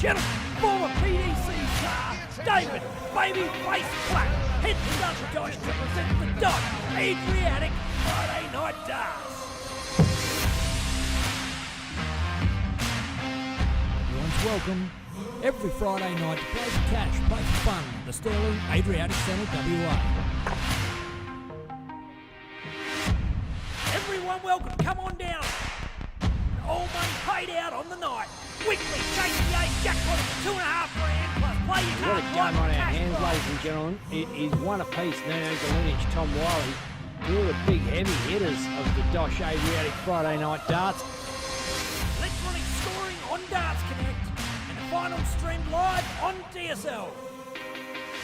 gentlemen, former PDC star, David Babyface Black, heads up Dosh to present the Dosh Adriatic Friday Night Darts. Everyone's welcome every Friday night to play for cash, play for fun, the Sterling Adriatic Centre, WA. Everyone welcome, come on down. All money paid out on the night. Weekly KTA jackpot of $2.5 grand plus play your What card a game on our cash hands, prize. ladies and gentlemen. It is one apiece, Nino Lynx, Tom Wiley. Two of the big heavy hitters of the Dosh Adriatic Friday Night Darts. Electronic scoring on Darts Connect and the final streamed live on DSL.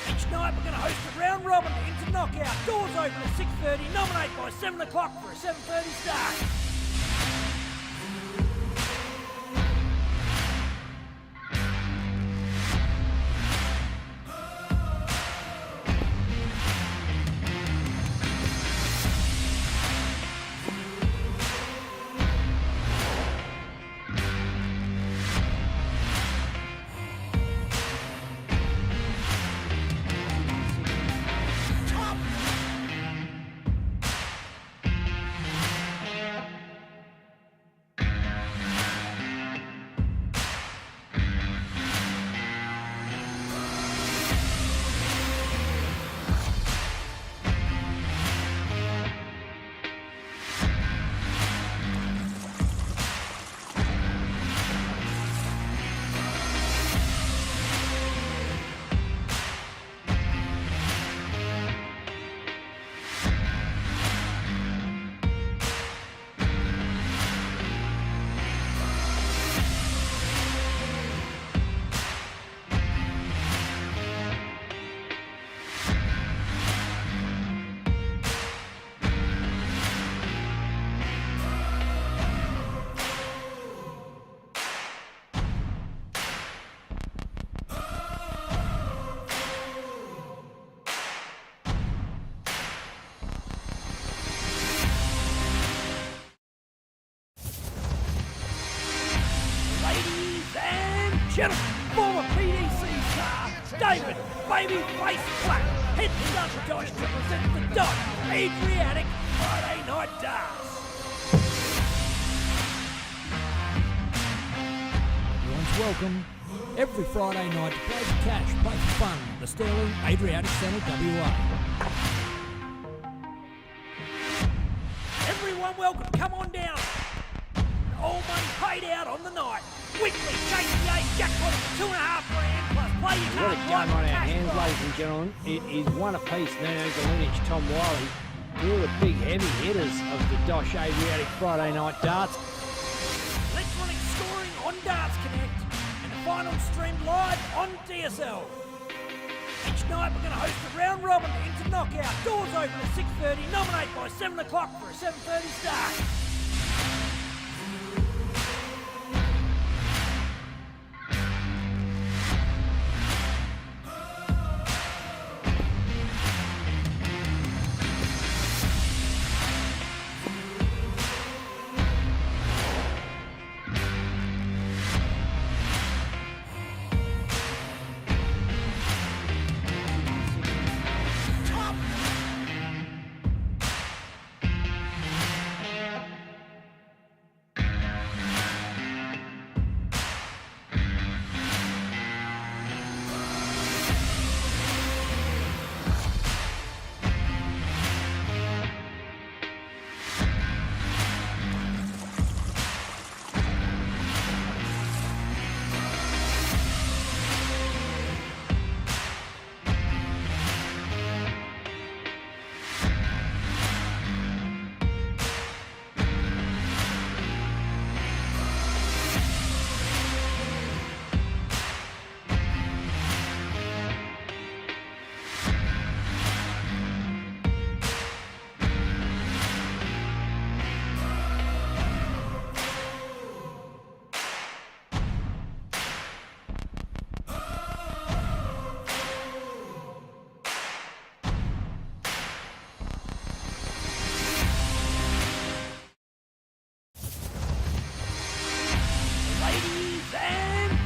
Each night we're going to host a round robin into knockout. Doors open at 6:30. Nominate by 7 o'clock for a 7:30 start. Ladies and gentlemen, former PDC star, David Babyface Black, heads up Dosh to present the Dosh Adriatic Friday Night Darts. Everyone's welcome every Friday night to play for cash, play for fun, the Sterling Adriatic Centre, WA. Everyone welcome, come on down. All money paid out on the night. Weekly KTA jackpot of $2.5 grand plus play your What a card game on our cash hands, prize. ladies and gentlemen. It is one apiece, Nino Lynx, Tom Wiley. Two of the big heavy hitters of the Dosh Adriatic Friday Night Darts. Electronic scoring on Darts Connect and the final streamed live on DSL. Each night we're going to host a round robin into knockout. Doors open at 6:30. Nominate by 7 o'clock for a 7:30 start.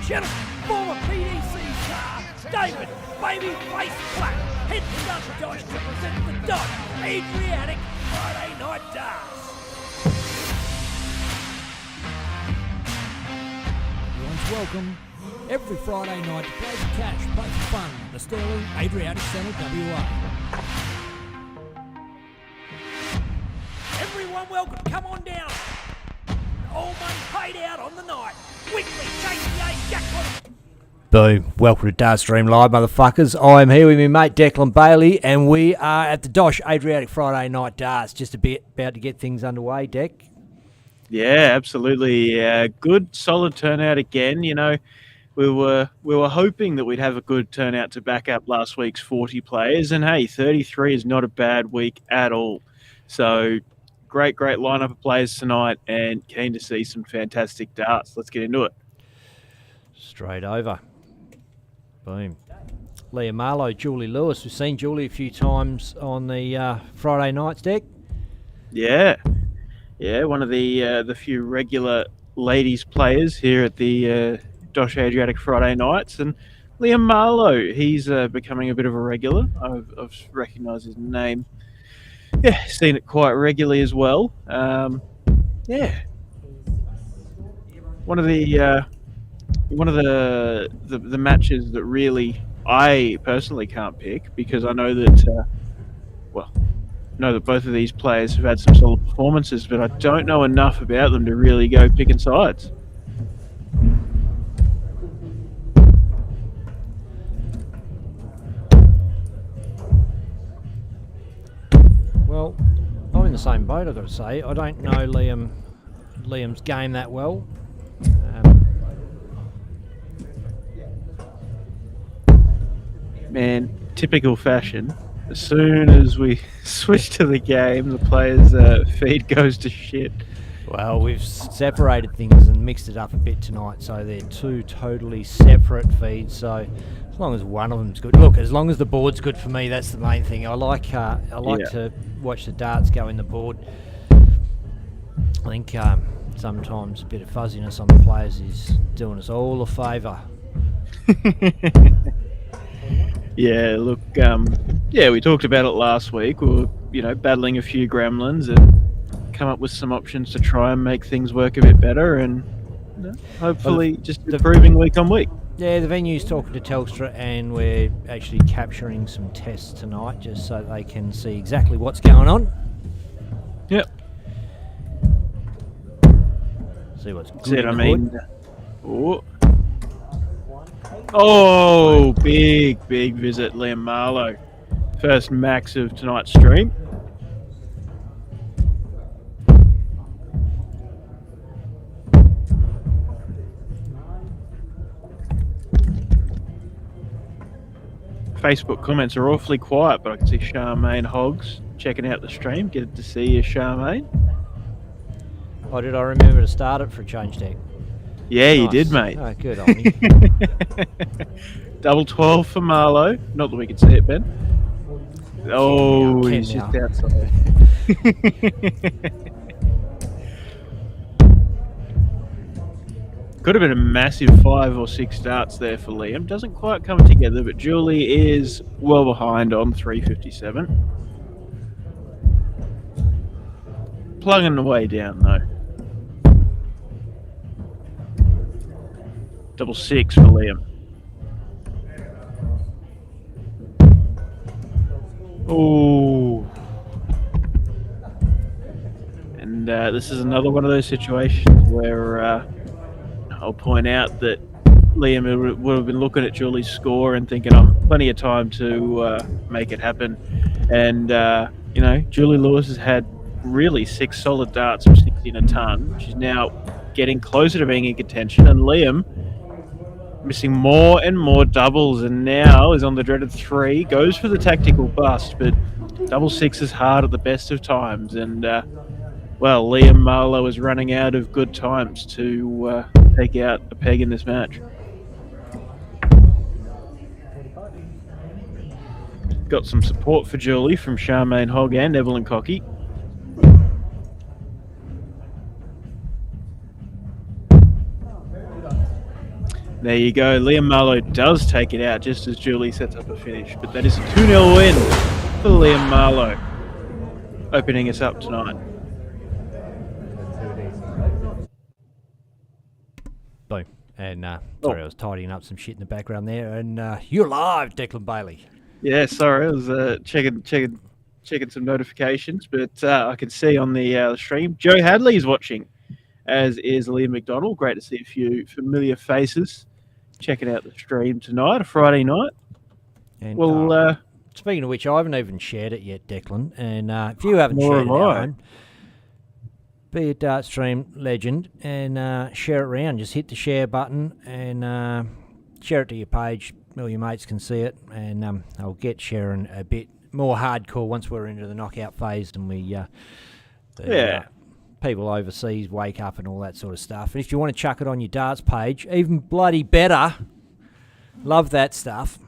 gentlemen, former David, babyface Black, heads up Dosh to present the Dosh Adriatic Friday Night Darts. Everyone's welcome every Friday night to play for cash, play for fun. The Sterling Adriatic Centre, WA. Everyone welcome, come on down. All money paid out on the night. Weekly KCA jackpot. Boom. Welcome to Dart Stream Live, motherfuckers. I'm here with my mate Declan Bailey, and we are at the Dosh Adriatic Friday Night Darts. Just a bit about to get things underway, Deck. Yeah, absolutely. Good, solid turnout again. You know, we were hoping that we'd have a good turnout to back up last week's 40 players, and hey, 33 is not a bad week at all. So great lineup of players tonight, and keen to see some fantastic darts. Let's get into it. Straight over. Boom. Liam Marlowe, Julie Lewis. We've seen Julie a few times on the Friday nights, Deck. Yeah, one of the few regular ladies players here at the Dosh Adriatic Friday nights, and Liam Marlowe. He's becoming a bit of a regular. I've recognised his name. Yeah, seen it quite regularly as well. Yeah, one of the matches that really I personally can't pick, because I know that both of these players have had some solid performances, but I don't know enough about them to really go picking sides. Well, I'm in the same boat, I've got to say. I don't know Liam's game that well. Man, typical fashion. As soon as we switch to the game, the players' feed goes to shit. Well, we've separated things and mixed it up a bit tonight, so they're two totally separate feeds. So as long as one of them's good, look, as long as the board's good for me, that's the main thing. I like to watch the darts go in the board. I think sometimes a bit of fuzziness on the players is doing us all a favour. Yeah, look, we talked about it last week. We were, battling a few gremlins and come up with some options to try and make things work a bit better, and hopefully just improving week on week. Yeah, the venue's talking to Telstra, and we're actually capturing some tests tonight just so they can see exactly what's going on. Yep. See what's good in the hood. Oh, big visit, Liam Marlowe. First max of tonight's stream. Facebook comments are awfully quiet, but I can see Charmaine Hoggs checking out the stream. Good to see you, Charmaine. Oh, did I remember to start it for a change, Deck? Yeah, Nice. You did, mate. Oh, good on you. Double 12 for Marlowe. Not that we can see it, Ben. Oh, Ken he's now. just outside. Could have been a massive 5 or 6 darts there for Liam. Doesn't quite come together, but Julie is well behind on 357. Plugging the way down, though. Double 6 for Liam. Oh. And this is another one of those situations where I'll point out that Liam would have been looking at Julie's score and thinking, plenty of time to make it happen. And, Julie Lewis has had really 6 solid darts from 16 a ton. She's now getting closer to being in contention, and Liam missing more and more doubles, and now is on the dreaded 3, goes for the tactical bust, but double 6 is hard at the best of times, and Liam Marlowe is running out of good times to take out a peg in this match. Got some support for Julie from Charmaine Hogg and Evelyn Cocky. There you go. Liam Marlowe does take it out just as Julie sets up a finish. But that is a 2-0 win for Liam Marlowe, opening us up tonight. Boom. And sorry, I was tidying up some shit in the background there. And you're live, Declan Bailey. Yeah, sorry, I was checking some notifications, but I can see on the stream Joe Hadley's watching, as is Liam McDonald. Great to see a few familiar faces checking out the stream tonight, a Friday night. And, well, speaking of which, I haven't even shared it yet, Declan. And if you haven't shared it at home, be a Dart Stream legend and share it around. Just hit the share button and share it to your page. All your mates can see it, and I'll get sharing a bit more hardcore once we're into the knockout phase and we people overseas wake up and all that sort of stuff. And if you want to chuck it on your darts page, even bloody better. Love that stuff.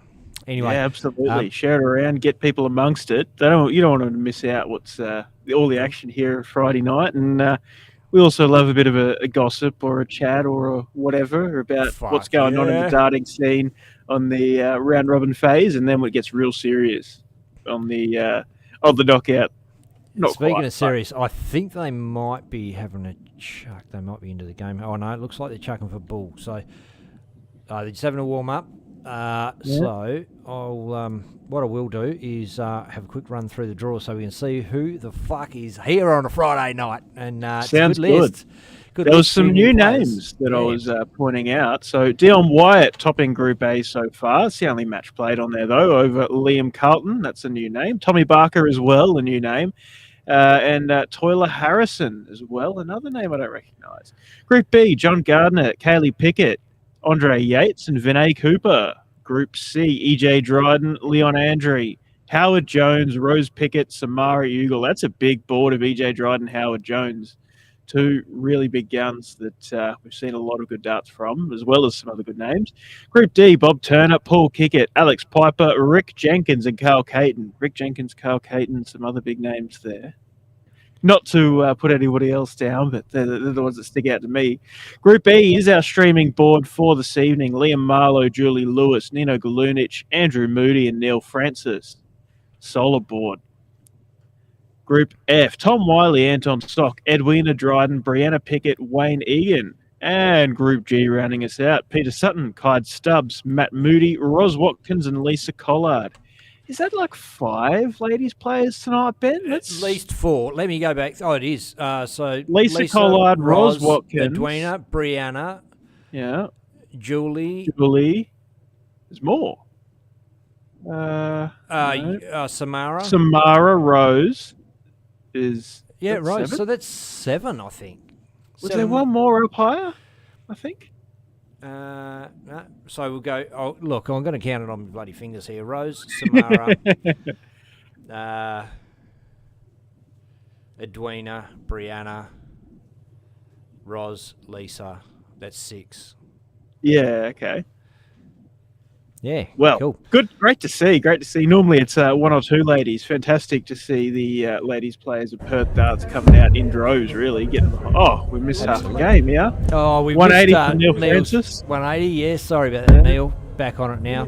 Anyway, yeah, absolutely. Share it around, get people amongst it. You don't want to miss out what's all the action here Friday night. And we also love a bit of a gossip or a chat or whatever about what's going on in the darting scene on the round robin phase, and then when it gets real serious on the knockout. Speaking of serious, I think they might be having a chuck. They might be into the game. Oh no, it looks like they're chucking for bull. So they're just having a warm up. So I'll what I will do is have a quick run through the draw so we can see who the fuck is here on a Friday night. And sounds it's a good list. There was some new names that I was pointing out. So Dion Wyatt topping Group A so far. It's the only match played on there though, over Liam Carlton. That's a new name. Tommy Barker as well, a new name. And Toiler Harrison as well, another name I don't recognise. Group B, John Gardner, Kaylee Pickett, Andre Yates and Vinay Cooper. Group C, EJ Dryden, Leon Andre, Howard Jones, Rose Pickett, Samara Ugle. That's a big board of EJ Dryden, Howard Jones. Two really big guns that we've seen a lot of good darts from, as well as some other good names. Group D, Bob Turner, Paul Kickett, Alex Piper, Rick Jenkins and Carl Caton. Rick Jenkins, Carl Caton, some other big names there. Not to put anybody else down, but they're the ones that stick out to me. Group E is our streaming board for this evening. Liam Marlowe, Julie Lewis, Nino Galunich, Andrew Moody and Neil Francis. Solid board. Group F, Tom Wiley, Anton Stock, Edwina Dryden, Brianna Pickett, Wayne Egan. And Group G rounding us out, Peter Sutton, Clyde Stubbs, Matt Moody, Ros Watkins and Lisa Collard. Is that like 5 ladies players tonight, Ben? At least 4. Let me go back. Oh, it is. So Lisa Collard, Ros Watkins, Edwina, Brianna, Julie. There's more. Samara. Samara Rose is Rose. 7? So that's 7, I think. Was there one more up higher? I think. No. So we'll go. Oh, look, I'm going to count it on my bloody fingers here. Rose, Samara, Edwina, Brianna, Ros, Lisa. That's 6. Yeah. Okay. Yeah. Well, cool. Good. Great to see. Normally it's 1 or 2 ladies. Fantastic to see the ladies players of Perth darts coming out in droves. Really getting. Oh, we missed half the game. Yeah. Oh, we 180 missed, for Neil Francis. 180. Yeah. Sorry about that, Neil. Back on it now.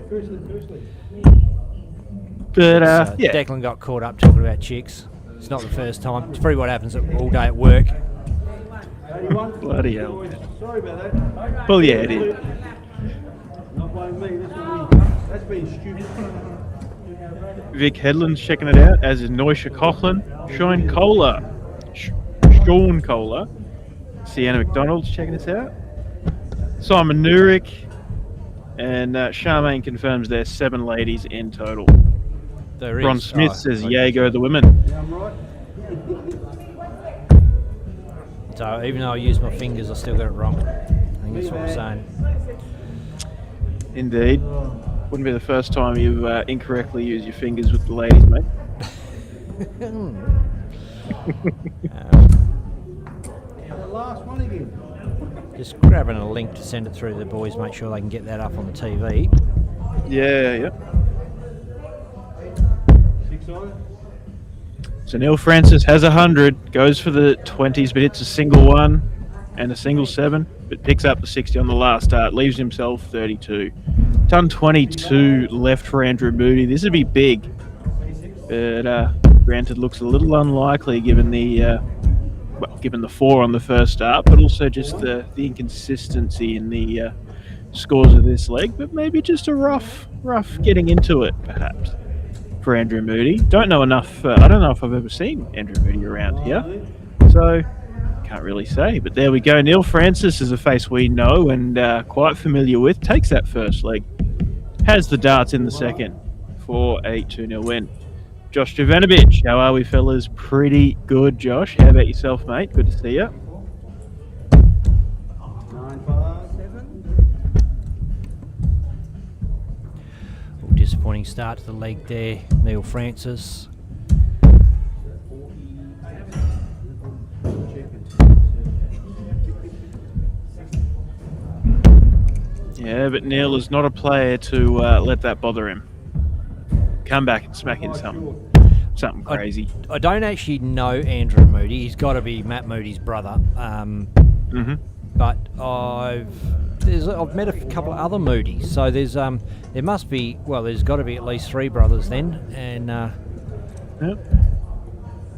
But Declan got caught up talking about chicks. It's not the first time. It's probably what happens all day at work. Bloody hell. Sorry about that. Well, yeah, it is. Not blaming me. That's been stupid. Vic Headland's checking it out, as is Neusha Coughlin, Sean Kohler, Sienna McDonald's checking us out, Simon Nurik, and Charmaine confirms there's 7 ladies in total. There Ron is. Smith says, okay. yay, go the women. Yeah, I'm right. So even though I use my fingers, I still got it wrong. I think that's what I'm saying. Indeed. Wouldn't be the first time you've incorrectly used your fingers with the ladies, mate. The last one again. Just grabbing a link to send it through to the boys, make sure they can get that up on the TV. Yeah. 6 on it. So Neil Francis has 100, goes for the 20s, but it's a single one. and a single 7, but picks up the 60 on the last start, leaves himself 32. Ton 22 left for Andrew Moody. This would be big, but granted, looks a little unlikely given the given the 4 on the first start, but also just the inconsistency in the scores of this leg. But maybe just a rough getting into it, perhaps, for Andrew Moody. Don't know enough. I don't know if I've ever seen Andrew Moody around here, so can't really say. But there we go. Neil Francis is a face we know and quite familiar with. Takes that first leg, has the darts in the second for a 2-0 win. Josh Jovanovic, how are we, fellas? Pretty good, Josh. How about yourself, mate? Good to see you. 9-5-7. Disappointing start to the leg there, Neil Francis. Yeah, but Neil is not a player to let that bother him. Come back and smack in something crazy. I don't actually know Andrew Moody. He's got to be Matt Moody's brother. But I've met a couple of other Moodys. So there's there must be, well, there's got to be at least 3 brothers then. And Yep.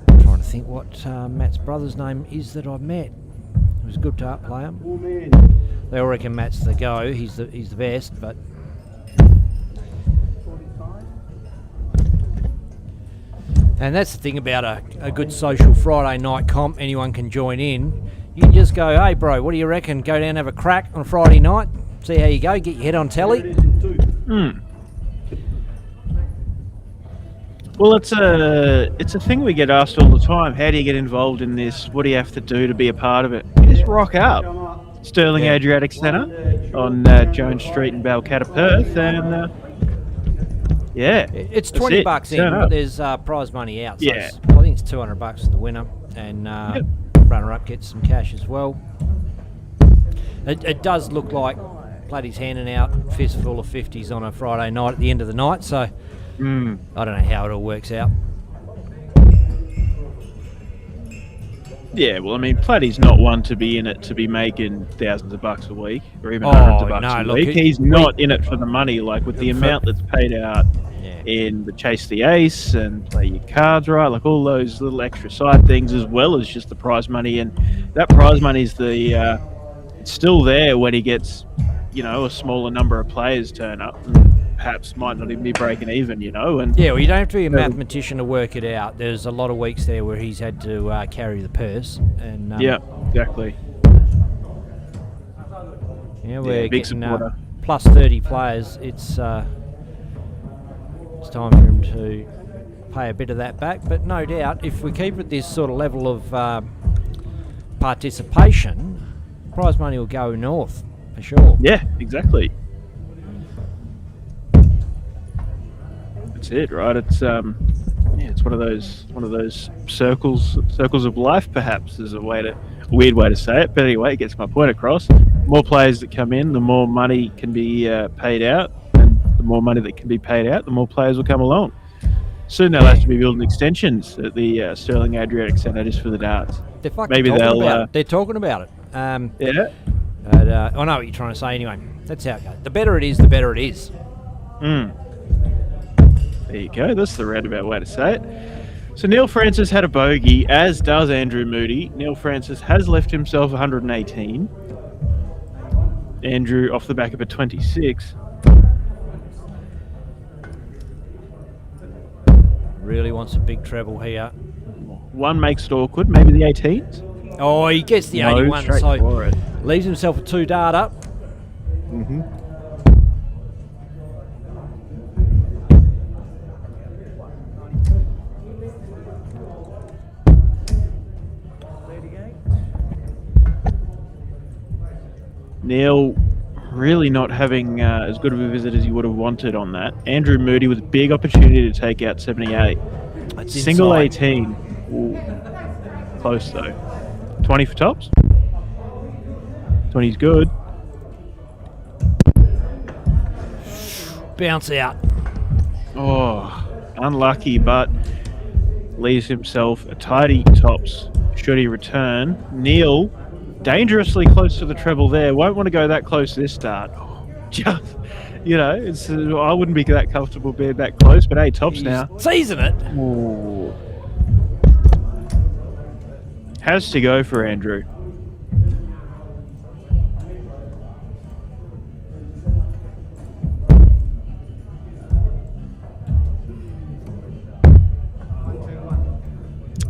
I'm trying to think what Matt's brother's name is that I've met. It was good to play him. Oh, man. They all reckon Matt's the go. He's the best, but. And that's the thing about a good social Friday night comp. Anyone can join in. You can just go, hey, bro, what do you reckon? Go down and have a crack on Friday night. See how you go. Get your head on telly. Well, it's a thing we get asked all the time. How do you get involved in this? What do you have to do to be a part of it? Just rock up. Sterling Adriatic Centre on Jones Street in Balcatta, Perth, and yeah, It's $20 in, but there's prize money out. So Yeah. I think it's $200 for the winner, and runner-up gets some cash as well. It does look like Platty's handing out fistful of 50s on a Friday night at the end of the night, so I don't know how it all works out. Yeah, well, I mean, Platty's not one to be in it to be making thousands of bucks a week or even hundreds of bucks a week. He's not in it for the money, like with the amount that's paid out in the Chase the Ace and Play Your Cards Right, like all those little extra side things, as well as just the prize money. And that prize money is it's still there when he gets, a smaller number of players turn up. Perhaps might not even be breaking even, And yeah, well, you don't have to be a mathematician to work it out. There's a lot of weeks there where he's had to carry the purse, and yeah, exactly. Yeah, we're big getting supporter. plus 30 players. It's time for him to pay a bit of that back. But no doubt, if we keep at this sort of level of participation, prize money will go north for sure. Yeah, exactly. That's it, right? It's it's one of those circles of life, perhaps, is a weird way to say it. But anyway, it gets my point across. The more players that come in, the more money can be paid out, and the more money that can be paid out, the more players will come along. Soon they'll have to be building extensions at the Sterling Adriatic Centre just for the darts. They're fucking talking about it. They're talking about it. Yeah. But I know what you're trying to say anyway. That's how it goes. The better it is, the better it is. There you go. That's the roundabout way to say it. So Neil Francis had a bogey, as does Andrew Moody. Neil Francis has left himself 118. Andrew off the back of a 26. Really wants a big treble here. One makes it awkward. Maybe the 18s? Oh, he gets the 81, straight so for it. leaves himself a 2 dart up. Neil really not having as good of a visit as you would have wanted on that. Andrew Moody with a big opportunity to take out 78. That's Single inside. 18. Ooh. Close though. 20 for tops. 20's good. Bounce out. Oh, unlucky, but leaves himself a tidy tops should he return. Neil dangerously close to the treble there. Won't want to go that close this start. Just, it's I wouldn't be that comfortable being that close, but hey, tops now. Season it. Ooh. Has to go for Andrew.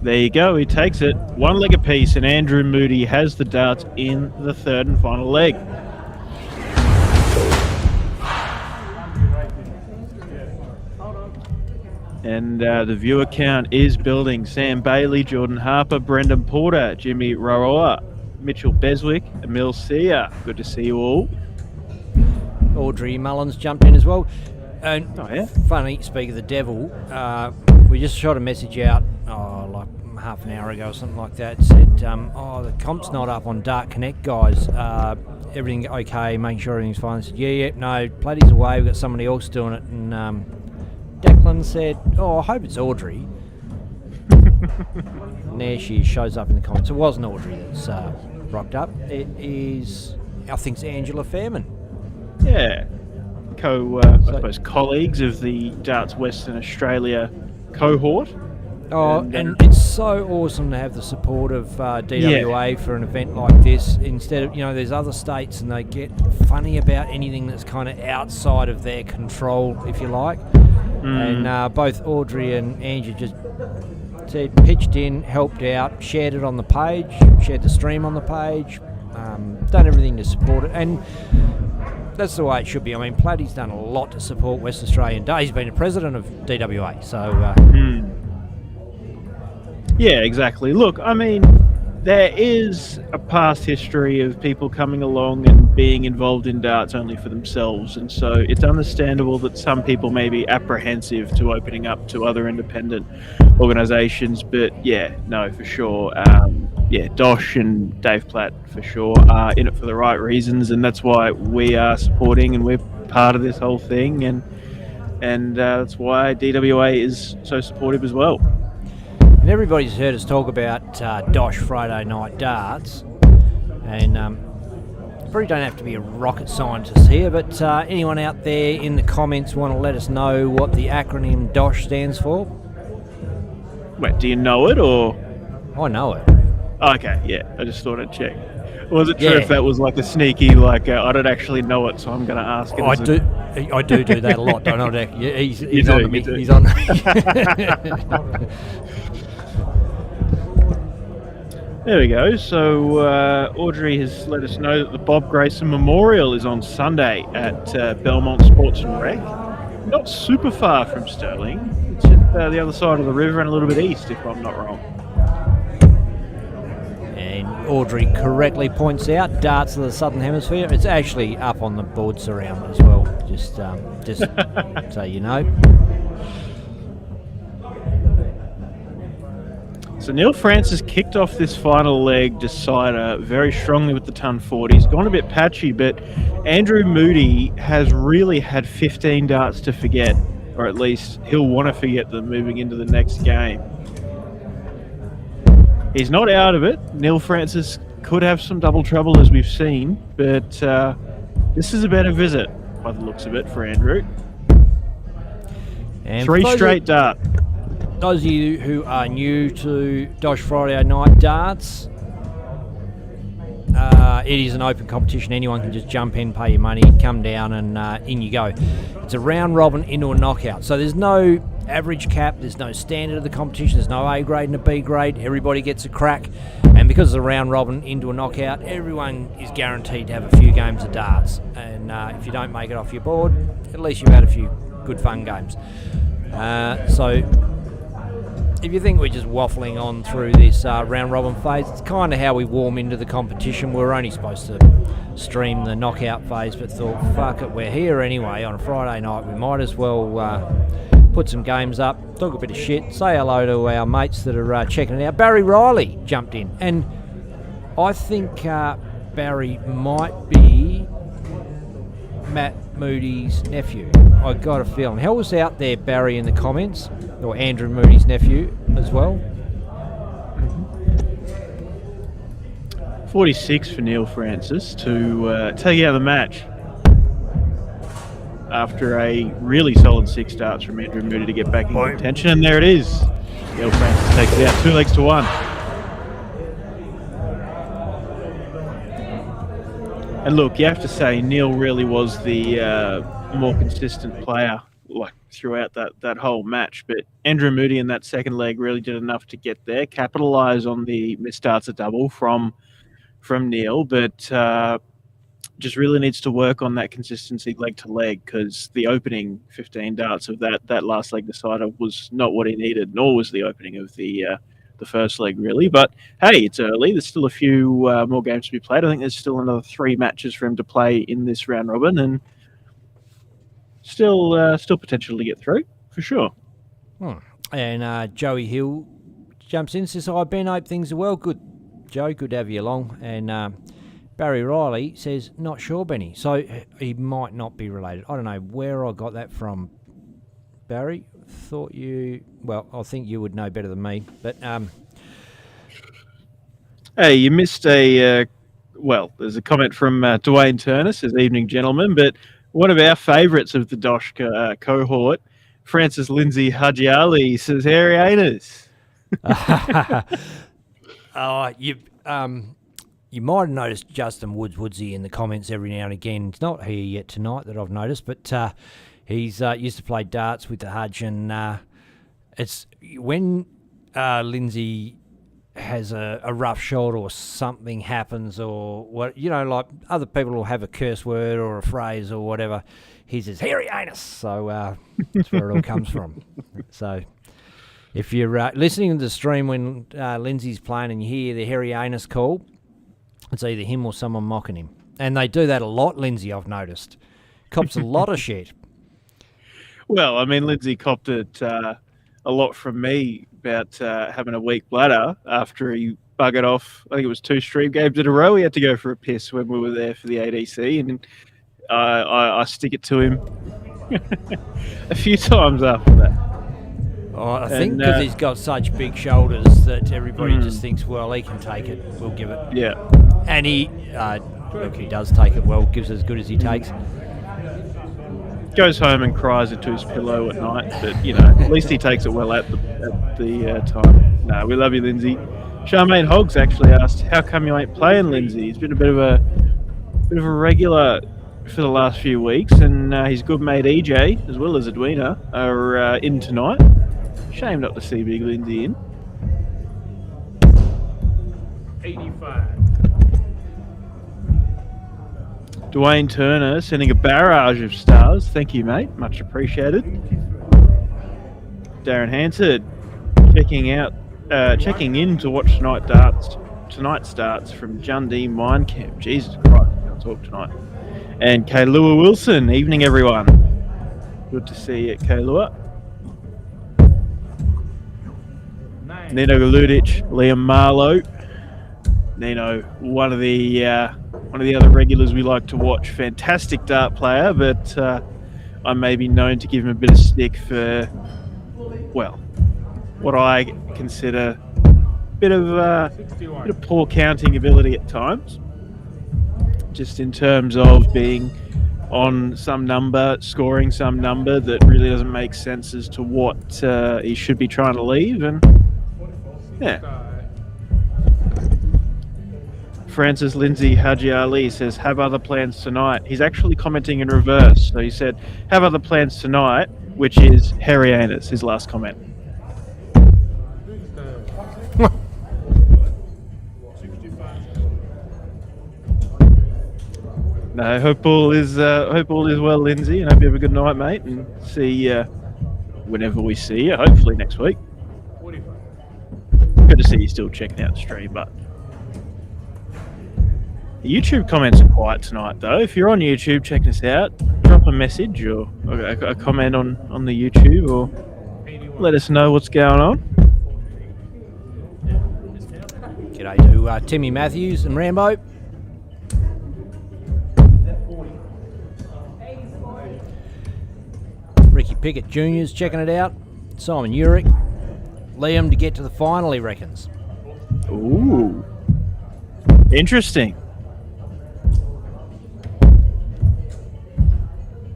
There you go, he takes it. One leg apiece, and Andrew Moody has the darts in the third and final leg. And the viewer count is building. Sam Bailey, Jordan Harper, Brendan Porter, Jimmy Raroa, Mitchell Beswick, Emil Sia. Good to see you all. Audrey Mullins jumped in as well. And Oh, yeah? funny, speak of the devil, we just shot a message out like half an hour ago or something like that. Said, the comp's not up on Dart Connect, guys. Everything okay, making sure everything's fine. I said, yeah, no, Platty's away, we've got somebody else doing it. And Declan said, I hope it's Audrey. And there she shows up in the comments. It wasn't Audrey that's rocked up. It is, I think it's Angela Fairman. Yeah. I suppose, colleagues of the Darts Western Australia cohort. And it's so awesome to have the support of DWA for an event like this. Instead of, there's other states and they get funny about anything that's kind of outside of their control, if you like. And both Audrey and Angie just said, pitched in, helped out, shared it on the page, shared the stream on the page, done everything to support it. And that's the way it should be. I mean, Platty's done a lot to support West Australian Day. He's been the president of DWA, so... Yeah, exactly. Look, I mean, there is a past history of people coming along and being involved in darts only for themselves, and so it's understandable that some people may be apprehensive to opening up to other independent organisations, but yeah, no, for sure. Dosh and Dave Platt, for sure, are in it for the right reasons, and that's why we are supporting and we're part of this whole thing, and that's why DWA is so supportive as well. And everybody's heard us talk about Dosh Friday Night Darts, and probably don't have to be a rocket scientist here, but anyone out there in the comments want to let us know what the acronym Dosh stands for? Wait, do you know it, or...? I know it. Okay, yeah, I just thought I'd check. Was it true if that was like a sneaky, I don't actually know it, so I'm going to ask it? I do that a lot, don't I? Yeah, he's do, on me. do. He's on me. There we go. So Audrey has let us know that the Bob Grayson Memorial is on Sunday at Belmont Sports and Rec. Not super far from Stirling. It's at the other side of the river and a little bit east, if I'm not wrong. And Audrey correctly points out, darts of the Southern Hemisphere. It's actually up on the boards around as well, just so you know. So Neil Francis kicked off this final leg decider very strongly with the ton 40. He's gone a bit patchy, but Andrew Moody has really had 15 darts to forget, or at least he'll want to forget them moving into the next game. He's not out of it. Neil Francis could have some double trouble, as we've seen, but this is a better visit by the looks of it for Andrew. And 3 straight dart. Those of you who are new to Dosh Friday Night Darts, it is an open competition. Anyone can just jump in, pay your money, come down, and in you go. It's a round robin into a knockout. So there's no average cap, there's no standard of the competition, there's no A grade and a B grade. Everybody gets a crack. And because it's a round robin into a knockout, everyone is guaranteed to have a few games of darts. And if you don't make it off your board, at least you've had a few good fun games. So if you think we're just waffling on through this round robin phase, it's kind of how we warm into the competition. We're only supposed to stream the knockout phase, but thought, fuck it, we're here anyway on a Friday night. We might as well put some games up, talk a bit of shit, say hello to our mates that are checking it out. Barry Riley jumped in, and I think Barry might be Matt Moody's nephew. I got a feeling. Help us out there, Barry, in the comments, or Andrew Moody's nephew as well. 46 for Neil Francis to take out the match after a really solid 6 starts from Andrew Moody to get back in contention. And there it is. Neil Francis takes it out 2 legs to 1. And look, you have to say Neil really was the more consistent player like throughout that whole match. But Andrew Moody in that second leg really did enough to get there, capitalise on the missed starts at double from Neil, but just really needs to work on that consistency leg to leg, because the opening 15 darts of that last leg decider was not what he needed, nor was the opening of the first leg really. But hey, it's early. There's still a few more games to be played. I think there's still another 3 matches for him to play in this round robin, and still potential to get through for sure. And Joey Hill jumps in, says, "Hi Ben, hope things are well." Good, Joe. Good to have you along. And Barry Riley says, "Not sure, Benny." So he might not be related. I don't know where I got that from, Barry. Thought you... Well, I think you would know better than me. But hey, you missed a... well, there's a comment from Dwayne Turner, says, "Evening, gentlemen." But one of our favourites of the Dosh cohort, Francis Lindsay Haji Ali, says, "Hairy anus." You might have noticed Justin Woodsy in the comments every now and again. He's not here yet tonight that I've noticed, but he's used to play darts with the Hudge, and it's when Lindsay has a rough shot or something happens, or what, like other people will have a curse word or a phrase or whatever. He says "hairy anus," so that's where it all comes from. So if you're listening to the stream when Lindsay's playing and you hear the hairy anus call, it's either him or someone mocking him. And they do that a lot, Lindsay, I've noticed. Cops a lot of shit. Well, I mean, Lindsay copped it a lot from me about having a weak bladder after he buggered off. I think it was 2 stream games in a row. He had to go for a piss when we were there for the ADC, and I stick it to him a few times after that. Oh, I think because he's got such big shoulders that everybody just thinks, well, he can take it. We'll give it. Yeah. And he does take it well, gives as good as he takes. Goes home and cries into his pillow at night, but at least he takes it well at the time. No, we love you, Lindsay. Charmaine Hoggs actually asked, "How come you ain't playing, Lindsay?" He's been a bit of a regular for the last few weeks, and his good mate EJ as well as Edwina are in tonight. Shame not to see big Lindsay in. 85. Dwayne Turner sending a barrage of stars. Thank you, mate. Much appreciated. Darren Hansard checking in to watch tonight's starts from Jundee Mine Camp. Jesus Christ, I can't talk tonight. And Kailua Wilson. Evening, everyone. Good to see you, Kailua. Nino Galudic, Liam Marlowe. Nino, one of the other regulars we like to watch. Fantastic dart player, but I may be known to give him a bit of stick for, well, what I consider a bit of poor counting ability at times. Just in terms of being on some number, scoring some number that really doesn't make sense as to what he should be trying to leave, and yeah. Francis Lindsay Haji Ali says, "Have other plans tonight." He's actually commenting in reverse. So he said, "Have other plans tonight," which is hairy anus, his last comment. No, I hope all is well, Lindsay, and hope you have a good night, mate, and see whenever we see you, hopefully next week. Good to see you still checking out the stream, but the YouTube comments are quiet tonight, though. If you're on YouTube checking us out, drop a message or a comment on the YouTube, or let us know what's going on. G'day to Timmy Matthews and Rambo. Ricky Pickett Jr.'s checking it out. Simon Urick. Liam to get to the final, he reckons. Ooh. Interesting.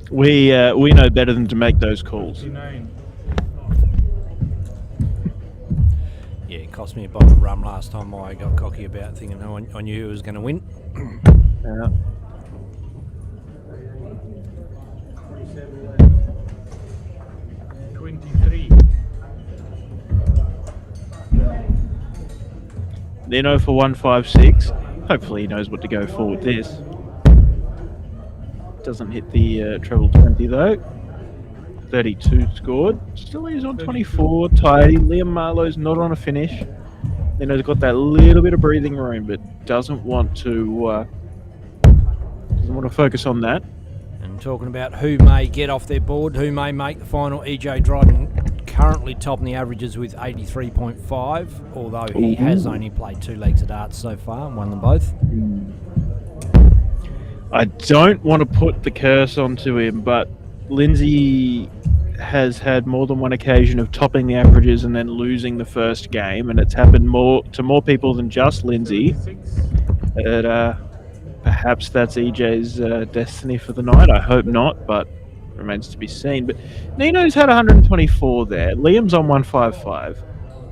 We know better than to make those calls. 59. Yeah, it cost me a bottle of rum last time. I got cocky about thinking I knew who was going to win. Yeah. 23. Nino for 156. Hopefully he knows what to go for with this. Doesn't hit the treble 20 though. 32 scored. Still he's on 24. Tidy. Liam Marlowe's not on a finish. Nino's got that little bit of breathing room, but doesn't want to focus on that. And talking about who may get off their board, who may make the final, EJ Dryden currently topping the averages with 83.5, although he has only played 2 legs of darts so far and won them both. I don't want to put the curse onto him, but Lindsay has had more than one occasion of topping the averages and then losing the first game, and it's happened to more people than just Lindsay. 36. Perhaps that's EJ's destiny for the night. I hope not, but remains to be seen. But Nino's had 124 there. Liam's on 155.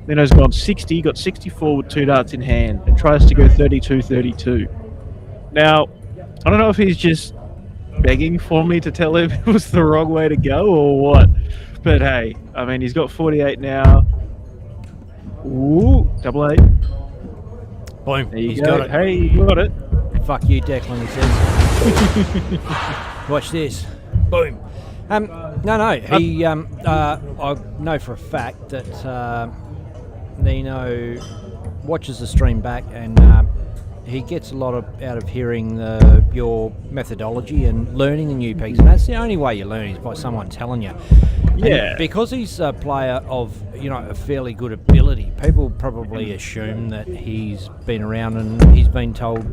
Nino's gone 60, got 64 with 2 darts in hand, and tries to go 32-32. Now, I don't know if he's just begging for me to tell him it was the wrong way to go or what. But hey, I mean, he's got 48 now. Ooh, double 8. Boom, There you he's go. got it. Hey, you got it. Fuck you, Declan, he says. Watch this. Boom. He. I know for a fact that Nino watches the stream back, and he gets a lot out of hearing your methodology and learning the new piece. And that's the only way you learn is by someone telling you. Yeah. And because he's a player of a fairly good ability, people probably assume that he's been around and he's been told,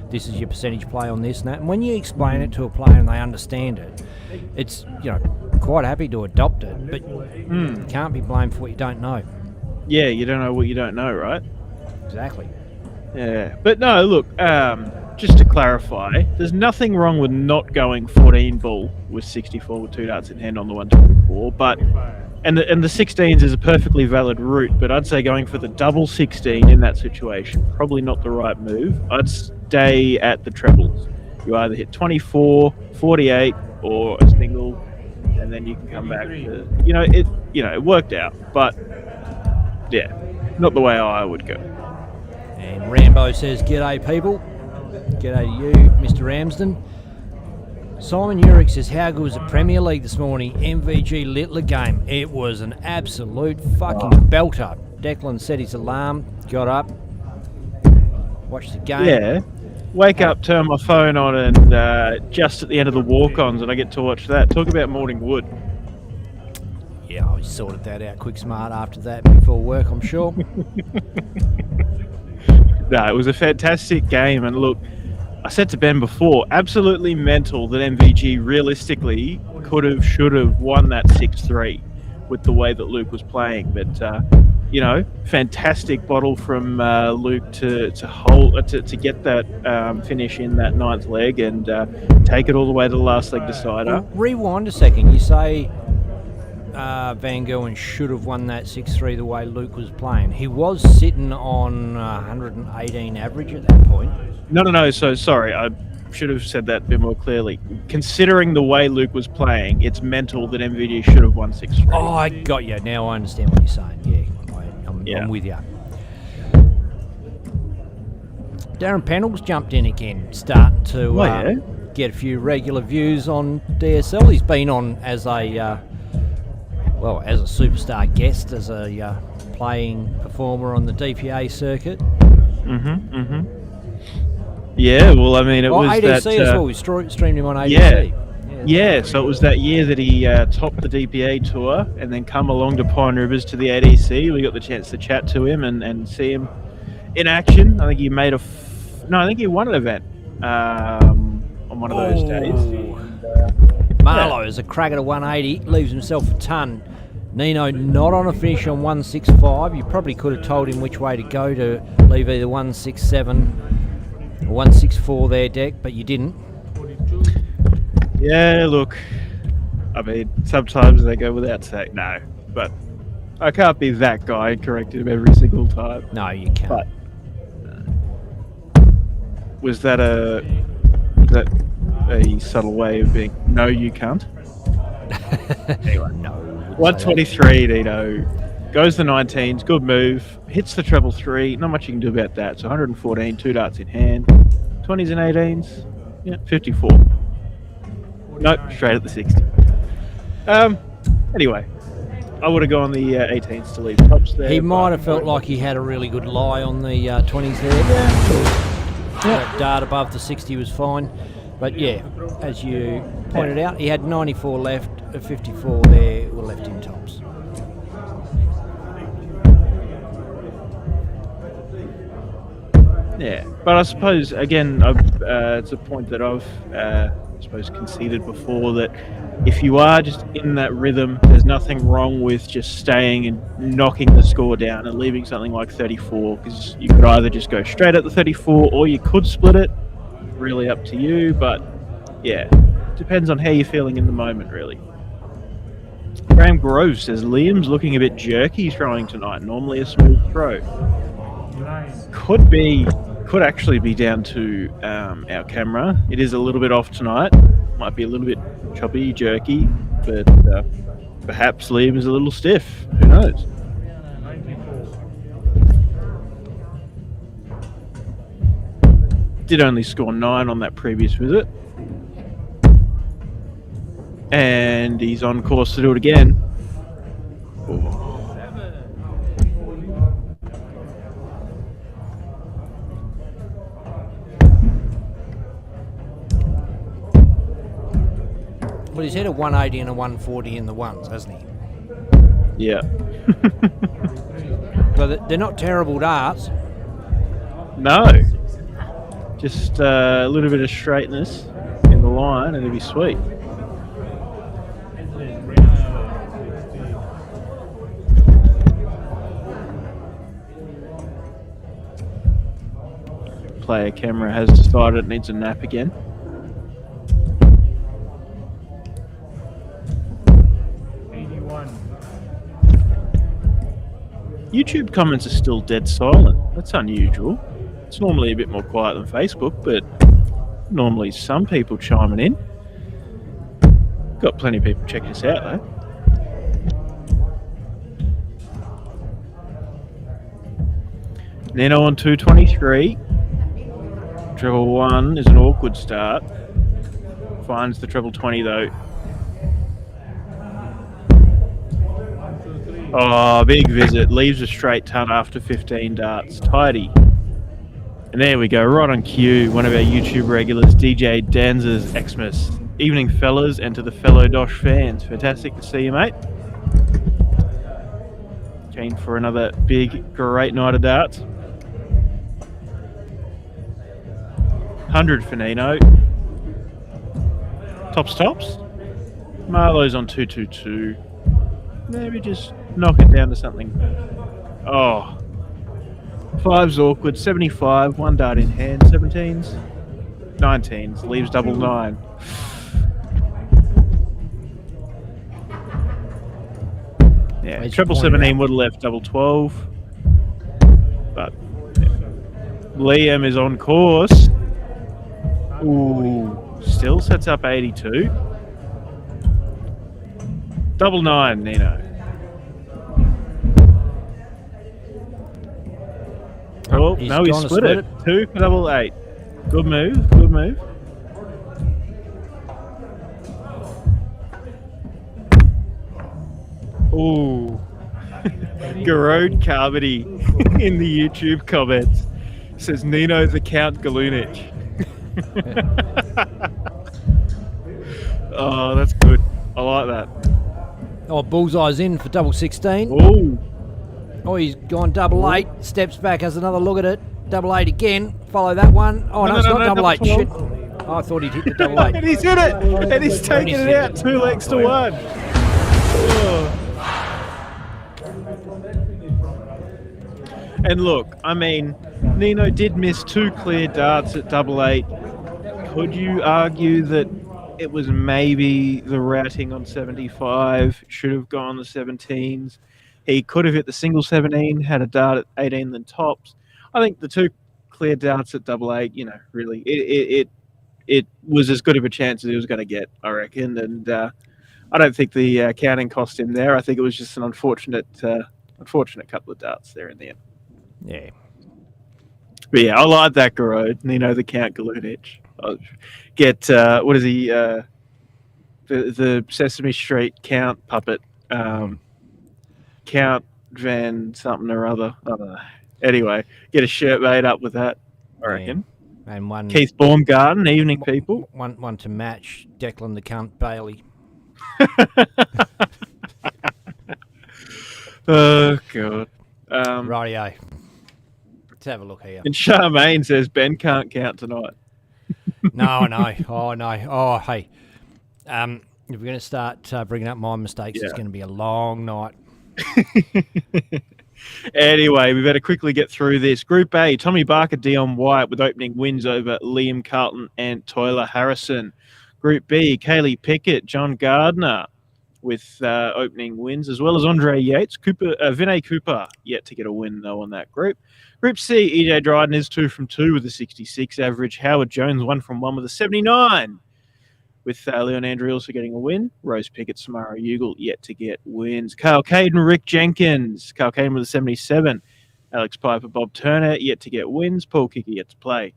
this is your percentage play on this and that. And when you explain it to a player and they understand it, it's quite happy to adopt it. But you can't be blamed for what you don't know. Yeah, you don't know what you don't know, right? Exactly. Yeah, but no, look, just to clarify, there's nothing wrong with not going 14 ball with 64 with 2 darts in hand on the 124, but and the 16s is a perfectly valid route, but I'd say going for the double 16 in that situation, probably not the right move. I'd stay at the trebles. You either hit 24, 48, or a single, and then you can come back to, it worked out, but yeah, not the way I would go. And Rambo says, "G'day, people. G'day to you, Mr. Ramsden." Simon Urick says, "How good was the Premier League this morning? MVG Littler game. It was an absolute fucking belter." Declan set his alarm, got up, watched the game. Yeah. Wake up, turn my phone on, and just at the end of the walk-ons, and I get to watch that. Talk about morning wood. Yeah, I sorted that out quick smart after that before work, I'm sure. No, it was a fantastic game, and look, I said to Ben before, absolutely mental that MVG realistically should have won that 6-3 with the way that Luke was playing. But fantastic bottle from Luke to get that finish in that 9th leg and take it all the way to the last leg decider. Well, rewind a second. You say Van Gerwen should have won that 6-3 the way Luke was playing. He was sitting on 118 average at that point. No. So sorry, I should have said that a bit more clearly. Considering the way Luke was playing, it's mental that MVG should have won 6-3. Oh, I got you. Now I understand what you're saying. Yeah, I'm with you. Darren Pennell's jumped in again, starting to get a few regular views on DSL. He's been on as a superstar guest, as a playing performer on the DPA circuit. Yeah, well, I mean, it was ADC that... as well. We streamed him on ADC. Yeah, so it was that year that he topped the DPA tour and then come along to Pine Rivers to the ADC. We got the chance to chat to him and see him in action. I think he made I think he won an event on one of those days. Marlowe is a crack at a 180, leaves himself a ton. Nino not on a finish on 165. You probably could have told him which way to go to leave either 167 or 164 there, Deck, but you didn't. Yeah, look, I mean, sometimes they go without saying no, but I can't be that guy and correct him every single time. No, you can't. But was that a subtle way of being no, you can't? Anyway, no. 123, Nino goes the 19s, good move, hits the treble 3. Not much you can do about that. So 114, 2 darts in hand, 20s and 18s, yeah, 54. Nope, straight at the 60. Anyway, I would have gone the 18s to leave tops there. He might have felt like he had a really good lie on the 20s there. That dart above the 60 was fine. But yeah, as you pointed out, he had 94 left, 54 there were left in tops. Yeah, but I suppose, again, it's a point that I've conceded before, that if you are just in that rhythm, there's nothing wrong with just staying and knocking the score down and leaving something like 34, because you could either just go straight at the 34 or you could split it. Really up to you, but yeah, depends on how you're feeling in the moment, really. Graham Grove says Liam's looking a bit jerky throwing tonight, normally a smooth throw. Could actually be down to our camera. It is a little bit off tonight, might be a little bit choppy, jerky, but perhaps Liam is a little stiff, who knows. Did only score 9 on that previous visit. And he's on course to do it again. Well, he's hit a 180 and a 140 in the ones, hasn't he? Yeah. But they're not terrible darts. No. Just a little bit of straightness in the line and it'd be sweet. Player camera has decided it needs a nap again. YouTube comments are still dead silent. That's unusual. It's normally a bit more quiet than Facebook, but normally some people chiming in. Got plenty of people checking us out though. Nino on 223. Treble 1 is an awkward start. Finds the treble 20 though. Oh, big visit. Leaves a straight ton after 15 darts. Tidy. And there we go, right on cue. One of our YouTube regulars, DJ Danza's Xmas. Evening, fellas, and to the fellow Dosh fans. Fantastic to see you, mate. Keen for another big, great night of darts. 100 for Nino. Tops. Marlowe's on 222. Maybe just knock it down to something. Oh. 5's awkward. 75. 1 dart in hand. 17s. 19s. Leaves double 9. Yeah, triple 17 would have left double 12. But yeah. Liam is on course. Ooh. Still sets up 82. Double 9, Nino. Oh, no, he split it. 2 for double 8. Good move. Ooh. Garode Carpentry in the YouTube comments says Nino's account Galunich. Oh, that's good. I like that. Oh, bullseye's in for double 16. Ooh. Oh, he's gone double 8. Steps back, has another look at it. Double 8 again. Follow that one. Oh, no, it's not double 8. Shit. Oh, I thought he'd hit the double 8. And he's hit it. And he's taking it out 2 legs to 1. Oh. And look, I mean, Nino did miss 2 clear darts at double 8. Could you argue that it was maybe the routing on 75 should have gone the 17s? He could have hit the single 17, had a dart at 18 then tops. I think the 2 clear darts at double 8, really, it was as good of a chance as he was going to get, I reckon. And I don't think the counting cost him there. I think it was just an unfortunate couple of darts there in the end. Yeah. But yeah, I like that Garode. The Count Galunich. I'll get what is he? The Sesame Street Count puppet. Count Van something or other. I don't know. Anyway, get a shirt made up with that, I reckon. And one Keith Baumgarten, evening people. One to match Declan the Cunt Bailey. Oh God. Rightio. Let's have a look here. And Charmaine says Ben can't count tonight. No, I know. Oh, no. Oh, hey. If we're going to start bringing up my mistakes, it's going to be a long night. Anyway, we better quickly get through this. Group A, Tommy Barker, Dion White with opening wins over Liam Carlton and Tyler Harrison. Group B, Kaylee Pickett, John Gardner with opening wins, as well as Andre Yates. Vinay Cooper yet to get a win, though, on that group. Group C, EJ Dryden is 2 from 2 with a 66 average. Howard Jones 1 from 1 with a 79. With Leon Andrew also getting a win. Rose Pickett, Samara Ugle yet to get wins. Carl Caden, Rick Jenkins. Carl Caden with a 77. Alex Piper, Bob Turner yet to get wins. Paul Kicker yet to play.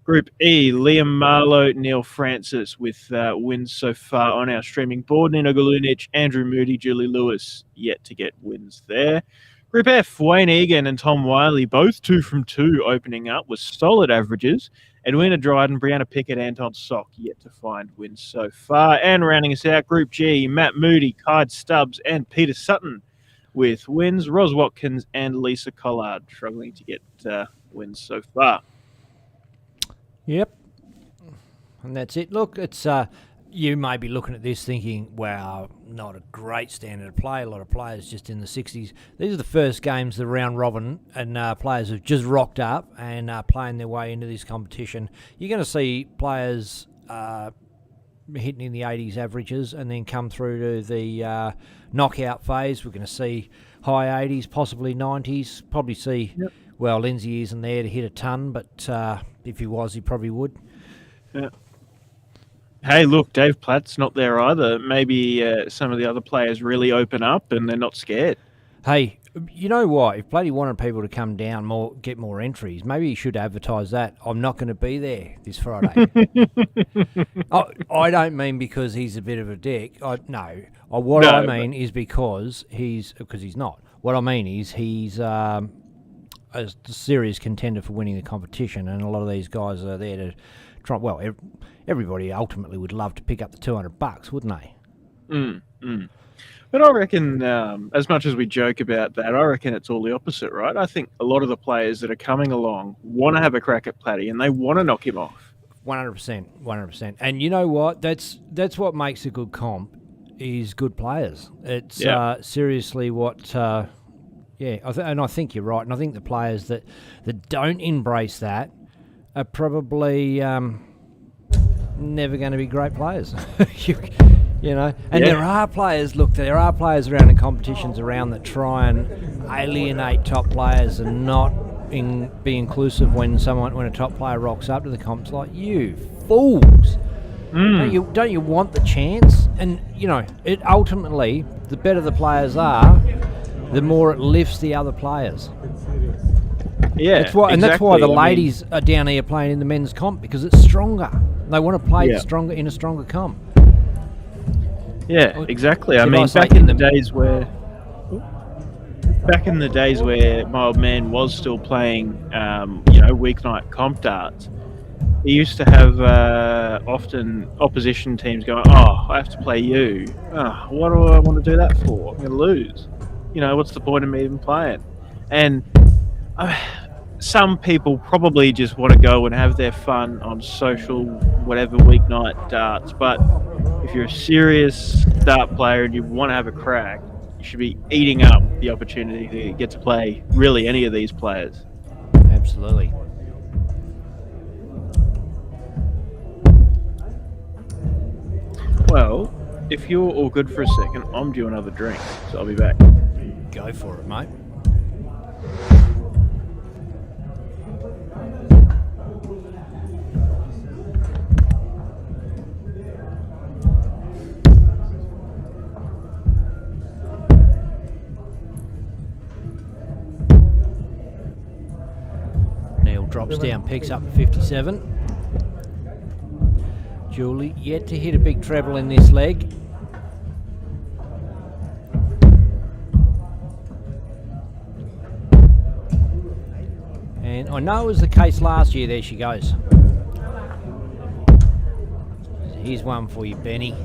Group E, Liam Marlowe, Neil Francis with wins so far on our streaming board. Nino Galunich, Andrew Moody, Julie Lewis yet to get wins there. Group F, Wayne Egan and Tom Wiley, both 2 from 2 opening up with solid averages. Edwina Dryden, Brianna Pickett, Anton Sock yet to find wins so far. And rounding us out, Group G, Matt Moody, Kyde Stubbs, and Peter Sutton with wins. Ros Watkins and Lisa Collard struggling to get wins so far. Yep. And that's it. Look, it's you may be looking at this thinking, wow, not a great standard of play. A lot of players just in the 60s. These are the first games, the round robin, and players have just rocked up and playing their way into this competition. You're going to see players hitting in the 80s averages and then come through to the knockout phase. We're going to see high 80s, possibly 90s. Probably see, well, Lindsay isn't there to hit a ton, but if he was, he probably would. Yeah. Hey, look, Dave Platt's not there either. Maybe some of the other players really open up and they're not scared. Hey, you know what? If Bloody wanted people to come down, get more entries, maybe he should advertise that. I'm not going to be there this Friday. I don't mean because he's a bit of a dick. I mean is because he's not. What I mean is he's a serious contender for winning the competition, and a lot of these guys are there to try. Well, everybody ultimately would love to pick up the $200, wouldn't they? But I reckon, as much as we joke about that, I reckon it's all the opposite, right? I think a lot of the players that are coming along want to have a crack at Platty and they want to knock him off. 100%. And you know what? That's what makes a good comp is good players. It's seriously what. I think you're right, and I think the players that don't embrace that are probably never going to be great players. You know, and there are players around in competitions around that try and alienate top players and not be inclusive when a top player rocks up to the comps. Like, you fools! Don't you want the chance? And you know, it ultimately, the better the players are, the more it lifts the other players. Yeah, that's why, and that's why the ladies are down here playing in the men's comp, because it's stronger. They want to play in a stronger comp. Yeah, exactly. I mean, back in the days where my old man was still playing, weeknight comp darts, he used to have often opposition teams going, "Oh, I have to play you. Oh, what do I want to do that for? I'm going to lose. You know, what's the point of me even playing?" And some people probably just want to go and have their fun on social, whatever, weeknight darts. But if you're a serious dart player and you want to have a crack, you should be eating up the opportunity to get to play really any of these players. Absolutely. Well, if you're all good for a second, I'm due another drink, so I'll be back. Go for it, mate. Neil drops down, picks up 57. Julie yet to hit a big treble in this leg. And I know it was the case last year. There she goes. Here's one for you, Benny.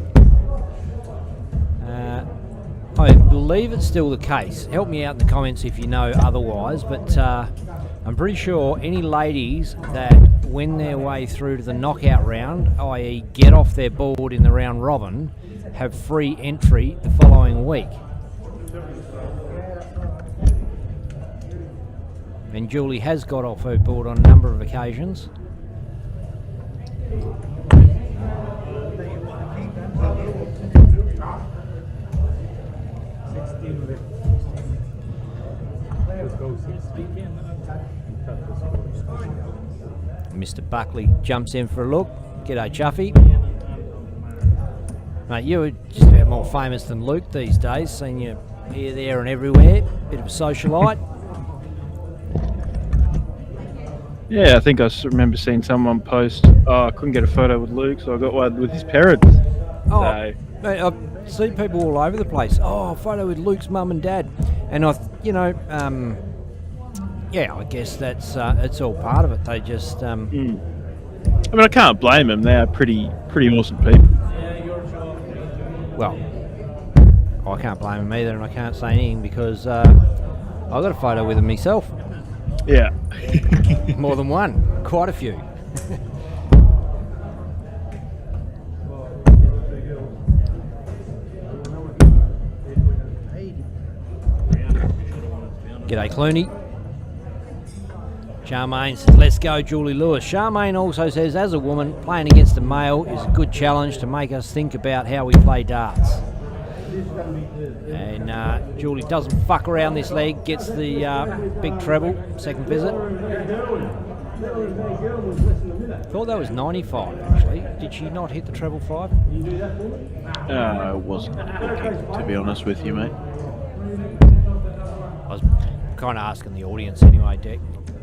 I believe it's still the case. Help me out in the comments if you know otherwise, but I'm pretty sure any ladies that win their way through to the knockout round, i.e. get off their board in the round robin, have free entry the following week. And Julie has got off her board on a number of occasions. Mr. Buckley jumps in for a look. G'day, Chuffy. Mate, you're just about more famous than Luke these days. Seen you here, there and everywhere. Bit of a socialite. Yeah, I think I remember seeing someone post, I couldn't get a photo with Luke, so I got one with his parents. Oh, So, mate, I see people all over the place. Oh, a photo with Luke's mum and dad. And yeah, I guess that's it's all part of it. They just I mean, I can't blame them. They are pretty awesome people. well, I can't blame them either, and I can't say anything because I got a photo with them myself. Yeah. More than one, quite a few. G'day, Clooney. Charmaine says, let's go, Julie Lewis. Charmaine also says, as a woman, playing against a male is a good challenge to make us think about how we play darts. And Julie doesn't fuck around this leg, gets the big treble, second visit. Thought that was 95, actually. Did she not hit the treble 5? I wasn't looking, to be honest with you, mate. I was kind of asking the audience anyway, Dick.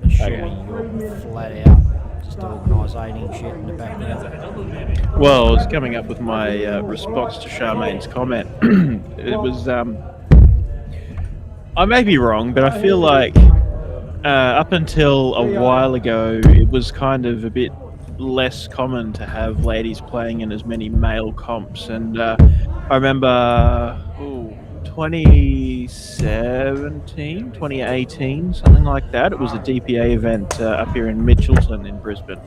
Assuming you're flat out just organisating shit in the background. Well, I was coming up with my response to Charmaine's comment. It was, I may be wrong, but I feel like up until a while ago, it was kind of a bit less common to have ladies playing in as many male comps. And I remember 2017, 2018, something like that. It was a DPA event up here in Mitchelton in Brisbane.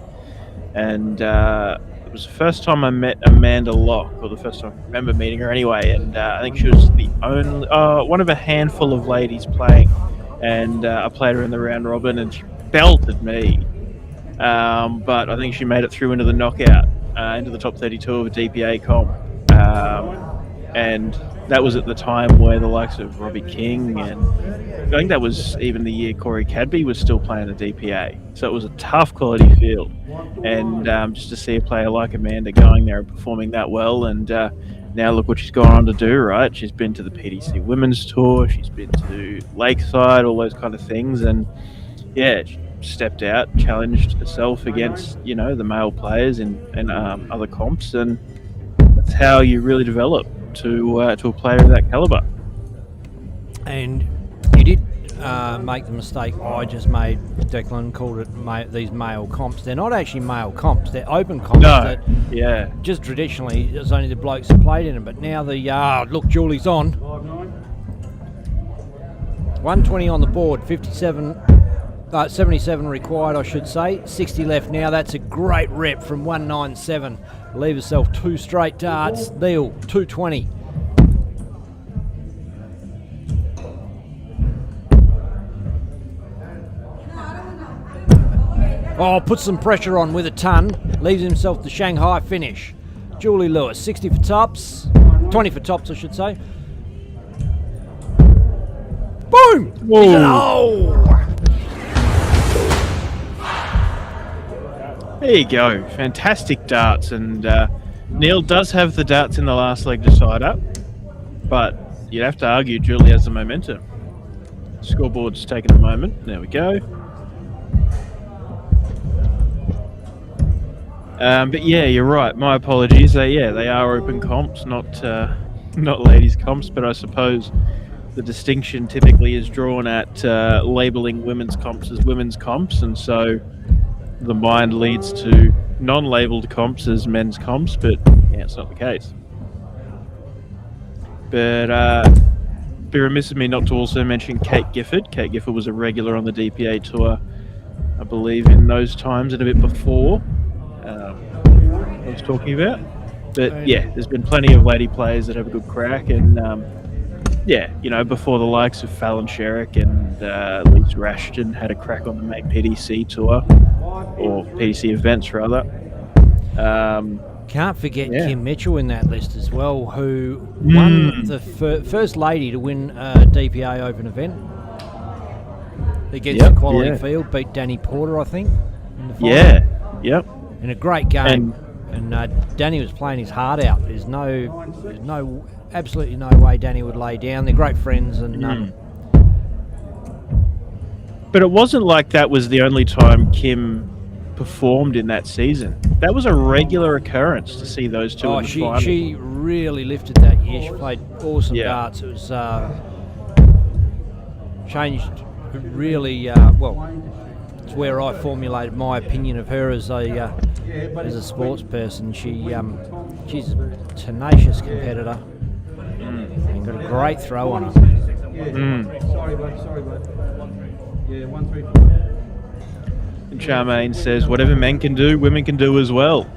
And it was the first time I met Amanda Locke, or the first time I remember meeting her anyway. And I think she was the only, one of a handful of ladies playing. And I played her in the round robin and she belted me. But I think she made it through into the knockout, into the top 32 of a DPA comp. And that was at the time where the likes of Robbie King, and I think that was even the year Corey Cadby was still playing the DPA. So it was a tough quality field. And just to see a player like Amanda going there and performing that well, and now look what she's gone on to do, right? She's been to the PDC Women's Tour, she's been to Lakeside, all those kind of things. And yeah, she stepped out, challenged herself against, the male players in other comps. And that's how you really develop to a player of that caliber. And you did make the mistake I just made. Declan called it these male comps. They're not actually male comps. They're open comps. No, yeah. Just traditionally, it's only the blokes that played in them. But now look, Julie's on. 120 on the board. 77 required, I should say. 60 left now. That's a great rep from 197. Leave herself 2 straight darts. Neil, 220. Oh, puts some pressure on with a ton. Leaves himself the Shanghai finish. Julie Lewis, 60 for tops. 20 for tops, I should say. Boom! Whoa. There you go. Fantastic darts. And Neil does have the darts in the last leg decider. But you'd have to argue Julie has the momentum. Scoreboard's taking a moment. There we go. But yeah, you're right. My apologies. They are open comps, not ladies comps. But I suppose the distinction typically is drawn at labelling women's comps as women's comps, and so the mind leads to non-labelled comps as men's comps. But yeah, it's not the case. But be remiss of me not to also mention Kate Gifford. Kate Gifford was a regular on the DPA tour, I believe, in those times and a bit before. I was talking about, but yeah, there's been plenty of lady players that have a good crack, and yeah, you know, before the likes of Fallon Sherrick and Lisa Ashton had a crack on the main PDC tour, or PDC events rather. Can't forget Kim Mitchell in that list as well, who won the first lady to win a DPA Open event against the quality field, beat Danny Porter, I think, in the final. In a great game. And Danny was playing his heart out. There's absolutely no way Danny would lay down. They're great friends, and but it wasn't like that was the only time Kim performed in that season. That was a regular occurrence to see those two in the final. She really lifted that year. She played awesome darts. It was changed really well. It's where I formulated my opinion of her as a sports person. She's a tenacious competitor and got a great throw on her. Sorry, bud. Yeah, 1, 3, 4. And Charmaine says, whatever men can do, women can do as well.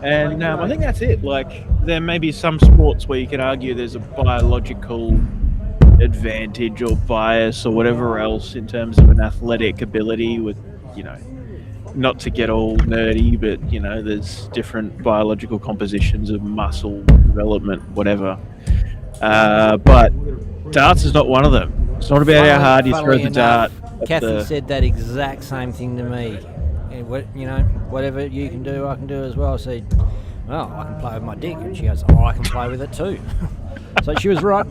And I think that's it. Like, there may be some sports where you can argue there's a biological advantage or bias or whatever else in terms of an athletic ability with, you know, not to get all nerdy, but, you know, there's different biological compositions of muscle development, whatever. But darts is not one of them. It's not about how hard you throw the dart. Kathy said that exact same thing to me. You know, whatever you can do, I can do as well. I said, well, I can play with my dick. And she goes, oh, I can play with it too. So she was right.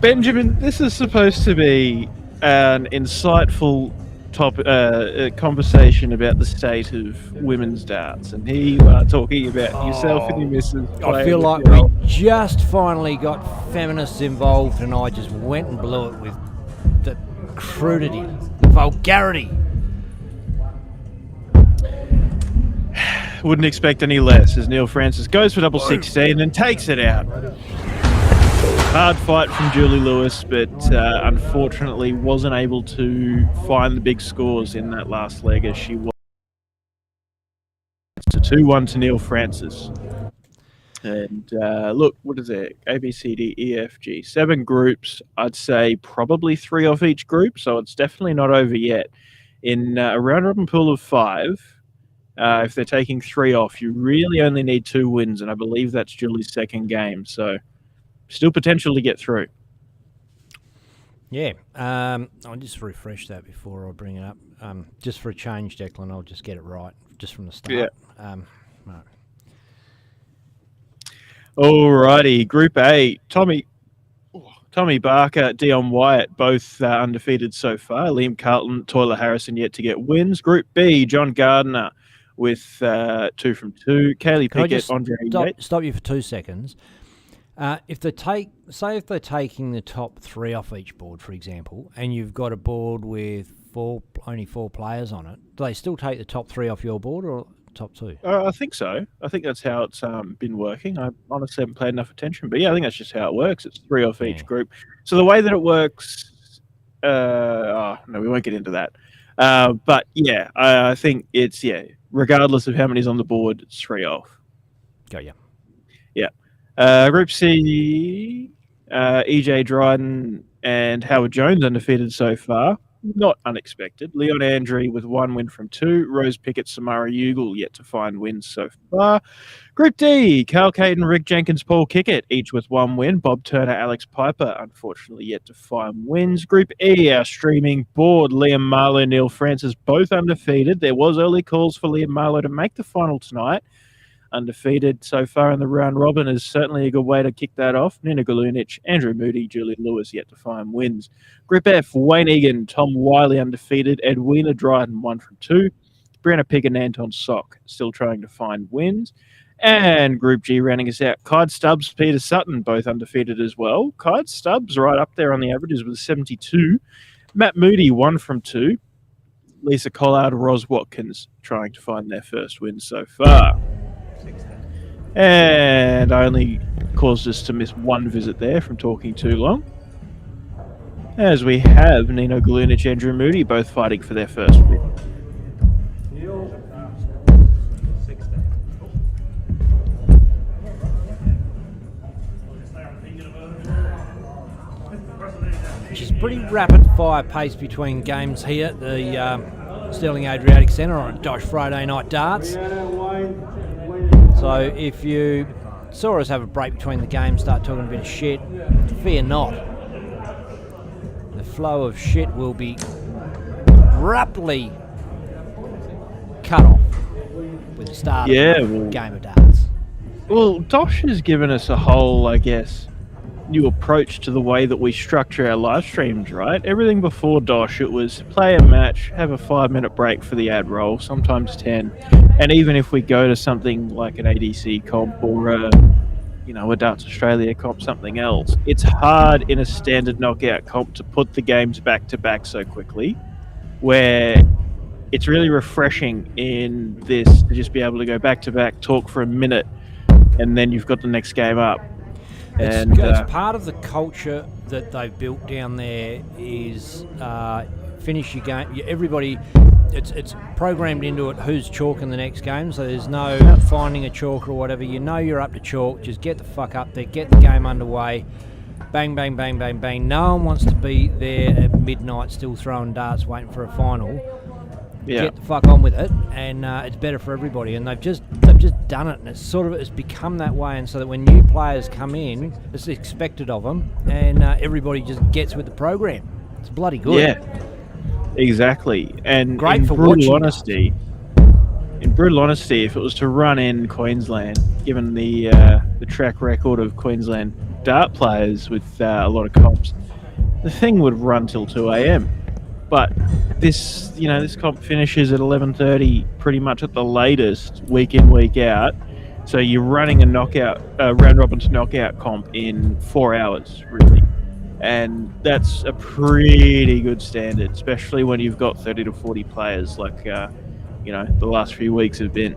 Benjamin, this is supposed to be an insightful conversation about the state of women's darts, and here you are talking about yourself and your missus. I feel like we just finally got feminists involved, and I just went and blew it with the crudity, the vulgarity. Wouldn't expect any less as Neil Francis goes for double 16 and takes it out. Hard fight from Julie Lewis, but unfortunately wasn't able to find the big scores in that last leg as she was. It's a 2-1 to Neil Francis. And look, what is it? A, B, C, D, E, F, G. 7 groups. I'd say probably 3 off each group, so it's definitely not over yet. In a round-robin pool of 5, if they're taking 3 off, you really only need 2 wins, and I believe that's Julie's second game, so still potential to get through. Yeah, I'll just refresh that before I bring it up. Just for a change, Declan, I'll just get it right, just from the start. Yeah. Right. Alrighty, Group A, Tommy Barker, Dion Wyatt, both undefeated so far. Liam Carlton, Toiler Harrison yet to get wins. Group B, John Gardner with 2 from 2. Kaylee Pickett, Andre Yates. Stop you for 2 seconds. If they're taking the top 3 off each board, for example, and you've got a board with only 4 players on it, do they still take the top 3 off your board or top 2? I think so. I think that's how it's been working. I honestly haven't paid enough attention, but yeah, I think that's just how it works. It's 3 off each group. So the way that it works, no, we won't get into that. But yeah, I think it's regardless of how many's on the board, it's 3 off. Got you. Yeah. Group C, EJ Dryden and Howard Jones undefeated so far. not unexpected. Leon Andre with 1 win from 2. Rose Pickett, Samara Ugle yet to find wins so far. Group D, Carl Caden, Rick Jenkins, Paul Kickett, each with 1 win. Bob Turner, Alex Piper, unfortunately yet to find wins. Group E, our streaming board, Liam Marlowe, Neil Francis, both undefeated. There was early calls for Liam Marlowe to make the final tonight. Undefeated so far in the round robin is certainly a good way to kick that off. Nina Galunic, Andrew Moody, Julian Lewis yet to find wins. Group F, Wayne Egan, Tom Wiley undefeated, Edwina Dryden 1 from 2. Brianna Pig and Anton Sock still trying to find wins. And Group G rounding us out, Clyde Stubbs, Peter Sutton, both undefeated as well. Clyde Stubbs right up there on the averages with 72. Matt Moody 1 from 2. Lisa Collard, Ros Watkins trying to find their first win so far. And I only caused us to miss 1 visit there from talking too long. As we have Nino Galunic, Andrew Moody both fighting for their first win. Which is pretty rapid fire pace between games here at the Sterling Adriatic Centre on Dosh Friday night darts. So if you saw us have a break between the games, start talking a bit of shit, fear not. The flow of shit will be abruptly cut off with the start of the game of darts. Well, Dosh has given us a whole, I guess, new approach to the way that we structure our live streams, right? Everything before Dosh, it was play a match, have a 5-minute break for the ad roll, sometimes 10. And even if we go to something like an ADC comp or a Darts Australia comp, something else, it's hard in a standard knockout comp to put the games back to back so quickly, where it's really refreshing in this to just be able to go back to back, talk for a minute, and then you've got the next game up. It's part of the culture that they've built down there is finish your game. Everybody, it's programmed into it who's chalking the next game, so there's no finding a chalk or whatever. You know you're up to chalk, just get the fuck up there, get the game underway. Bang, bang, bang, bang, bang. No one wants to be there at midnight still throwing darts waiting for a final. Yeah. Get the fuck on with it, and it's better for everybody. And they've just done it, and it's become that way. And so that when new players come in, it's expected of them, and everybody just gets with the program. It's bloody good. Yeah, exactly. And great in for brutal watching. honesty, if it was to run in Queensland, given the track record of Queensland dart players with a lot of comps, the thing would run till 2 a.m. But this comp finishes at 11:30 pretty much at the latest, week in, week out. So you're running a round robin to knockout comp in 4 hours, really. And that's a pretty good standard, especially when you've got 30 to 40 players like, the last few weeks have been.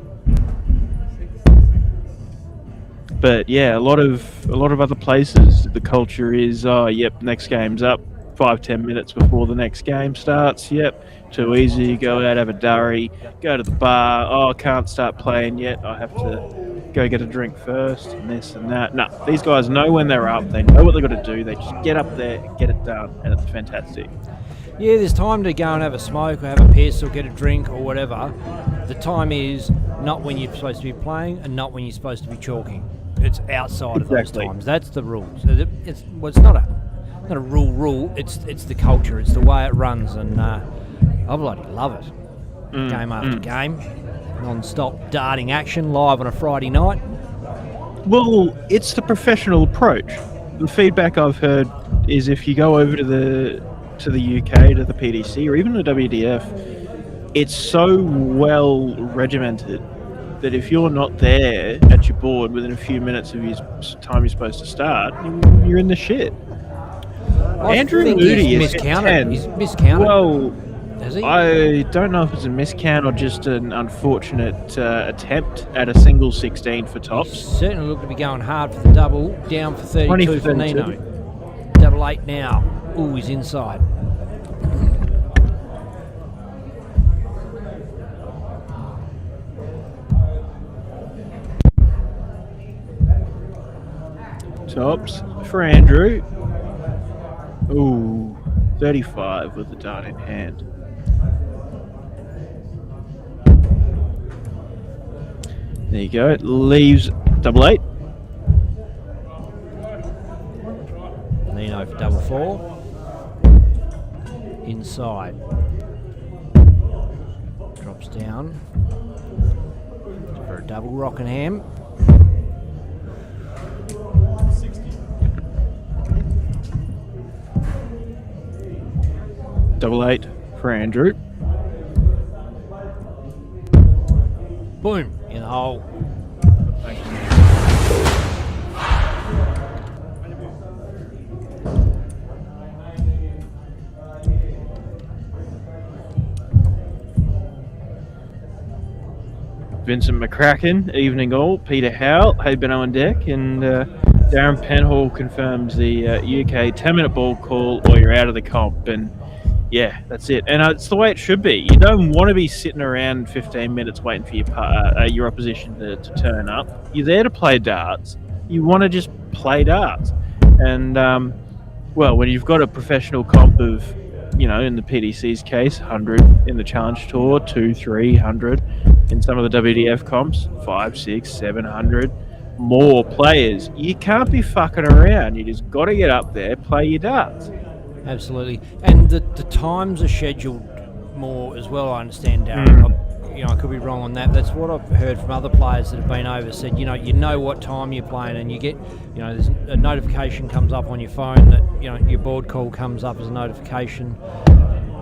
But yeah, a lot of other places, the culture is, next game's up. 5-10 minutes before the next game starts. Yep, too easy. Go out, have a durry, go to the bar. Oh, I can't start playing yet. I have to go get a drink first, and this and that. No, these guys know when they're up. They know what they've got to do. They just get up there and get it done, and it's fantastic. Yeah, there's time to go and have a smoke or have a piss or get a drink or whatever. The time is not when you're supposed to be playing and not when you're supposed to be chalking. It's outside of those times. That's the rules. It's not a rule. It's the culture. It's the way it runs, and I bloody love it. Game after game, non-stop darting action live on a Friday night. Well, it's the professional approach. The feedback I've heard is if you go over to the UK, to the PDC, or even the WDF, it's so well regimented that if you're not there at your board within a few minutes of your time you're supposed to start, you're in the shit. Andrew Moody is miscounted. He's miscounted. Well, is he? I don't know if it's a miscount or just an unfortunate attempt at a single 16 for tops. He certainly looked to be going hard for the double. Down for 32 for Nino. Double 8 now. Ooh, he's inside. Tops for Andrew. Ooh, 35 with the dart in hand. There you go. It leaves double 8. Nino for double 4. Inside. Drops down for a double Rockingham. Double 8 for Andrew. Boom, in the hole. Vincent McCracken, evening all. Peter Howell, hey Benno on deck, and Darren Penhall confirms the UK 10-minute ball call, or you're out of the comp. And yeah, that's it. And it's the way it should be. You don't want to be sitting around 15 minutes waiting for your opposition to turn up. You're there to play darts. You want to just play darts. And well, when you've got a professional comp of, you know, in the PDC's case, 100 in the Challenge Tour, 200, 300 in some of the WDF comps, 500, 600, 700 more players. You can't be fucking around. You just got to get up there, play your darts. Absolutely, and the times are scheduled more as well. I understand, Darren. I could be wrong on that. That's what I've heard from other players that have been over. Said, you know what time you're playing, and you get, there's a notification comes up on your phone that your board call comes up as a notification.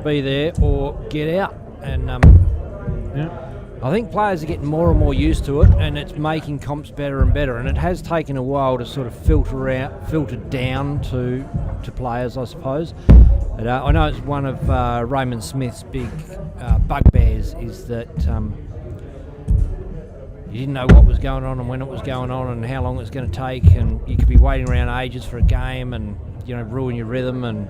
Be there or get out, and I think players are getting more and more used to it, and it's making comps better and better. And it has taken a while to sort of filter down to players, I suppose. But, I know it's one of Raymond Smith's big bugbears is that you didn't know what was going on and when it was going on and how long it was going to take, and you could be waiting around ages for a game and ruin your rhythm and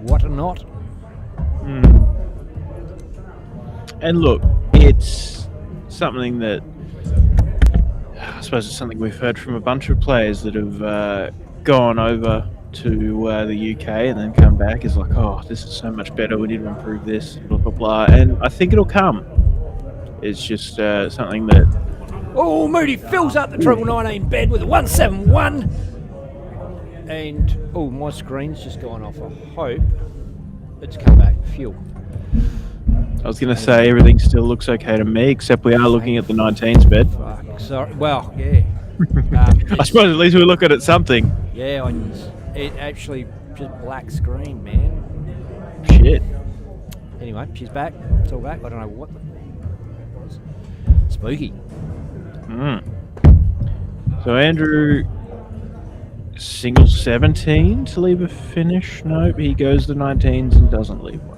what not. And look, it's something that I suppose it's something we've heard from a bunch of players that have gone over to the UK and then come back is like, oh, this is so much better, we need to improve this, blah, blah, blah. And I think it'll come. It's just something that... Oh, Moody fills up the triple 19 bed with a 171. And, my screen's just gone off. I hope it's come back. Phew. I was going to say everything still looks okay to me, except we are looking at the 19s bed. Fuck, sorry. Well, yeah. I suppose at least we're looking at something. Yeah, it actually just black screen, man. Shit. Anyway, she's back. It's all back. I don't know what the was. Spooky. So Andrew, single 17 to leave a finish. Nope, he goes the 19s and doesn't leave one.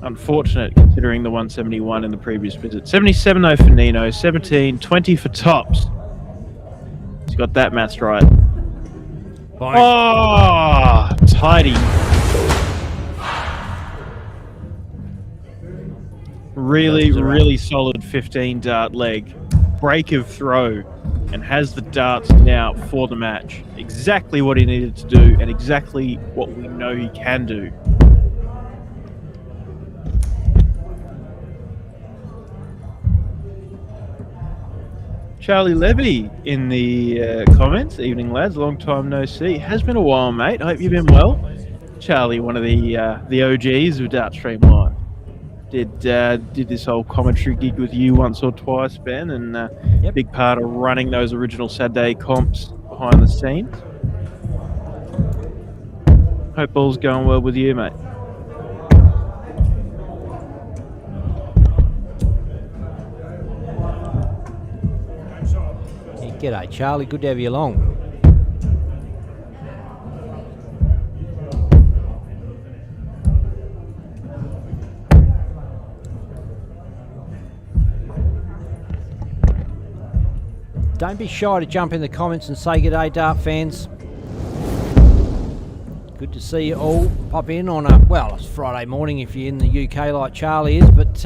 Unfortunate considering the 171 in the previous visit. 77 though for Nino, 17, 20 for Tops. He's got that maths right. Fine. Oh, tidy. Really solid 15 dart leg. Break of throw, and has the darts now for the match. Exactly what he needed to do and exactly what we know he can do. Charlie Levy in the comments. Evening, lads. Long time no see. Has been a while, mate. I hope you've been well. Charlie, one of the OGs of Dart Stream Live. Did this whole commentary gig with you once or twice, Ben, and Yep. Big part of running those original Saturday comps behind the scenes. Hope all's going well with you, mate. G'day, Charlie. Good to have you along. Don't be shy to jump in the comments and say g'day, Dart fans. Good to see you all. Pop in on it's Friday morning if you're in the UK like Charlie is, but...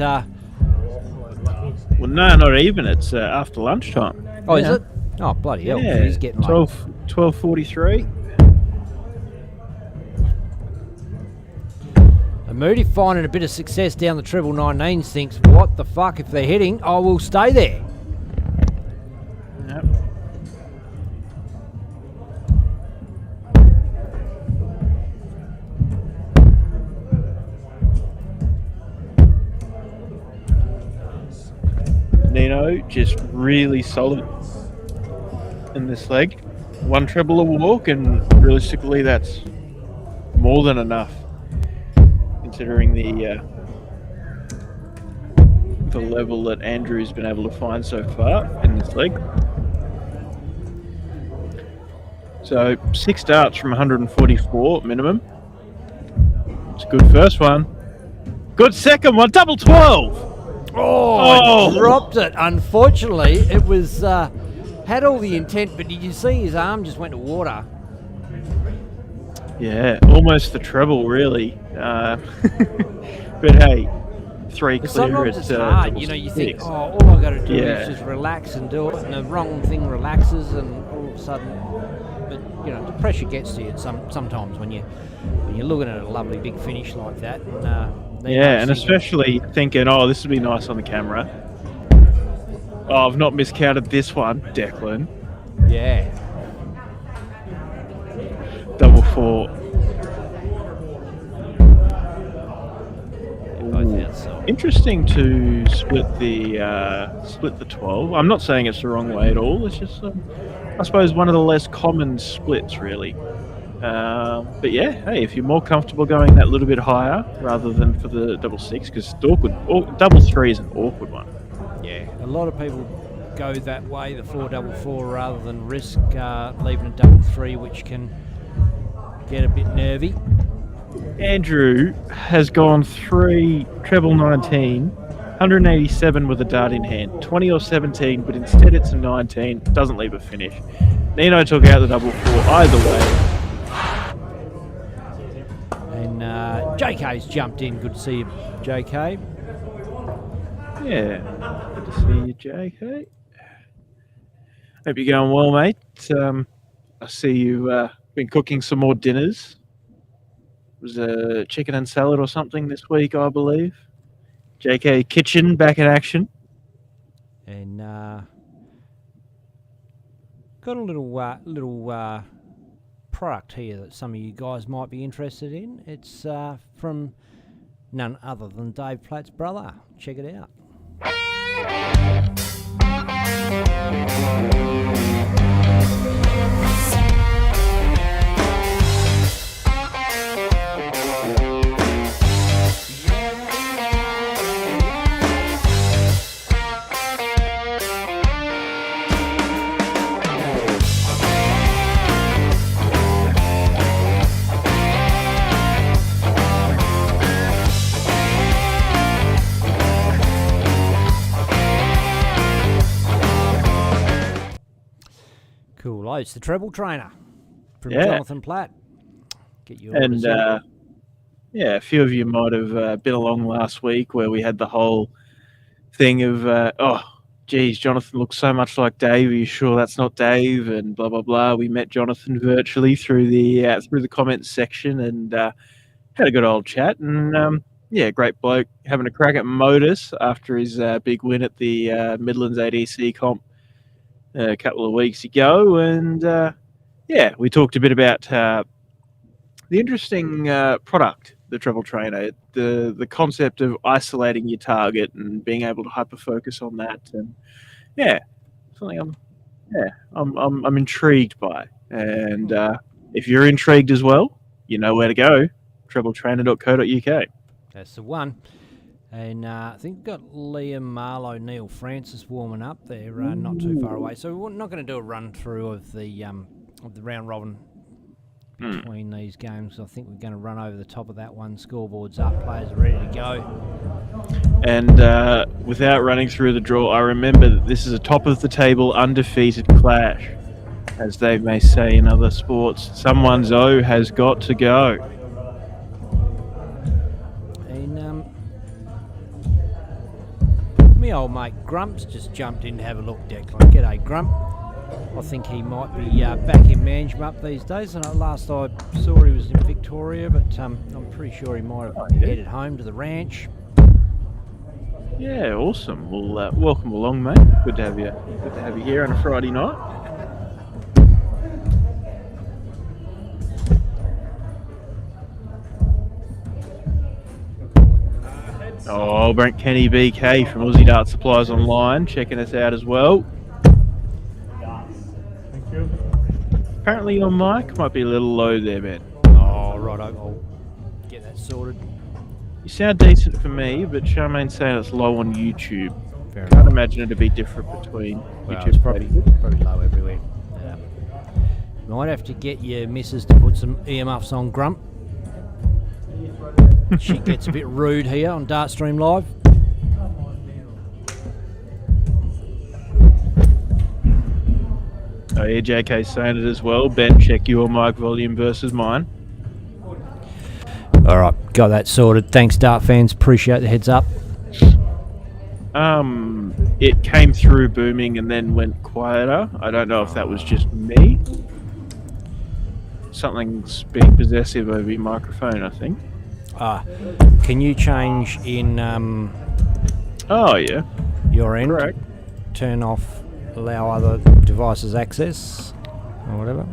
Well, no, not even. It's after lunchtime. Oh, is it? Oh, bloody hell. Yeah, It is getting late. 12:43. And Moody finding a bit of success down the treble 19s thinks, what the fuck, if they're hitting, I will stay there. Yep. Nino just really solid in this leg. One treble a walk, and realistically that's more than enough considering the level that Andrew's been able to find so far in this leg. So 6 darts from 144 minimum. It's a good first one. Good second one, double 12. Oh, dropped it. Unfortunately, it was had all the intent, but did you see his arm just went to water? Yeah, almost the treble, really. But hey, 3 clear Sometimes at it's hard, double you know, you 6. think, oh, all I got to do Yeah. is just relax and do it, and the wrong thing relaxes, and all of a sudden, but you know, the pressure gets to you sometimes when you're looking at a lovely big finish like that. And, Yeah, and especially thinking, oh, this would be nice on the camera. Oh, I've not miscounted this one, Declan. yeah, Double 4. both outside. Interesting to split the 12. I'm not saying it's the wrong way at all. It's just, I suppose, one of the less common splits, really. But yeah, hey, if you're more comfortable going that little bit higher rather than for the double 6, because double 3 is an awkward one. Yeah, a lot of people go that way, the 4-double-4, rather than risk leaving a double 3, which can get a bit nervy. Andrew has gone 3 treble 19, 187 with a dart in hand, 20 or 17, but instead it's a 19, doesn't leave a finish. Nino took out the double 4 either way. And JK's jumped in. Good to see you, JK. Yeah, good to see you, JK. Hope you're going well, mate. I see you've been cooking some more dinners. It was a chicken and salad or something this week, I believe. JK Kitchen back in action. And got a little product here that some of you guys might be interested in. It's from none other than Dave Platt's brother. Check it out. Cool. Oh, it's the treble trainer from Jonathan Platt. Get you And yeah, a few of you might have been along last week where we had the whole thing of, oh, geez, Jonathan looks so much like Dave. Are you sure that's not Dave? And blah blah blah. We met Jonathan virtually through the comments section and had a good old chat. And yeah, great bloke, having a crack at Modus after his big win at the Midlands ADC comp a couple of weeks ago. And yeah, we talked a bit about the interesting product, the treble trainer, the concept of isolating your target and being able to hyper focus on that, and yeah, something I'm intrigued by. And if you're intrigued as well, you know where to go: trebletrainer.co.uk. That's the one. And I think we've got Liam, Marlowe, Neil Francis warming up there, not too far away. So we're not going to do a run through of the round robin between these games. I think we're going to run over the top of that one. Scoreboard's up, players are ready to go. And without running through the draw, I remember that this is a top of the table undefeated clash, as they may say in other sports. Someone's O has got to go. Me old mate Grump's just jumped in to have a look, Declan. G'day, Grump. I think he might be back in management up these days. And last I saw he was in Victoria, but I'm pretty sure he might have headed home to the ranch. Yeah, awesome. Well, welcome along, mate. Good to have you. Good to have you here on a Friday night. Oh, Brent Kenny BK from Aussie Dart Supplies Online, checking us out as well. Thank you. Apparently your mic might be a little low there, man. Oh, right, I'll get that sorted. You sound decent for me, but Charmaine's saying it's low on YouTube. Fair Can't enough. imagine it to be different between Well, YouTube. it's probably low everywhere. Might have to get your missus to put some earmuffs on, Grump. She gets a bit rude here on Dartstream Live. Oh, yeah, JK's saying it as well. Ben, check your mic volume versus mine. All right, got that sorted. Thanks, Dart fans. Appreciate the heads up. It came through booming and then went quieter. I don't know if that was just me. Something's being possessive over your microphone, I think. Can you change in Oh, yeah. your end? Correct. Turn off, allow other devices access, or whatever.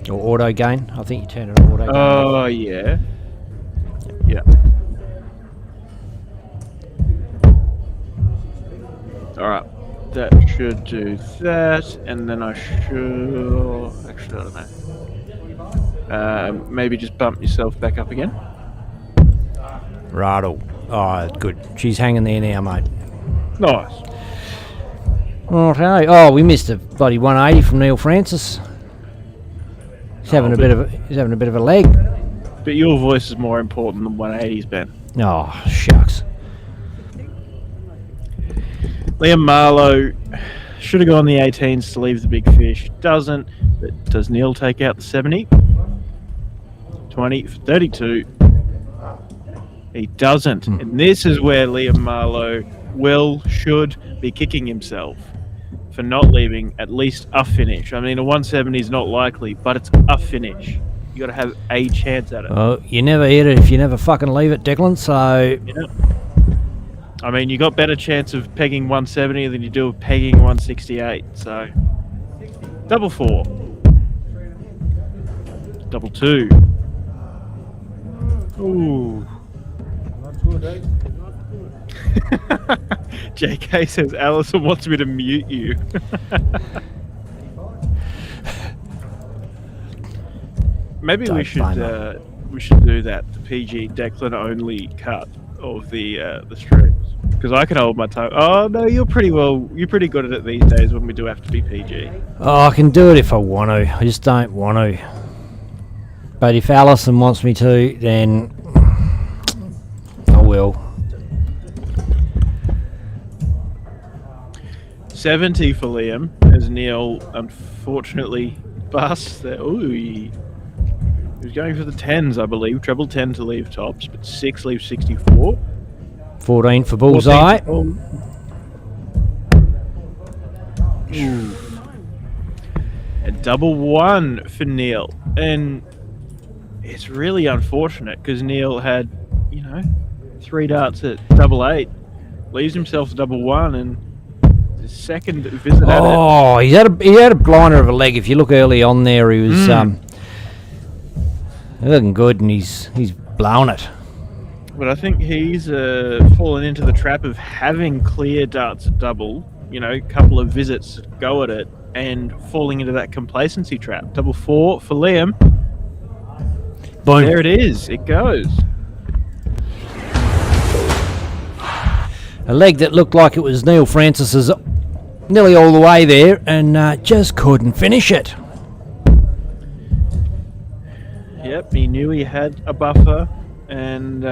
Or auto gain. I think you turn it on auto gain. Oh, yeah. Yeah. Alright. That should do that. And then I should... Actually, I don't know. Maybe just bump yourself back up again. Righto. Oh, good. She's hanging there now, mate. Nice. Okay. Oh, we missed a bloody 180 from Neil Francis. He's having a bit of a leg. But your voice is more important than 180's, Ben. Oh, shucks. Liam Marlowe should have gone the 18s to leave the big fish. Doesn't. But does Neil take out the 70? 20 for 32. He doesn't. And this is where Liam Marlowe should be kicking himself for not leaving at least a finish. I mean, a 170 is not likely, but it's a finish. You got to have a chance at it. Oh, you never hit it if you never fucking leave it, Declan, so... Yeah. I mean, you got better chance of pegging 170 than you do of pegging 168, so... Double 4. Double 2. Ooh. Not good, eh? JK says Alison wants me to mute you. Maybe Don't we should do that. The PG Declan only cut of the streams, because I can hold my tongue. Oh no, you're pretty good at it these days when we do have to be PG. Oh, I can do it if I want to. I just don't want to. But if Alison wants me to, then I will. 70 for Liam, as Neil unfortunately busts that. Ooh, he was going for the 10s, I believe. Treble 10 to leave tops, but 6 leaves 64. 14 for bullseye. 14 Ooh. And double 1 for Neil. And it's really unfortunate because Neil had, 3 darts at double 8. Leaves himself to double 1 and the second visit at it. Oh, he had a blinder of a leg. If you look early on there, he was looking good, and he's blown it. But I think he's fallen into the trap of having clear darts at double, a couple of visits go at it, and falling into that complacency trap. Double 4 for Liam. Boom. There it is. It goes. A leg that looked like it was Neil Francis's nearly all the way there, and just couldn't finish it. Yep, he knew he had a buffer, and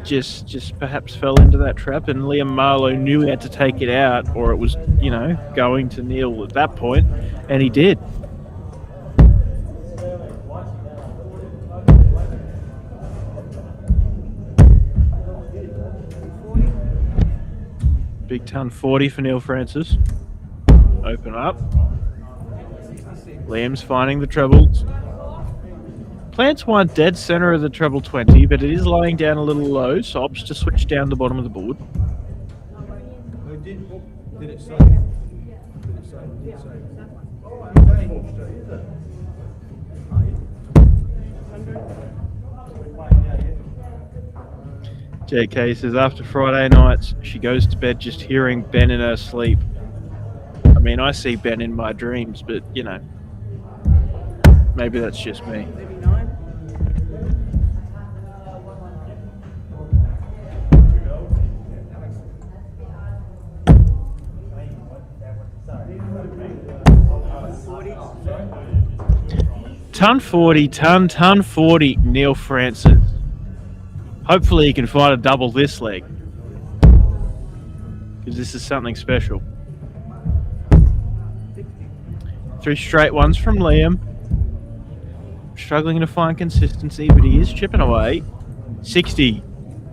just perhaps fell into that trap. And Liam Marlowe knew he had to take it out, or it was, going to Neil at that point, and he did. Big ton 40 for Neil Francis. Open up. Liam's finding the trebles. Plants one dead center of the treble 20, but it is lying down a little low, so opts to switch down the bottom of the board. Did it say? Did it say? JK says after Friday nights, she goes to bed just hearing Ben in her sleep. I mean, I see Ben in my dreams, but, you know, maybe that's just me. Ton 40, ton 40, Neil Francis. Hopefully he can find a double this leg, because this is something special. 3 straight ones from Liam. Struggling to find consistency, but he is chipping away. 60,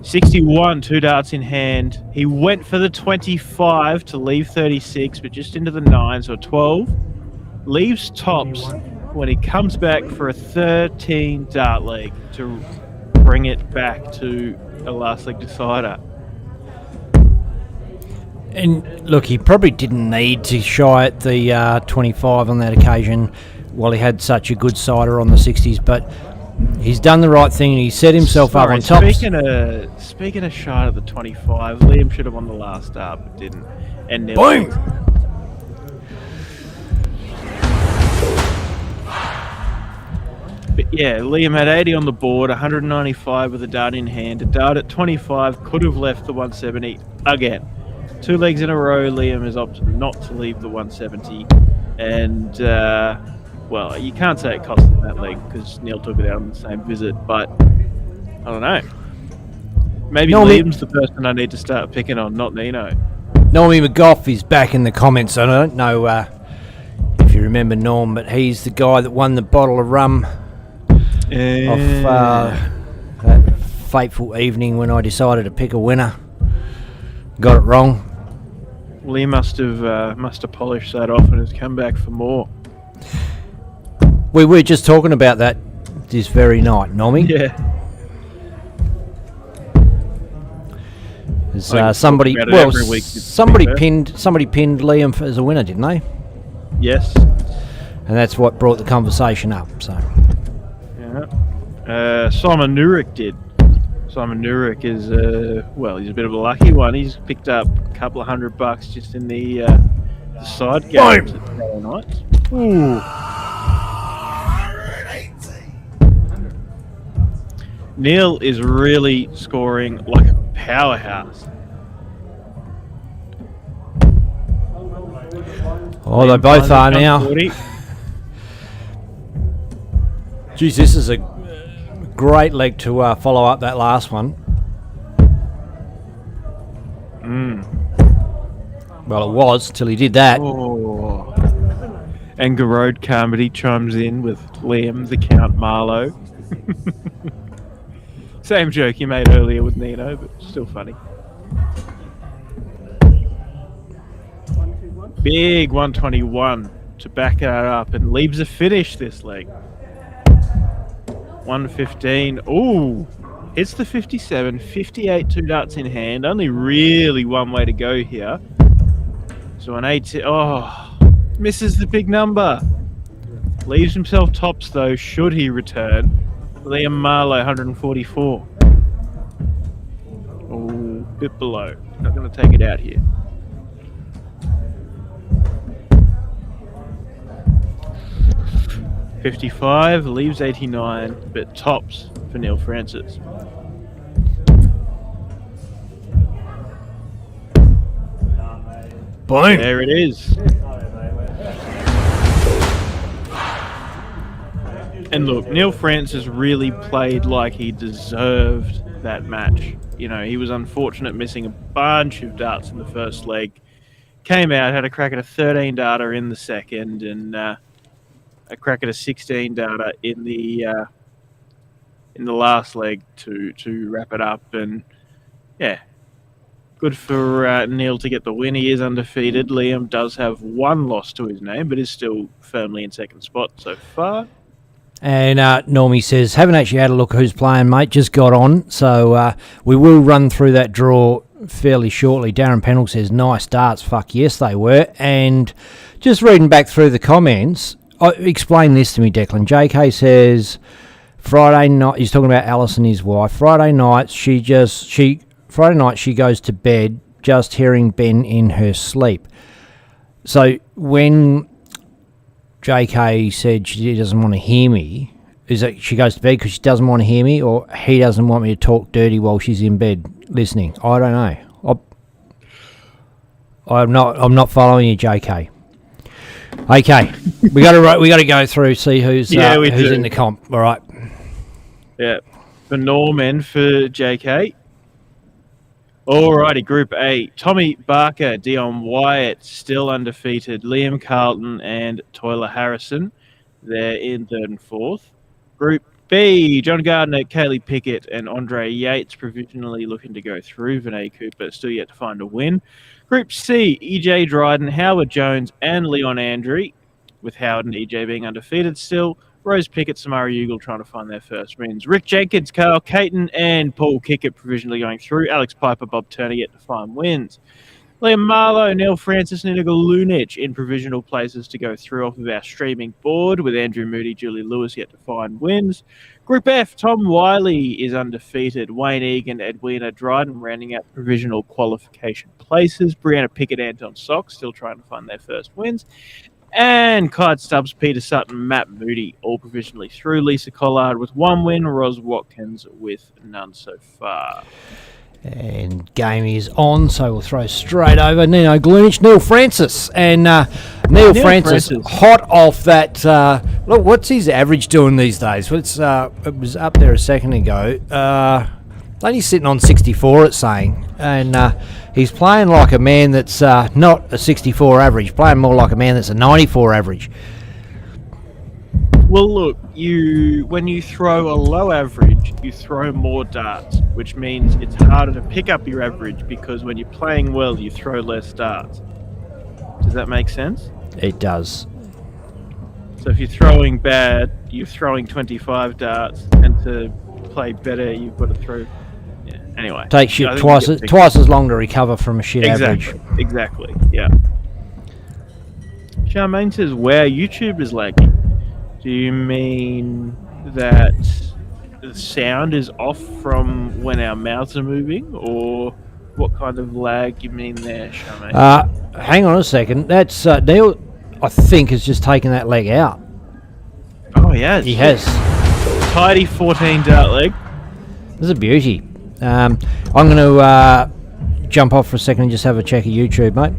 61, 2 darts in hand. He went for the 25 to leave 36, but just into the 9, so 12. Leaves tops when he comes back for a 13 dart leg to bring it back to a last leg decider. And look, he probably didn't need to shy at the 25 on that occasion while he had such a good sider on the 60s, but he's done the right thing and he set himself up on top. Speaking of shy at the 25, Liam should have won the last dart but didn't. And boom! But yeah, Liam had 80 on the board, 195 with a dart in hand. A dart at 25 could have left the 170 again. 2 legs in a row, Liam has opted not to leave the 170. And, well, you can't say it cost him that leg because Neil took it out on the same visit, but I don't know. Maybe Liam's the person I need to start picking on, not Nino. Normie McGough is back in the comments. I don't know if you remember Norm, but he's the guy that won the bottle of rum off that fateful evening when I decided to pick a winner. Got it wrong. Lee must have polished that off and has come back for more. We were just talking about that this very night, Normie. Yeah. Somebody pinned Liam as a winner, didn't they? Yes. And that's what brought the conversation up. So. Yeah. Simon Nurek did. Simon Nurek is he's a bit of a lucky one. He's picked up a couple of $100 just in the side games at Friday nights. Ooh. Neil is really scoring like a powerhouse. Oh, they both are now. 40. Geez, this is a great leg to follow up that last one. Well, it was till he did that. Oh. And Garode Carmody chimes in with Liam the Count Marlowe. Same joke you made earlier with Nino, but still funny. Big 121 to back it up and leaves a finish this leg. 115. Ooh, hits the 57. 58, 2 darts in hand. Only really one way to go here. So an 8. Oh, misses the big number. Leaves himself tops though. Should he return? Liam Marlowe, 144. Oh, bit below. Not going to take it out here. $55, leaves 89, but tops for Neil Francis. Boom. There it is. And look, Neil Francis really played like he deserved that match. You know, he was unfortunate missing a bunch of darts in the first leg. Came out, had a crack at a 13 darter in the second, and a crack at a 16 darter in the last leg to wrap it up. And yeah, Good for Neil to get the win. He is undefeated. Liam does have one loss to his name, but is still firmly in second spot so far. And Normie says, haven't actually had a look at who's playing, mate. Just got on. So we will run through that draw fairly shortly. Darren Pennell says, nice darts. Fuck yes, they were. And just reading back through the comments, explain this to me, Declan. JK says, Friday night, he's talking about Alice and his wife. Friday night, she goes to bed just hearing Ben in her sleep. So when JK said she doesn't want to hear me, is it she goes to bed because she doesn't want to hear me, or he doesn't want me to talk dirty while she's in bed listening? I don't know. I'm not following you, JK. Okay, we got to go through, see who's in the comp. All right. Yeah, for Norm and for JK. Alrighty, Group A. Tommy Barker, Dion Wyatt, still undefeated. Liam Carlton and Toiler Harrison, they're in third and fourth. Group B, John Gardner, Kaylee Pickett, and Andre Yates provisionally looking to go through. Vinay Cooper still yet to find a win. Group C, EJ Dryden, Howard Jones, and Leon Andre, with Howard and EJ being undefeated still. Rose Pickett, Samara Ugle trying to find their first wins. Rick Jenkins, Carl Caton, and Paul Kickett provisionally going through. Alex Piper, Bob Turner yet to find wins. Liam Marlowe, Neil Francis, and Inigo Lunich in provisional places to go through off of our streaming board, with Andrew Moody, Julie Lewis yet to find wins. Group F, Tom Wiley is undefeated. Wayne Egan, Edwina Dryden rounding out provisional qualification places. Brianna Pickett, Anton Sock still trying to find their first wins. And Clyde Stubbs, Peter Sutton, Matt Moody, all provisionally through. Lisa Collard with one win, Ros Watkins with none so far. And game is on, so we'll throw straight over Nino Glunich, Neil Francis. And Neil Francis, hot off that. Look, what's his average doing these days? It was up there a second ago. Only sitting on 64, it's saying. And he's playing like a man that's not a 64 average, playing more like a man that's a 94 average. Well, look, when you throw a low average, you throw more darts, which means it's harder to pick up your average because when you're playing well, you throw less darts. Does that make sense? It does. So if you're throwing bad, you're throwing 25 darts, and to play better, you've got to throw... Anyway, takes you twice as long to recover from a shit average. Exactly, yeah. Charmaine says, wow, YouTube is lagging. Do you mean that the sound is off from when our mouths are moving, or what kind of lag you mean there, Charmaine? Hang on a second. That's Neil, I think, has just taken that leg out. Oh, yeah. He has. Tidy 14 dart leg. This is a beauty. I'm going to jump off for a second and just have a check of YouTube, mate.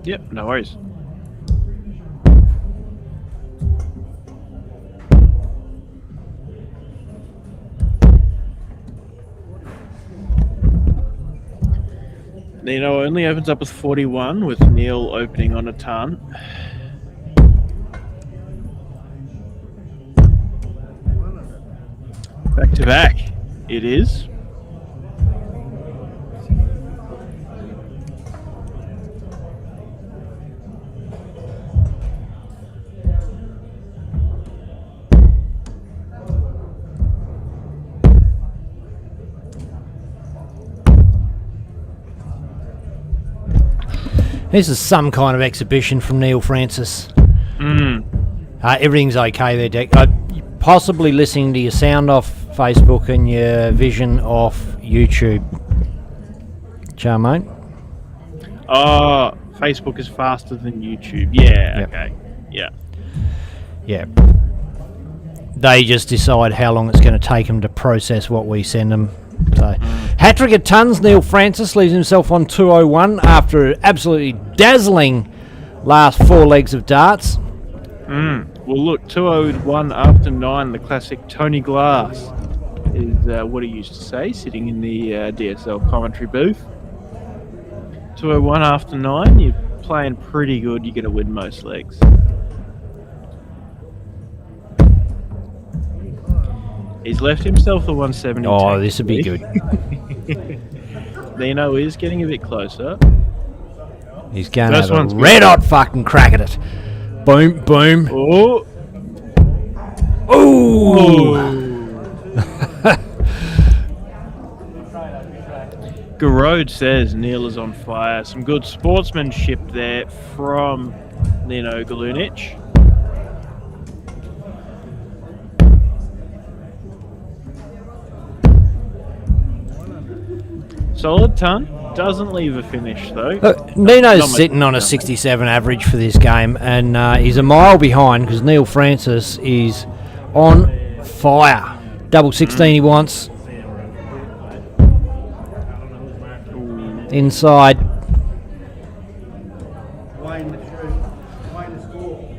Yep, no worries. Nino only opens up with 41, with Neil opening on a ton. Back to back, it is. This is some kind of exhibition from Neil Francis. Everything's okay there, Dick. Possibly listening to your sound off Facebook and your vision off YouTube. Charmaine? Oh, Facebook is faster than YouTube. Yeah, Yep. Okay. Yeah. Yeah. They just decide how long it's going to take them to process what we send them. So, hat-trick of tons. Neil Francis leaves himself on 201 after an absolutely dazzling last 4 legs of darts. Well, look, 201 after 9, the classic Tony Glass is what he used to say, sitting in the DSL commentary booth. 201 after 9, you're playing pretty good, you're going to win most legs. He's left himself the 170. Oh, this would be good. Nino is getting a bit closer. He's going to First have a one's red hot fucking crack at it. Boom, boom. Oh, Ooh. Garode says Neil is on fire. Some good sportsmanship there from Nino Galunic. Solid ton. Doesn't leave a finish though. Look, Nino's Not much sitting on a done. 67 average for this game, and he's a mile behind because Neil Francis is on fire. Double 16 he wants. Inside. Wayne the score.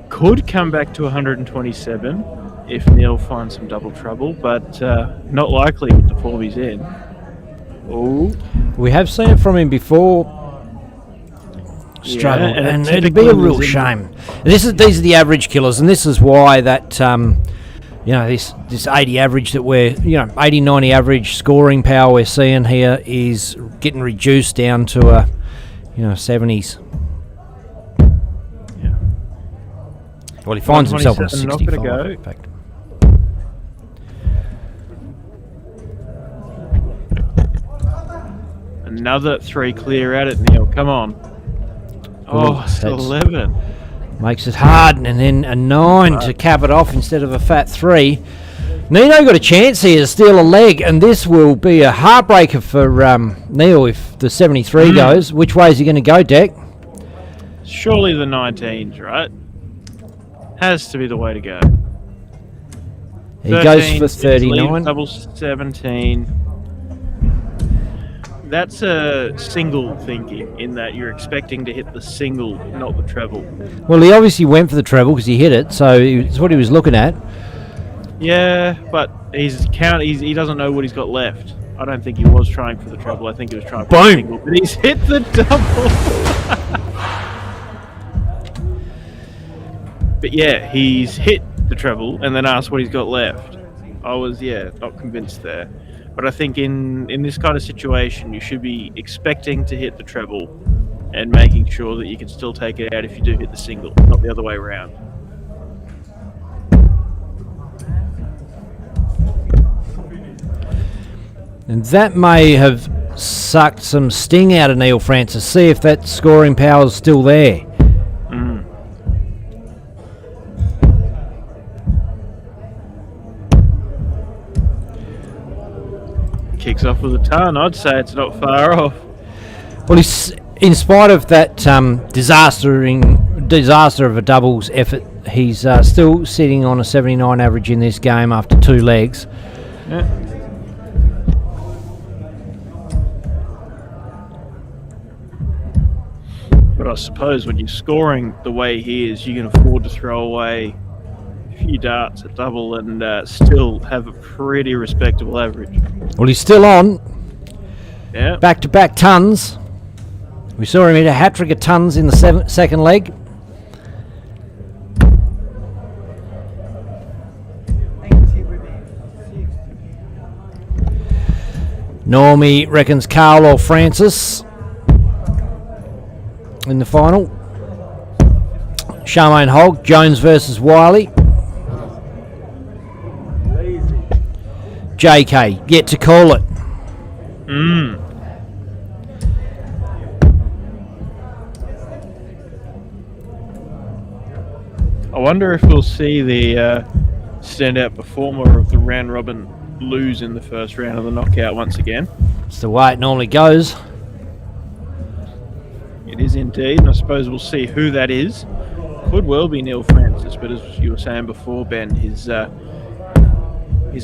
Could come back to 127 if Neil finds some double trouble, but not likely with the form he's in. Oh, We have seen it from him before. Struggle, Yeah, and and it it'd be a typically real was in- shame. These are the average killers, and this is why that this 80 average that we're 80 90 average scoring power we're seeing here is getting reduced down to a 70s. Yeah. Well, he finds himself on a 127, not 65. gonna go. In fact. Another 3 clear at it, Neil. Come on. Oh, that's- 11. Makes it hard, and then a 9 to cap it off instead of a fat 3. Nino got a chance here to steal a leg, and this will be a heartbreaker for Neil if the 73 goes. Which way is he going to go, Deck? Surely the 19s, right? Has to be the way to go. He goes 13s, for leave 39. Double 17. That's a single thinking, in that you're expecting to hit the single, not the treble. Well, he obviously went for the treble because he hit it, so it's what he was looking at. Yeah, but he doesn't know what he's got left. I don't think he was trying for the treble. I think he was trying for the Boom. single, but he's hit the double. But yeah, he's hit the treble and then asked what he's got left. I was not convinced there. But I think in this kind of situation, you should be expecting to hit the treble and making sure that you can still take it out if you do hit the single, not the other way around. And that may have sucked some sting out of Neil Francis. See if that scoring power is still there. Kicks off with a ton. I'd say it's not far off. Well, he's, in spite of that disaster of a doubles effort, he's still sitting on a 79 average in this game after 2 legs. Yeah. But I suppose when you're scoring the way he is, you can afford to throw away a few darts at double and still have a pretty respectable average. Well, he's still on. Yeah. Back-to-back tons. We saw him hit a hat-trick of tons in the second leg. Normie reckons Carl or Francis in the final. Charmaine Hogg, Jones versus Wiley. JK, yet to call it. I wonder if we'll see the standout performer of the round robin lose in the first round of the knockout once again. It's the way it normally goes. It is indeed, and I suppose we'll see who that is. Could well be Neil Francis, but as you were saying before, Ben, his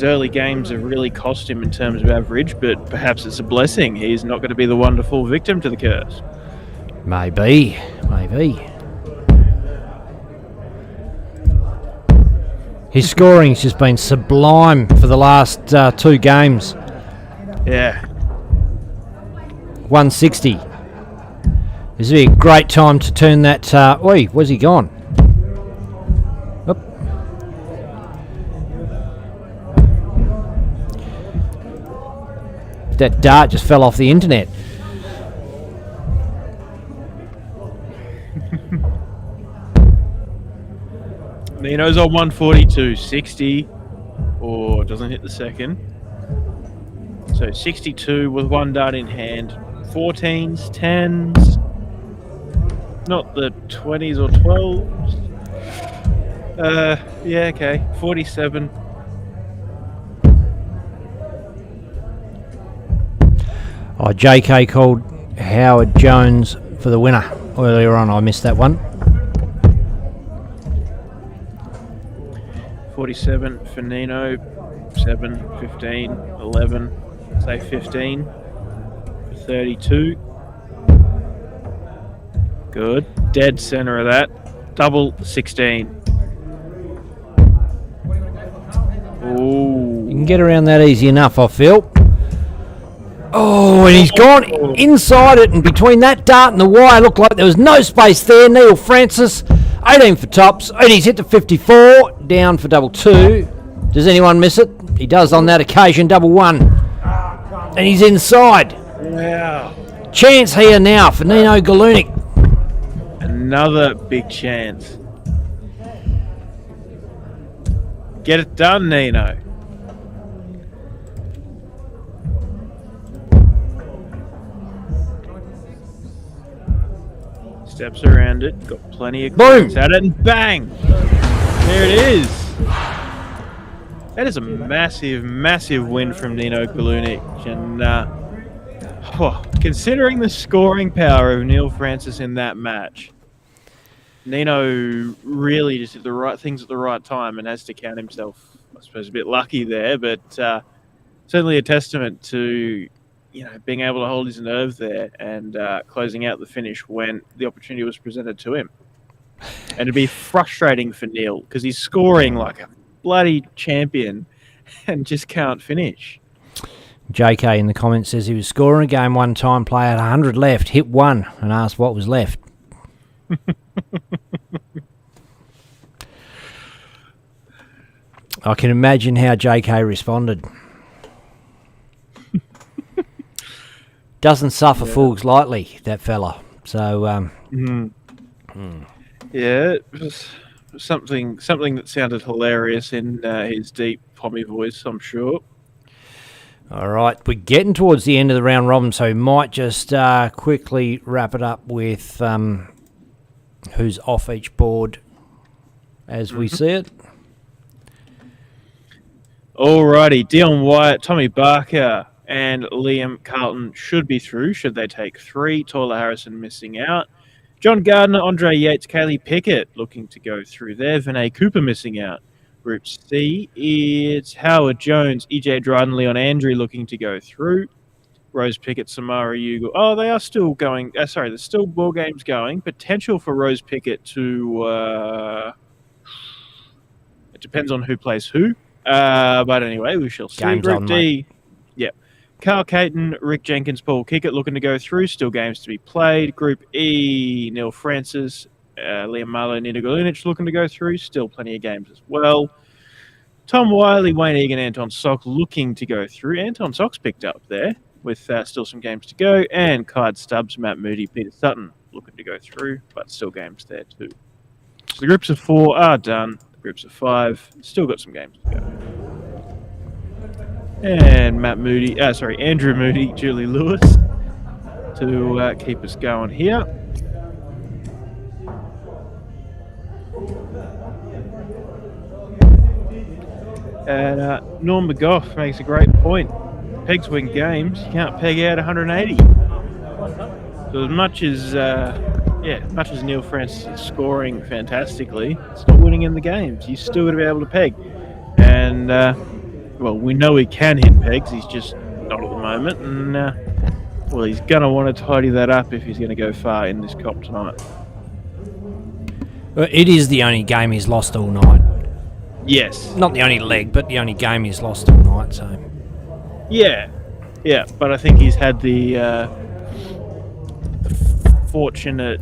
early games have really cost him in terms of average, but perhaps it's a blessing. He's not going to be the one to fall victim to the curse. Maybe. His scoring's just been sublime for the last 2 games. Yeah. 160. This would be a great time to turn that... oi, where's he gone? Oop. That dart just fell off the internet. Nino's on 142, 60, or doesn't hit the second. So 62 with one dart in hand. 14s, 10s, not the 20s or 12s. Yeah, okay. 47. Oh, JK called Howard Jones for the winner earlier on. I missed that one. 47 for Nino. 7, 15, 11, say 15. 32. Good. Dead center of that. Double 16. Ooh. You can get around that easy enough, I feel. Oh, and he's gone inside it, and between that dart and the wire, looked like there was no space there. Neil Francis, 18 for tops, and he's hit to 54, down for double 2. Does anyone miss it? He does on that occasion, double 1. And he's inside. Wow. Chance here now for Nino Galunic. Another big chance. Get it done, Nino. Steps around it, got plenty of clearance at it, and bang! There it is. That is a massive, massive win from Nino Galunic. And considering the scoring power of Neil Francis in that match, Nino really just did the right things at the right time and has to count himself, I suppose, a bit lucky there, but certainly a testament to being able to hold his nerve there and closing out the finish when the opportunity was presented to him. And it'd be frustrating for Neil because he's scoring like a bloody champion and just can't finish. JK in the comments says he was scoring a game one time, play at 100 left, hit 1 and asked what was left. I can imagine how JK responded. Doesn't suffer fools lightly, that fella. So, yeah, it was something that sounded hilarious in his deep pommy voice, I'm sure. All right, we're getting towards the end of the round robin, so we might just quickly wrap it up with who's off each board as we see it. Alrighty, Dion Wyatt, Tommy Barker, and Liam Carlton should be through, should they take 3. Tola Harrison missing out. John Gardner, Andre Yates, Kaylee Pickett looking to go through there. Vinay Cooper missing out. Group C, it's Howard Jones, EJ Dryden, Leon Andrew looking to go through. Rose Pickett, Samara Ugal. Oh, they are still going. There's still ball games going. Potential for Rose Pickett to... it depends on who plays who. But anyway, we shall see. Games Group on, D, mate. yep. Carl Caton, Rick Jenkins, Paul Kickett looking to go through. Still games to be played. Group E, Neil Francis, Liam Marlowe, Nina Galunic looking to go through. Still plenty of games as well. Tom Wiley, Wayne Egan, Anton Sock looking to go through. Anton Sock's picked up there with still some games to go. And Clyde Stubbs, Matt Moody, Peter Sutton looking to go through, but still games there too. So the groups of 4 are done. The groups of 5 still got some games to go. And Andrew Moody, Julie Lewis to keep us going here. And Norm McGough makes a great point. Pegs win games. You can't peg out 180. So as much as Neil Francis is scoring fantastically, it's not winning in the games. He's still going to be able to peg. And well, we know he can hit pegs. He's just not at the moment. And well, he's going to want to tidy that up if he's going to go far in this comp tonight. Well, it is the only game he's lost all night. Yes. Not the only leg, but the only game he's lost all night. So. Yeah, but I think he's had the unfortunate,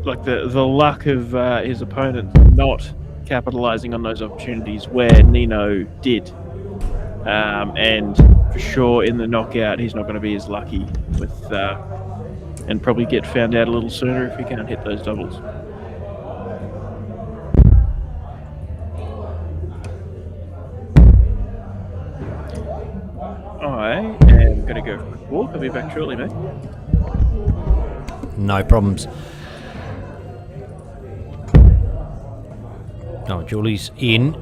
like the luck of his opponent not capitalizing on those opportunities where Nino did. And for sure in the knockout, he's not going to be as lucky with, and probably get found out a little sooner if he can't hit those doubles. I am going to go for a quick walk. I'll be back shortly, mate. No problems. Oh, Julie's in.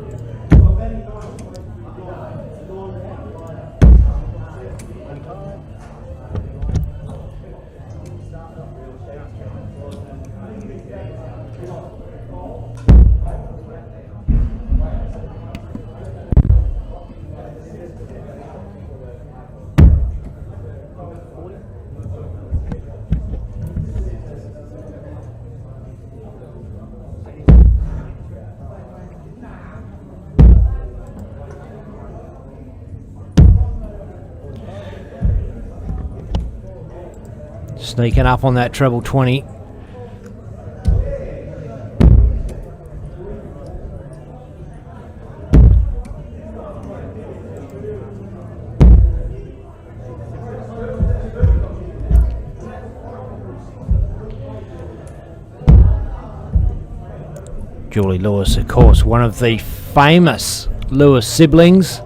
Sneaking up on that treble 20. Julie Lewis, of course, one of the famous Lewis siblings.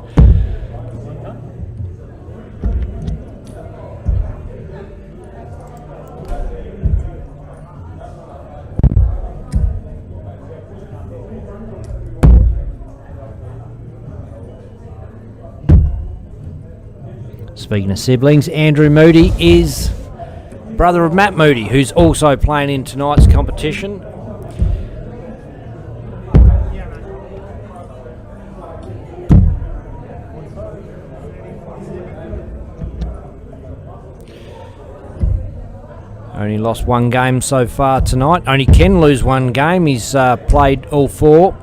Speaking of siblings, Andrew Moody is brother of Matt Moody, who's also playing in tonight's competition. Only lost one game so far tonight. Only can lose one game. He's played all four.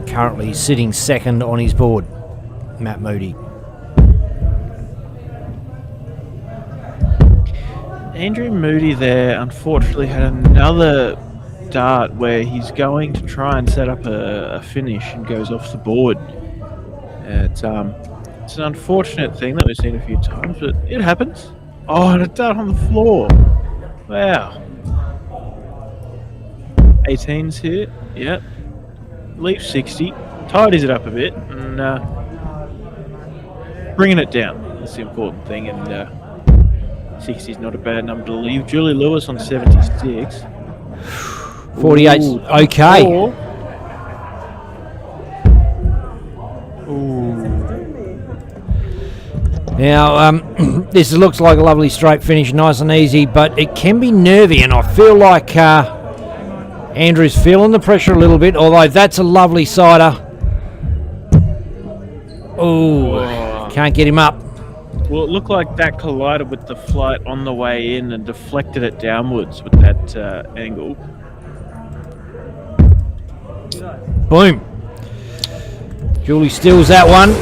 Currently sitting second on his board, Matt Moody. Andrew Moody there unfortunately had another dart where he's going to try and set up a finish and goes off the board. It's an unfortunate thing that we've seen a few times, but it happens. Oh, and a dart on the floor. Wow. 18's here. Yep. Leave 60. Tidies it up a bit and bringing it down. That's the important thing. And 60 is not a bad number to leave. Julie Lewis on 76. 48. Ooh, okay. Now, this looks like a lovely straight finish, nice and easy, but it can be nervy, and I feel like Andrew's feeling the pressure a little bit, although that's a lovely sider. Oh, can't get him up. Well, it looked like that collided with the flight on the way in and deflected it downwards with that angle. Boom. Julie steals that one.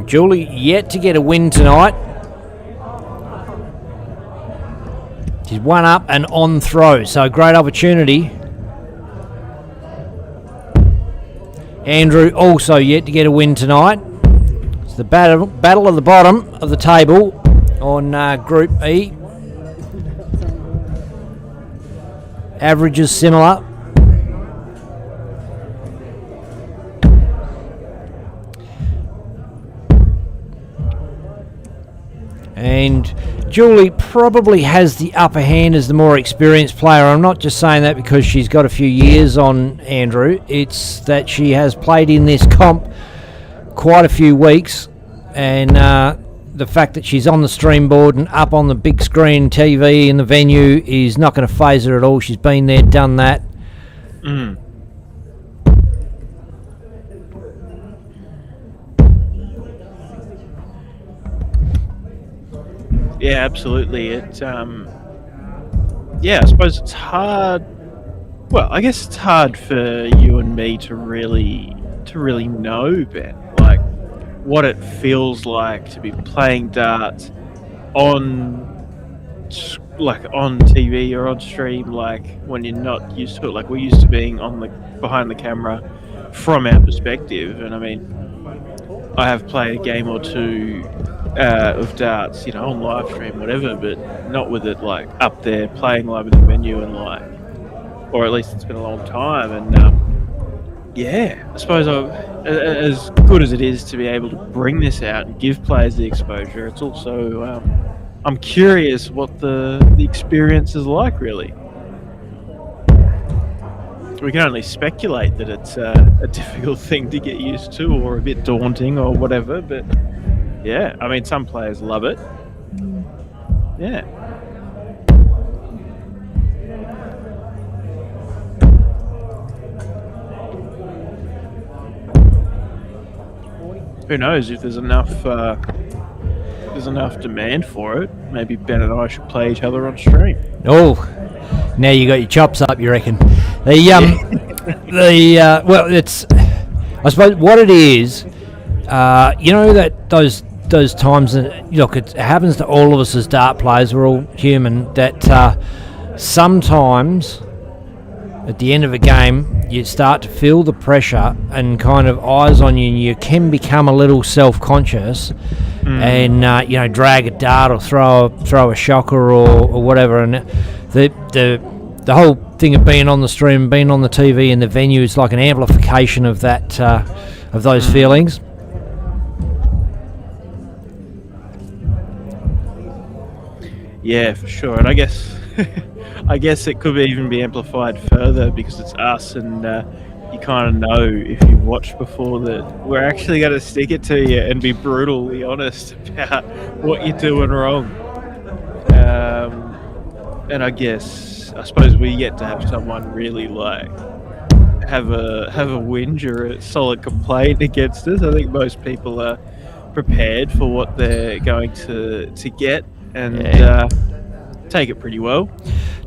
Julie yet to get a win tonight. She's one up and on throw, so a great opportunity. Andrew also yet to get a win tonight. It's the battle of the bottom of the table on Group E. Averages similar. And Julie probably has the upper hand as the more experienced player. I'm not just saying that because she's got a few years on Andrew. It's that she has played in this comp quite a few weeks. And the fact that she's on the stream board and up on the big screen TV in the venue is not going to faze her at all. She's been there, done that. Mm. Yeah, absolutely. I suppose it's hard. Well, I guess it's hard for you and me to really know, Ben, like what it feels like to be playing darts on on TV or on stream, like when you're not used to it. Like we're used to being on the behind the camera from our perspective, and I mean, I have played a game or two of darts, on live stream, whatever, but not with it like up there playing live in the venue and like, or at least it's been a long time. And I suppose as good as it is to be able to bring this out and give players the exposure, it's also I'm curious what the experience is like, really. We can only speculate that it's a difficult thing to get used to or a bit daunting or whatever, but yeah, I mean, some players love it. Yeah. Who knows if there's enough demand for it? Maybe Ben and I should play each other on stream. Oh, now you got your chops up, you reckon? Well, it's, I suppose what it is, that those times, look, it happens to all of us as dart players. We're all human. That sometimes at the end of a game, you start to feel the pressure and kind of eyes on you, and you can become a little self-conscious, and drag a dart or throw a shocker or whatever. And the whole thing of being on the stream, being on the TV and the venue is like an amplification of that of those feelings. Yeah, for sure. And I guess it could even be amplified further because it's us, and you kind of know if you've watched before that we're actually going to stick it to you and be brutally honest about what you're doing wrong. And I suppose we get to have someone really like have a whinge or a solid complaint against us. I think most people are prepared for what they're going to get and take it pretty well.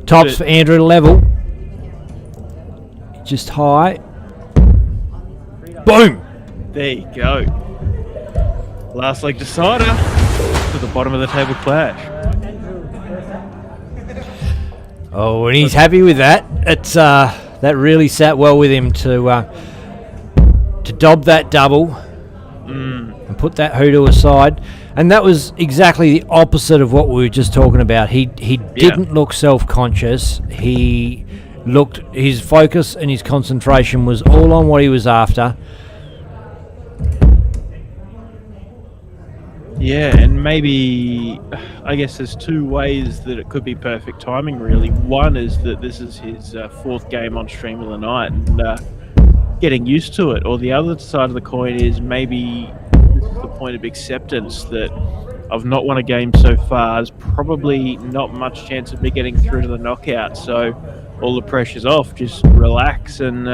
Tops for Andrew level. Just high. Boom! There you go. Last leg decider to the bottom of the table clash. Oh, and he's happy with that. It's that really sat well with him to dob that double and put that hoodoo aside. And that was exactly the opposite of what we were just talking about. He didn't look self-conscious. His focus and his concentration was all on what he was after. Yeah, and maybe, I guess there's two ways that it could be perfect timing, really. One is that this is his fourth game on stream of the night and getting used to it. Or the other side of the coin is maybe this is the point of acceptance that I've not won a game so far. There's probably not much chance of me getting through to the knockout. So all the pressure's off. Just relax and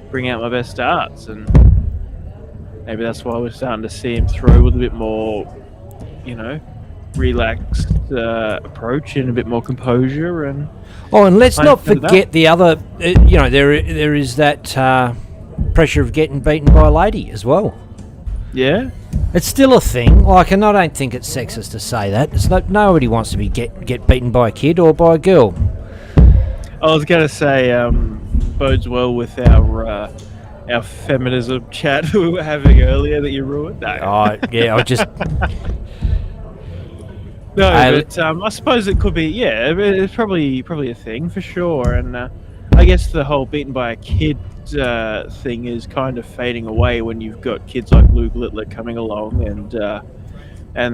bring out my best darts. And maybe that's why we're starting to see him through with a bit more, relaxed approach and a bit more composure. And let's not forget the other. There is that pressure of getting beaten by a lady as well. Yeah, it's still a thing. And I don't think it's sexist to say that. It's nobody wants to be get beaten by a kid or by a girl. I was going to say bodes well with our feminism chat we were having earlier that you ruined. No. Oh, yeah, I just... No, but I suppose it could be, it's probably a thing for sure. And I guess the whole beaten by a kid thing is kind of fading away when you've got kids like Luke Littler coming along and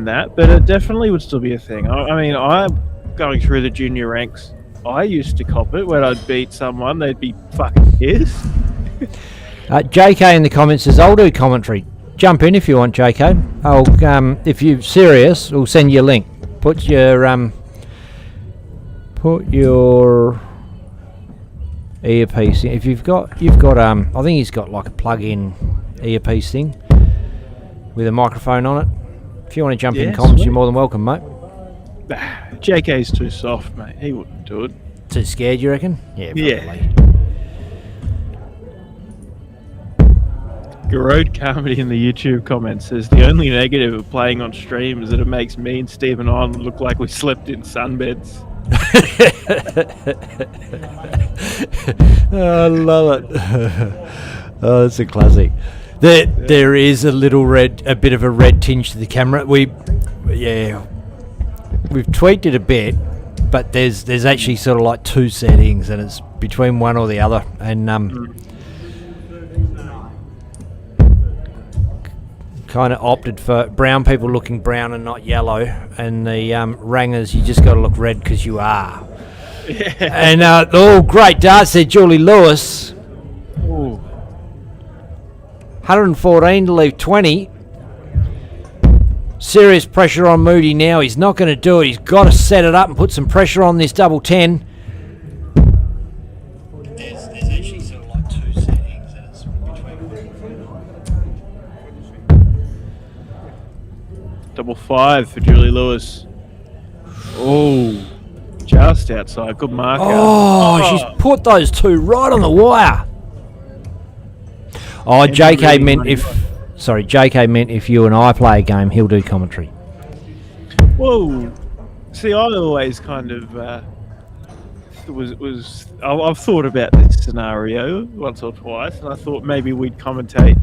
that. But it definitely would still be a thing. I mean, I'm going through the junior ranks. I used to cop it when I'd beat someone, they'd be fucking pissed. JK in the comments says, I'll do commentary. Jump in if you want, JK. If you're serious, we'll send you a link. Put your earpiece in. If you've got I think he's got like a plug-in earpiece thing with a microphone on it. If you want to jump in comments, you're more than welcome, mate. JK's too soft, mate. He wouldn't do it. Too scared, you reckon? Yeah, probably. Yeah. Garode Comedy in the YouTube comments says the only negative of playing on stream is that it makes me and Stephen Island look like we slept in sunbeds. Oh, I love it. Oh, that's a classic. There is a bit of a red tinge to the camera. We've tweaked it a bit, but there's actually sort of like two settings, and it's between one or the other. And kind of opted for brown people looking brown and not yellow, and the rangers, you just got to look red because you are. Yeah. And great darts there, Julie Lewis. Ooh. 114 to leave 20. Serious pressure on Moody now. He's not going to do it. He's got to set it up and put some pressure on this double 10. There's actually sort of like two settings, and it's Double 5 for Julie Lewis. Oh, just outside. Good marker. Oh, she's put those two right on the wire. Oh, JK meant if you and I play a game, he'll do commentary. Whoa. See, I always kind of I've thought about this scenario once or twice, and I thought maybe we'd commentate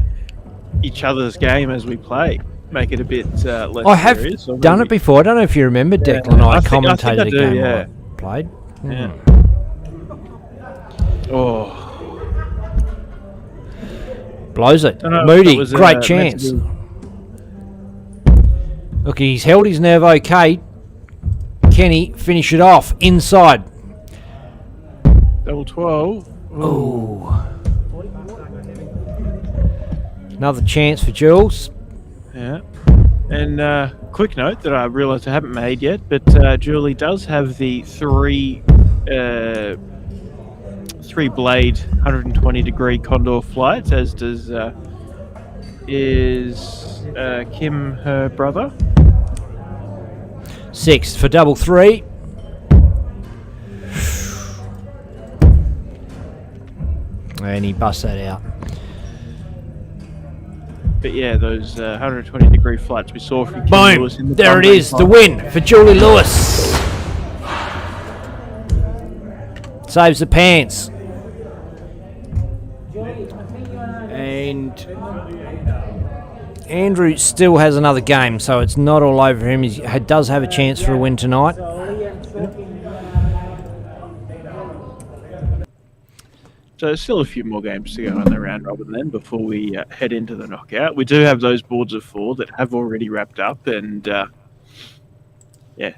each other's game as we play. Make it a bit less I have serious, done it before. I don't know if you remember, Declan. I commentated a game I played. Yeah. Oh. Blows it. Moody, great chance. Look, he's held his nerve okay. Kenny, finish it off. Inside. Double 12. Oh. Another chance for Jules. Yeah. And quick note that I realised I haven't made yet, but Julie does have the three blade 120 degree condor flights, as does Kim, her brother. 6 for double 3. And he busts that out. But yeah, those 120 degree flights we saw from Kim Boom! Lewis in the There it is, the win for Julie Lewis. Saves the pants. And Andrew still has another game, so it's not all over him. He does have a chance for a win tonight. So there's still a few more games to go in the round robin then before we head into the knockout. We do have those boards of 4 that have already wrapped up and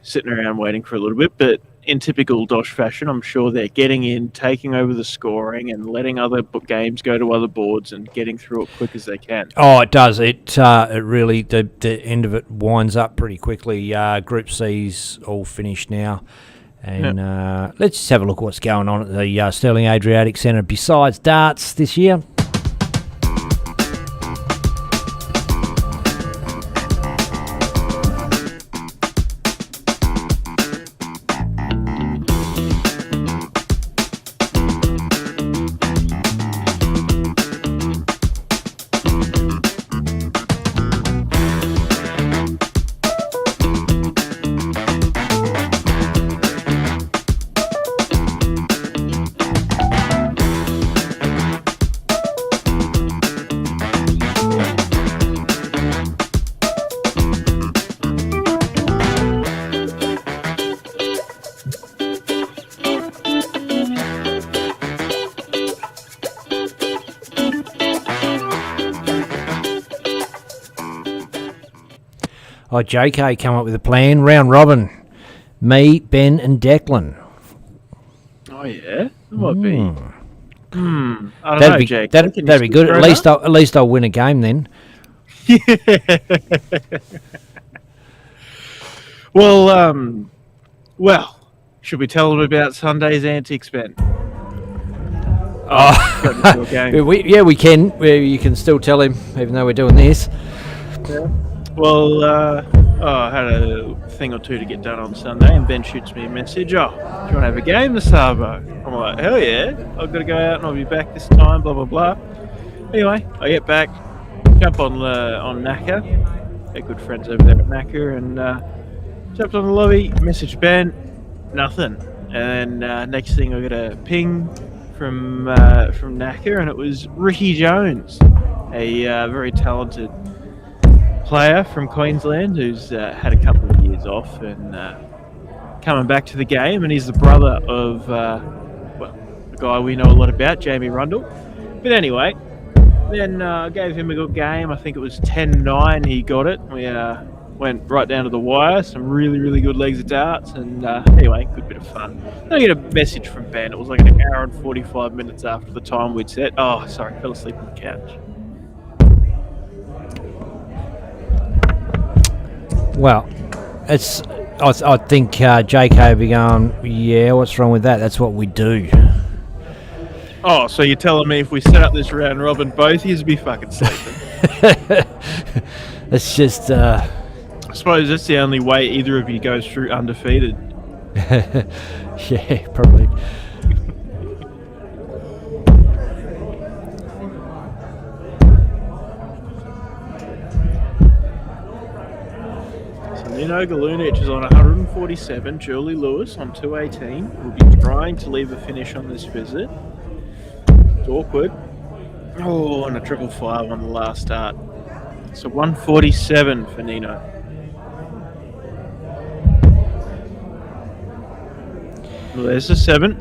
sitting around waiting for a little bit. But in typical Dosh fashion, I'm sure they're getting in, taking over the scoring and letting other games go to other boards and getting through it quick as they can. Oh, it does. It really, the end of it winds up pretty quickly. Group C's all finished now. And let's just have a look at what's going on at the Sterling Adriatic Centre besides darts this year. Oh, JK come up with a plan. Round robin. Me, Ben and Declan. Oh, yeah? That might be. I don't That'd know, be, Jake. that'd be good. At least I'll win a game then. Well, should we tell them about Sunday's antics, Ben? We can. You can still tell him, even though we're doing this. Yeah. Well, I had a thing or two to get done on Sunday, and Ben shoots me a message. Oh, do you want to have a game, the Sabo? I'm like, hell yeah! I've got to go out and I'll be back this time. Blah blah blah. Anyway, I get back, jump on Naka. They're good friends over there at Naka, and jumped on the lobby. Message Ben, nothing. And next thing, I got a ping from Naka, and it was Ricky Jones, a very talented player from Queensland who's had a couple of years off and coming back to the game, and he's the brother of the guy we know a lot about, Jamie Rundle. But anyway, then I gave him a good game. I think it was 10-9 he got it. We went right down to the wire, some really, really good legs of darts, and anyway, good bit of fun. Then I get a message from Ben. It was like an hour and 45 minutes after the time we'd set. Oh, sorry, fell asleep on the couch. Well, it's. I think JK will be going, yeah, what's wrong with that? That's what we do. Oh, so you're telling me if we set up this round robin, both yous be fucking sleeping? It's just... I suppose that's the only way either of you goes through undefeated. Yeah, probably. Nino Galunich is on 147, Julie Lewis on 218. Will be trying to leave a finish on this visit. It's awkward. Oh, and a 555 on the last start. So 147 for Nino. Well, there's a 7.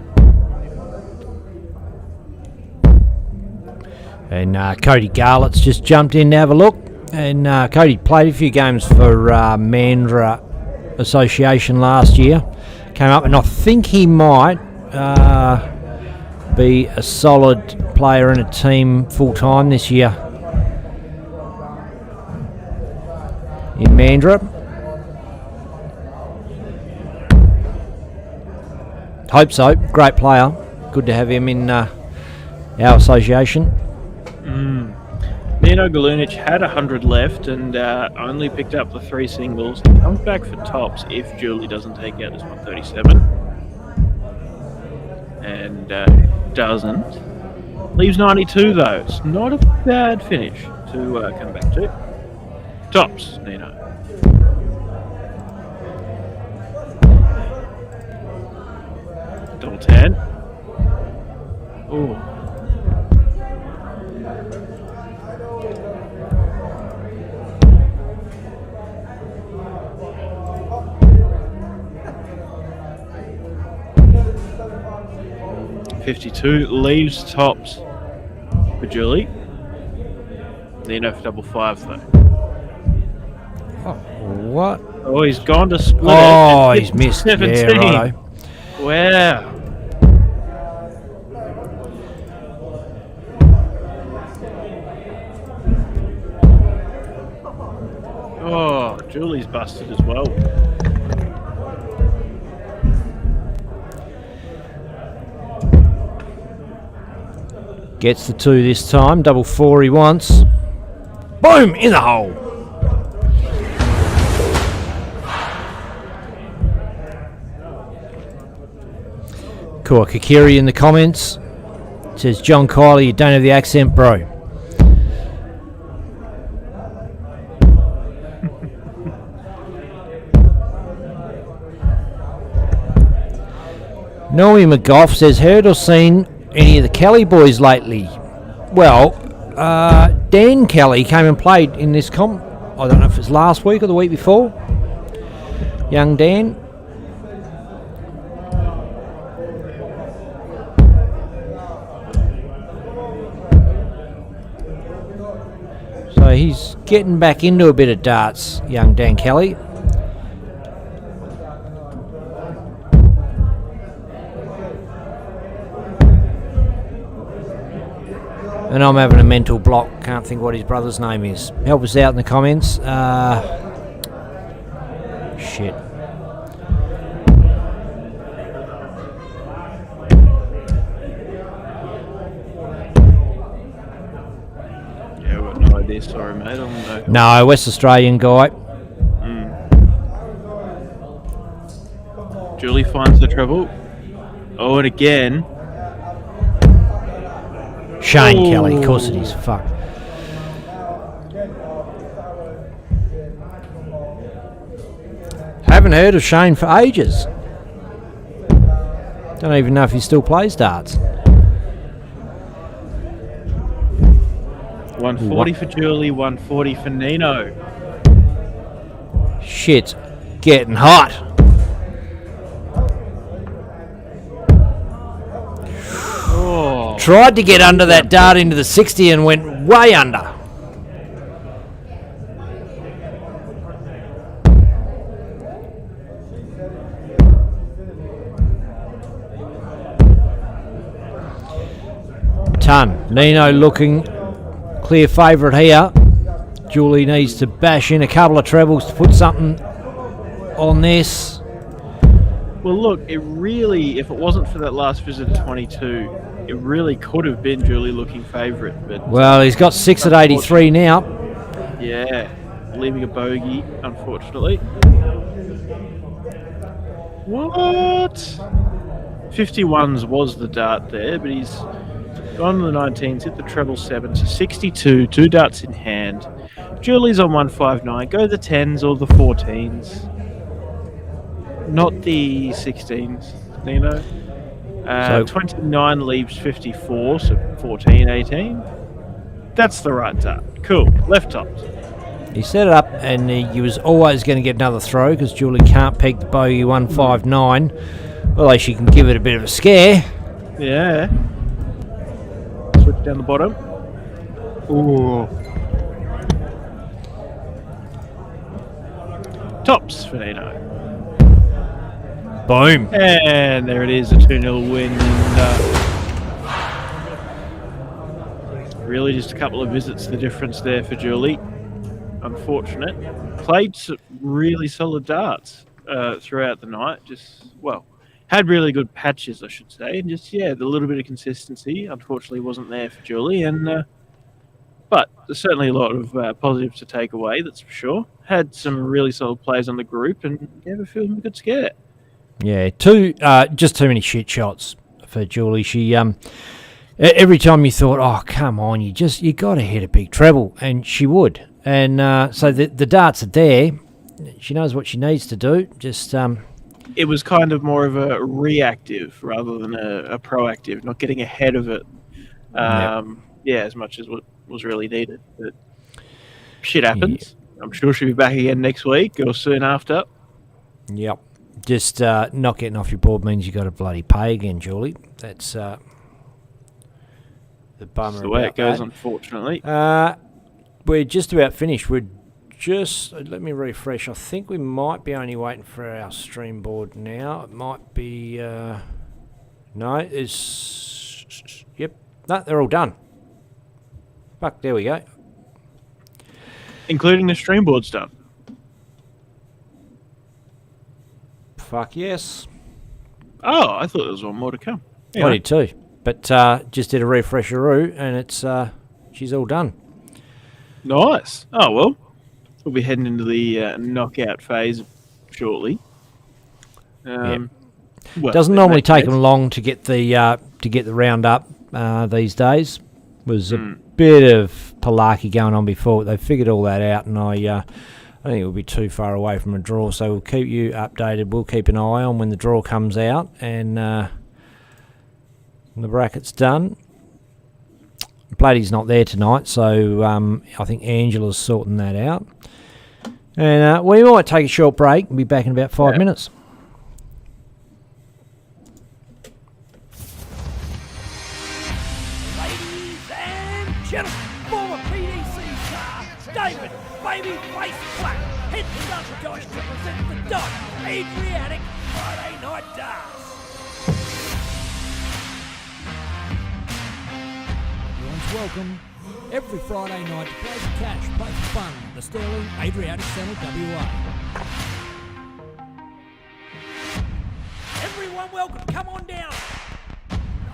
And Cody Garlett's just jumped in to have a look. And Cody played a few games for Mandurah Association last year. Came up, and I think he might be a solid player in a team full time this year in Mandurah. Hope so. Great player. Good to have him in our association. Nino Galunich had 100 left and only picked up the 3 singles. He comes back for tops if Julie doesn't take out this 137. And doesn't. Leaves 92 though. It's not a bad finish to come back to. Tops, Nino. Double 10. Ooh. $52 leaves tops for Julie. Nino for double 5 though. Oh, what? Oh, he's gone to split it. Oh, he's missed. 17. Yeah, righto. Wow. Oh, Julie's busted as well. Gets the 2 this time. Double 4 he wants. Boom! In the hole. Kakiri in the comments says, John Kiley, you don't have the accent, bro. Noe McGough says, heard or seen any of the Kelly boys lately? Well, Dan Kelly came and played in this comp. I don't know if it's last week or the week before. Young Dan. So he's getting back into a bit of darts, young Dan Kelly. And I'm having a mental block. Can't think what his brother's name is. Help us out in the comments. Shit. Yeah, I've got no idea. Sorry, mate. No, West Australian guy. Julie finds the treble. Oh, and again. Shane Kelly, of course it is. Fuck. Haven't heard of Shane for ages. Don't even know if he still plays darts. 140 for Julie, 140 for Nino. Shit's getting hot. Oh, Tried to get under that dart into the 60 and went way under. Nino looking clear favourite here. Julie needs to bash in a couple of trebles to put something on this. well, look, it really, if it wasn't for that last visit at 22, it really could have been Julie looking favourite. But Well, he's got 6 at 83 now. yeah, leaving a bogey, unfortunately. What? 51s was the dart there, but he's gone to the 19s, hit the treble 7 to 62, 2 darts in hand. Julie's on 159. Go the 10s or the 14s. Not the 16s, Nino. 29 leaves 54, so 14, 18. That's the right dart. Cool. Left tops. He set it up and he was always going to get another throw because Julie can't peg the bogey 159. Although she can give it a bit of a scare. Yeah. Switch down the bottom. Ooh. Tops for Nino. Boom. And there it is, a 2-0 win. And, really just a couple of visits, the difference there for Julie. Unfortunate. Played some really solid darts throughout the night. Had really good patches, I should say. And just, the little bit of consistency, unfortunately, wasn't there for Julie. And but there's certainly a lot of positives to take away, that's for sure. Had some really solid plays on the group and gave a feeling a good scare. Yeah, just too many shit shots for Julie. She every time you thought, oh come on, you got to hit a big treble, and she would. And so the darts are there. She knows what she needs to do. Just it was kind of more of a reactive rather than a proactive, not getting ahead of it. As much as what was really needed. But shit happens. Yeah. I'm sure she'll be back again next week or soon after. Yep. Just not getting off your board means you got to bloody pay again, Julie. That's the bummer. That's the way it goes, that. Unfortunately. We're just about finished. Let me refresh. I think we might be only waiting for our stream board now. It might be, no, no, they're all done. Fuck, there we go. Including the stream board's done. Fuck yes. Oh, I thought there was one more to come. I did too. But just did a refresheroo and it's she's all done. Nice. Oh well. We'll be heading into the knockout phase shortly. Doesn't normally take them long to get the round up these days. Was a bit of Palaki going on before. They figured all that out, and I think it would be too far away from a draw. So we'll keep you updated. We'll keep an eye on when the draw comes out and the bracket's done. Bloody's not there tonight, so I think Angela's sorting that out. And we might take a short break and be back in about 5 minutes. Ladies and gentlemen, former PDC star David Babyface Black heads down to Dosh to present the Dosh Adriatic Friday Night Darts. Everyone's welcome every Friday night to play for cash, play for fun at the Sterling Adriatic Centre, WA. Everyone welcome, come on down.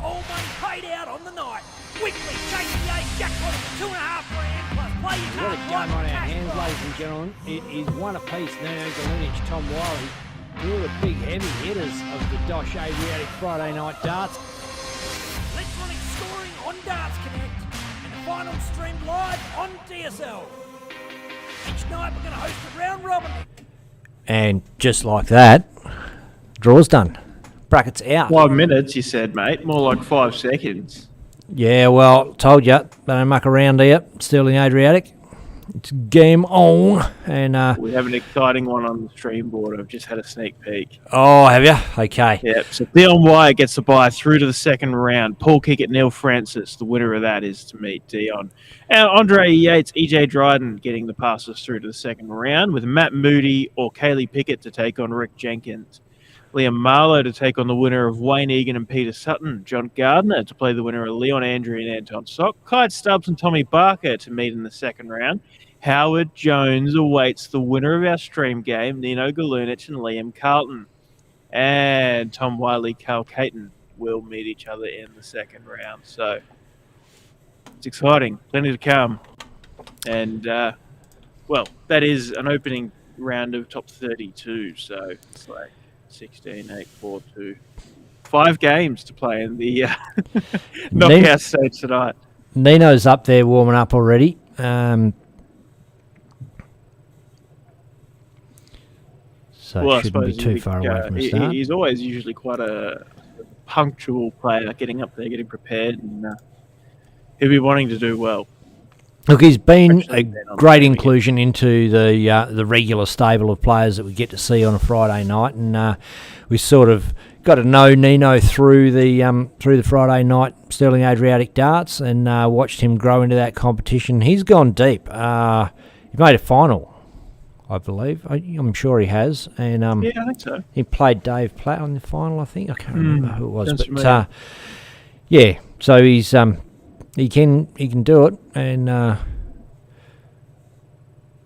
All money paid out on the night. Weekly chase the ace jackpot of $2.5 grand plus play your We've got card a game on our cash hands, prize. ladies and gentlemen. It is one apiece. Nino Galinic, Tom Wiley. Two of the big heavy hitters of the Dosh Adriatic Friday night darts. Electronic scoring on Darts Connect and the final streamed live on DSL. Each night we're going to host a round robin. And just like that, draw's done. Brackets out. 5 minutes, you said, mate. More like 5 seconds. Yeah, well, told you, they don't muck around here. Sterling Adriatic. It's game on. And We have an exciting one on the stream board. I've just had a sneak peek. oh, have you? Okay. Yep. So Dion Wyatt gets the bye through to the second round. Paul Kickett, Neil Francis. The winner of that is to meet Dion. And Andre Yates, EJ Dryden getting the passes through to the second round with Matt Moody or Kaylee Pickett to take on Rick Jenkins. Liam Marlowe to take on the winner of Wayne Egan and Peter Sutton. John Gardner to play the winner of Leon Andrew and Anton Sock. Kite Stubbs and Tommy Barker to meet in the second round. Howard Jones awaits the winner of our stream game, Nino Galunich and Liam Carlton. And Tom Wiley, Carl Caton will meet each other in the second round. So it's exciting. Plenty to come. And, well, that is an opening round of top 32. So it's like 16, 8, 4, 2. 5 games to play in the knockout stage tonight. Nino's up there warming up already. So Well, it shouldn't be too far away from the start. He's always usually quite a punctual player, getting up there, getting prepared, and he'll be wanting to do well. Look, he's been Especially a then on great the inclusion into the regular stable of players that we get to see on a Friday night, and we sort of got to know Nino through the Friday night Sterling Adriatic darts, and watched him grow into that competition. He's gone deep. He made a final, I believe. I'm sure he has, and Yeah, I think so. he played Dave Platt on the final. I think I can't remember who it was, sounds but familiar. yeah. So he's he can do it, and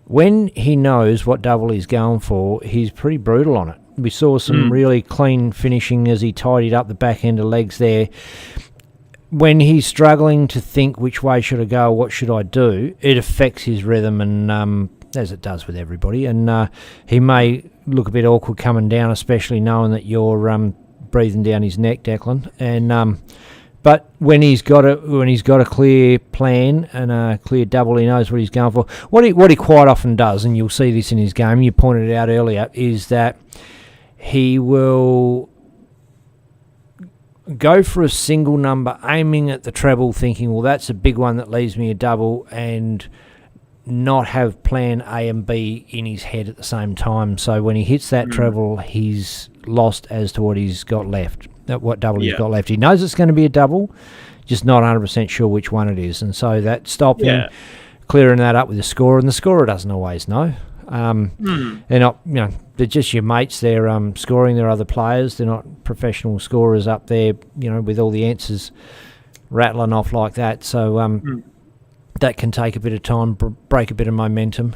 when he knows what double he's going for, he's pretty brutal on it. We saw some really clean finishing as he tidied up the back end of legs there. When he's struggling to think which way should I go, what should I do, it affects his rhythm, and as it does with everybody. And he may look a bit awkward coming down, especially knowing that you're breathing down his neck, Declan. And but when he's got a clear plan and a clear double, he knows what he's going for. What he quite often does, and you'll see this in his game, you pointed it out earlier, is that he will go for a single number, aiming at the treble, thinking, well, that's a big one that leaves me a double, and not have plan A and B in his head at the same time. So when he hits that treble, he's lost as to what he's got left, what double he's got left. He knows it's going to be a double, just not 100% sure which one it is. And so that stopping, clearing that up with the scorer, and the scorer doesn't always know. They're not, they're just your mates. They're scoring their other players. They're not professional scorers up there, with all the answers rattling off like that. So that can take a bit of time, break a bit of momentum.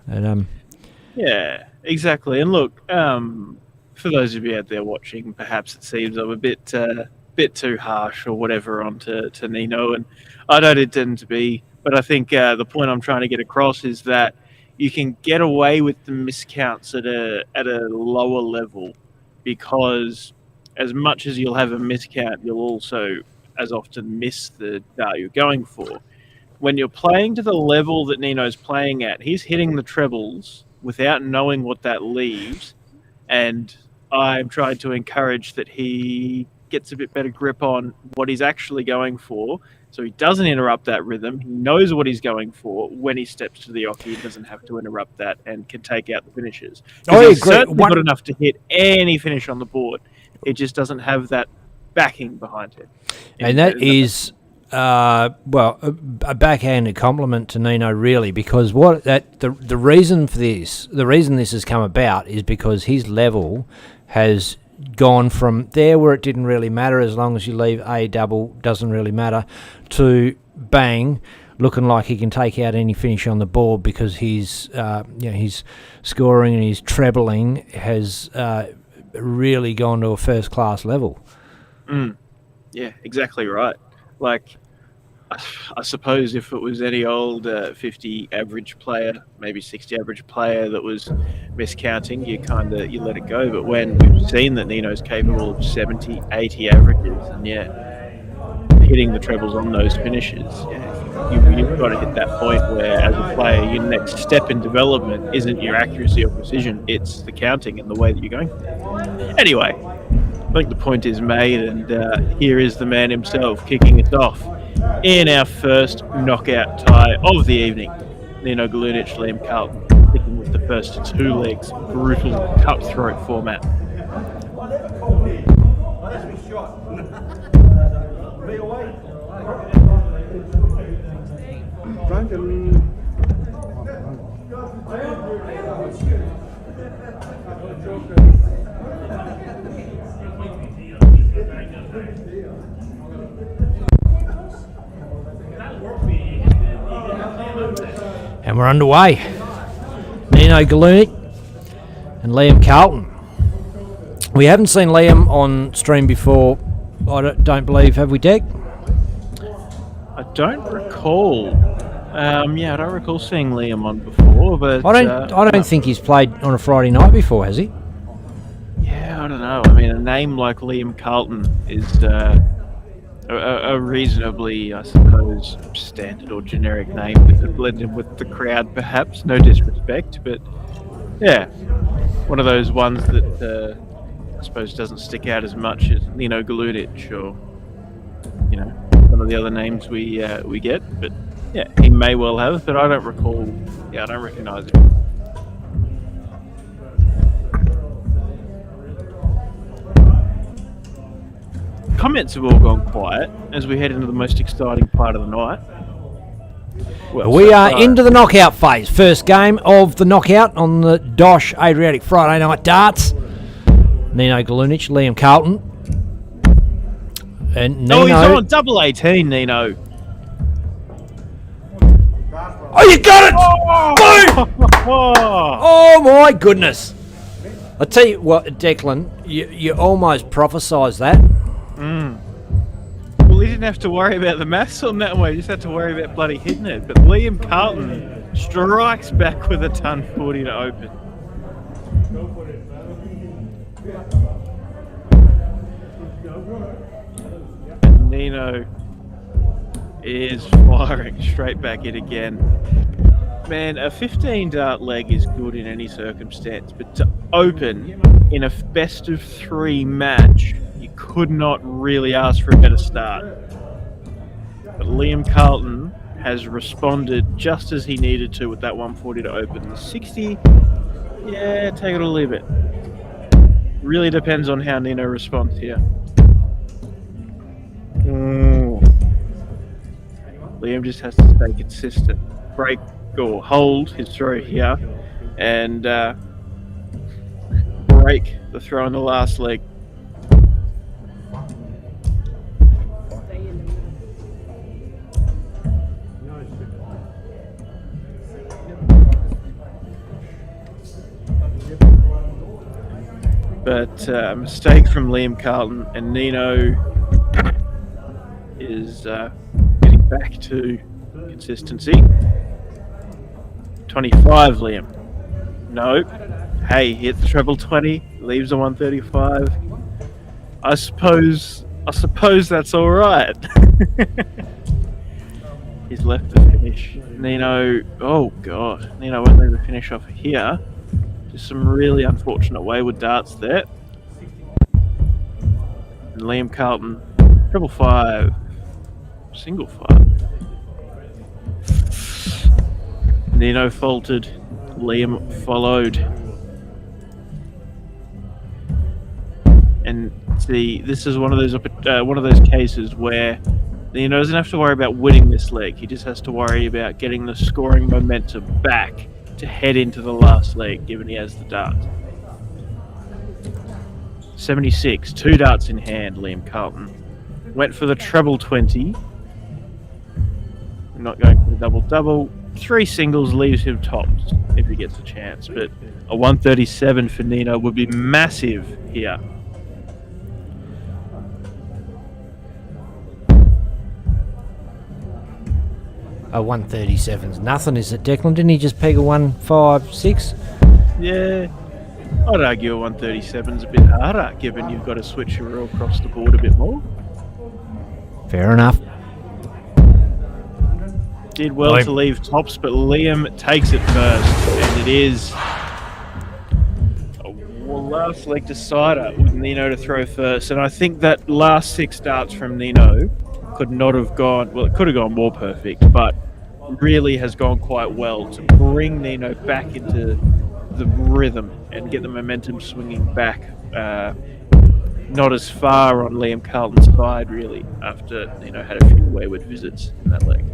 And yeah, exactly. And look, for those of you out there watching, perhaps it seems I'm a bit too harsh or whatever onto Nino, and I don't intend to be. But I think the point I'm trying to get across is that you can get away with the miscounts at a lower level, because as much as you'll have a miscount, you'll also as often miss the dart you're going for. When you're playing to the level that Nino's playing at, he's hitting the trebles without knowing what that leaves, and I'm trying to encourage that he gets a bit better grip on what he's actually going for, so he doesn't interrupt that rhythm. He knows what he's going for. When he steps to the oche, he doesn't have to interrupt that and can take out the finishes. He's certainly got enough to hit any finish on the board. It just doesn't have that backing behind him. And that is, a backhanded compliment to Nino, really, because the reason for this, the reason this has come about is because his level has gone from there where it didn't really matter, as long as you leave a double, doesn't really matter, to bang, looking like he can take out any finish on the board, because his scoring and his trebling has really gone to a first class level. Yeah, exactly right. Like, I suppose if it was any old 50 average player, maybe 60 average player that was miscounting, you let it go. But when we've seen that Nino's capable of 70, 80 averages, and hitting the trebles on those finishes, you've got to hit that point where, as a player, your next step in development isn't your accuracy or precision, it's the counting and the way that you're going. Anyway, I think the point is made, and here is the man himself kicking it off in our first knockout tie of the evening. Nino Galunic, Liam Carlton, sticking with the first two legs, brutal cutthroat format. And we're underway. Nino Galunic and Liam Carlton. We haven't seen Liam on stream before, I don't believe, have we, Deg? I don't recall. I don't recall seeing Liam on before, but I don't think he's played on a Friday night before, has he? Yeah, I don't know. I mean, a name like Liam Carlton is a reasonably, I suppose, standard or generic name that could blend in with the crowd, perhaps. No disrespect, but yeah, one of those ones that I suppose doesn't stick out as much as Nino Galunic or some of the other names we get. But yeah, he may well have, but I don't recall. Yeah, I don't recognise him. Comments have all gone quiet as we head into the most exciting part of the night. Well, we are into the knockout phase. First game of the knockout on the Dosh Adriatic Friday night darts. Nino Galunic, Liam Carlton. And Nino... he's on double 18, Nino. Oh, you got it! Boom! Oh, my goodness. I tell you what, Declan, you almost prophesised that. Well, he didn't have to worry about the maths on that one. He just had to worry about bloody hitting it. But Liam Carlton strikes back with a ton 40 to open. And Nino is firing straight back in again. Man, a 15 dart leg is good in any circumstance, but to open in a best of 3 match, you could not really ask for a better start. But Liam Carlton has responded just as he needed to with that 140 to open. The 60, yeah, take it or leave it. Really depends on how Nino responds here. Liam just has to stay consistent. Break or hold his throw here and break the throw on the last leg. But a mistake from Liam Carlton, and Nino is getting back to consistency. 25, Liam. No. Hey, hit the treble 20, leaves a 135. I suppose that's all right. He's left the finish. Nino, oh god, Nino won't leave the finish off here. Just some really unfortunate wayward darts there. And Liam Carlton, treble 5, single 5. Nino faltered, Liam followed. And see, this is one of those cases where Nino doesn't have to worry about winning this leg. He just has to worry about getting the scoring momentum back to head into the last leg, given he has the dart. 76, 2 darts in hand, Liam Carlton. Went for the treble 20. Not going for the double-double. 3 singles leaves him tops if he gets a chance, but a 137 for Nino would be massive here. A 137's nothing, is it, Declan? Didn't he just peg a 156? Yeah. I'd argue a 137's a bit harder, given you've got to switch your reel across the board a bit more. Fair enough. Did well to leave tops, but Liam takes it first, and it is a last leg decider with Nino to throw first. And I think that last 6 darts from Nino could not have gone, well, it could have gone more perfect, but really has gone quite well to bring Nino back into the rhythm and get the momentum swinging back. Not as far on Liam Carlton's side, really, after Nino had a few wayward visits in that leg.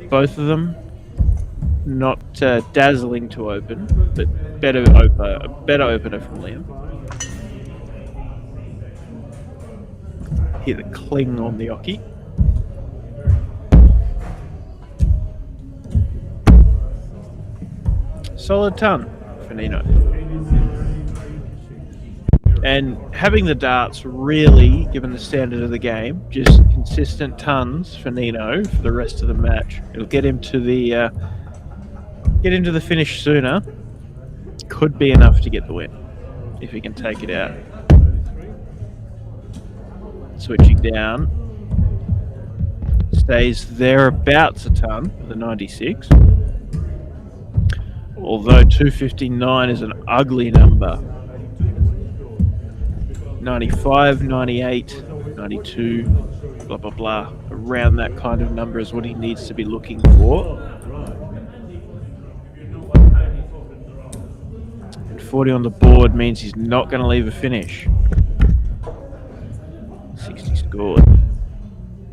Both of them not dazzling to open, but better opener from Liam. Hear the cling on the oche. Solid ton for Nino. And having the darts really, given the standard of the game, just consistent tons for Nino for the rest of the match. It'll get him to the finish sooner. Could be enough to get the win if he can take it out. Switching down, stays thereabouts a ton with a 96. Although 259 is an ugly number. 95, 98, 92, blah, blah, blah. Around that kind of number is what he needs to be looking for. And 40 on the board means he's not going to leave a finish. 60 scored.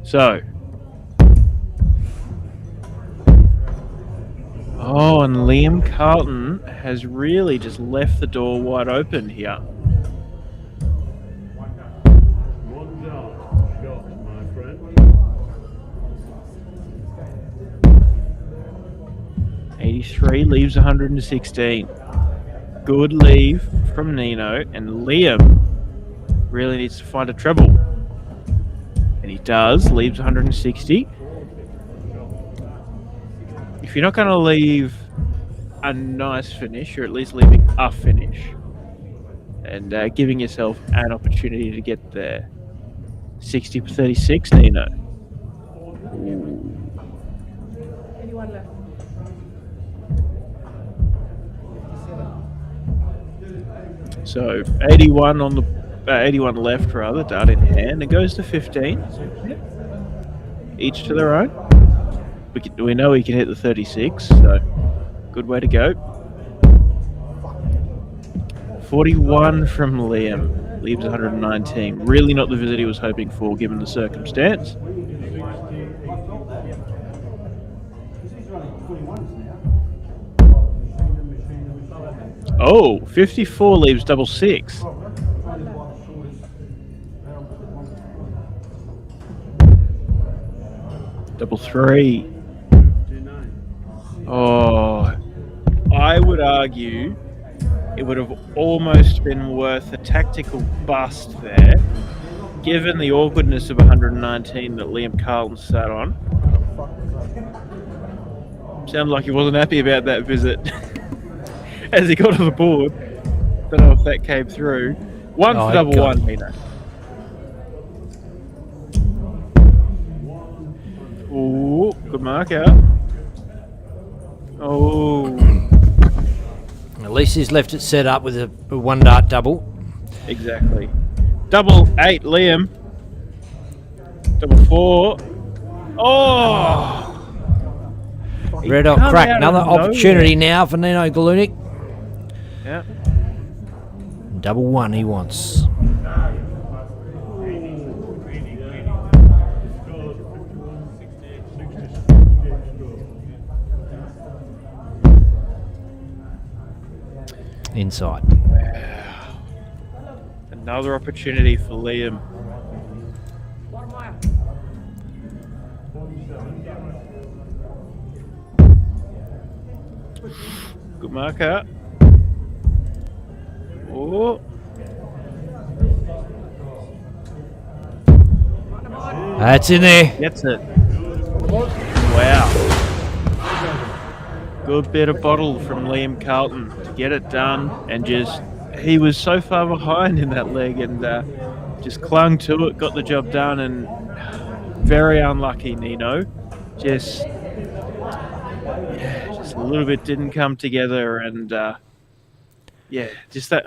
So. Oh, and Liam Carlton has really just left the door wide open here. 83 leaves 116. Good leave from Nino, and Liam really needs to find a treble. And he does, leaves 160. If you're not going to leave a nice finish, you're at least leaving a finish. And giving yourself an opportunity to get there. 60 for 36, Nino. Ooh. So 81 on the 81 left rather, dart in hand. It goes to 15. Each to their own. We know he can hit the 36, so good way to go. 41 from Liam, leaves 119. Really not the visit he was hoping for, given the circumstance. Oh, 54 leaves double six. Double three. Oh, I would argue it would have almost been worth a tactical bust there, given the awkwardness of 119 that Liam Carlton sat on. Sounded like he wasn't happy about that visit as he got to the board. Don't know if that came through. One for double one, Nino. Oh, good mark out. Oh. At least he's left it set up with a one dart double. Exactly. Double 8, Liam. Double 4. Oh! Red hot crack. Another opportunity now for Nino Galunic. Yeah. Double one he wants. Inside. Another opportunity for Liam. Good mark out. Oh. That's in there. Gets it. good bit of bottle from Liam Carlton to get it done, and just he was so far behind in that leg, and just clung to it, got the job done, and very unlucky Nino. Just a little bit didn't come together, and just that.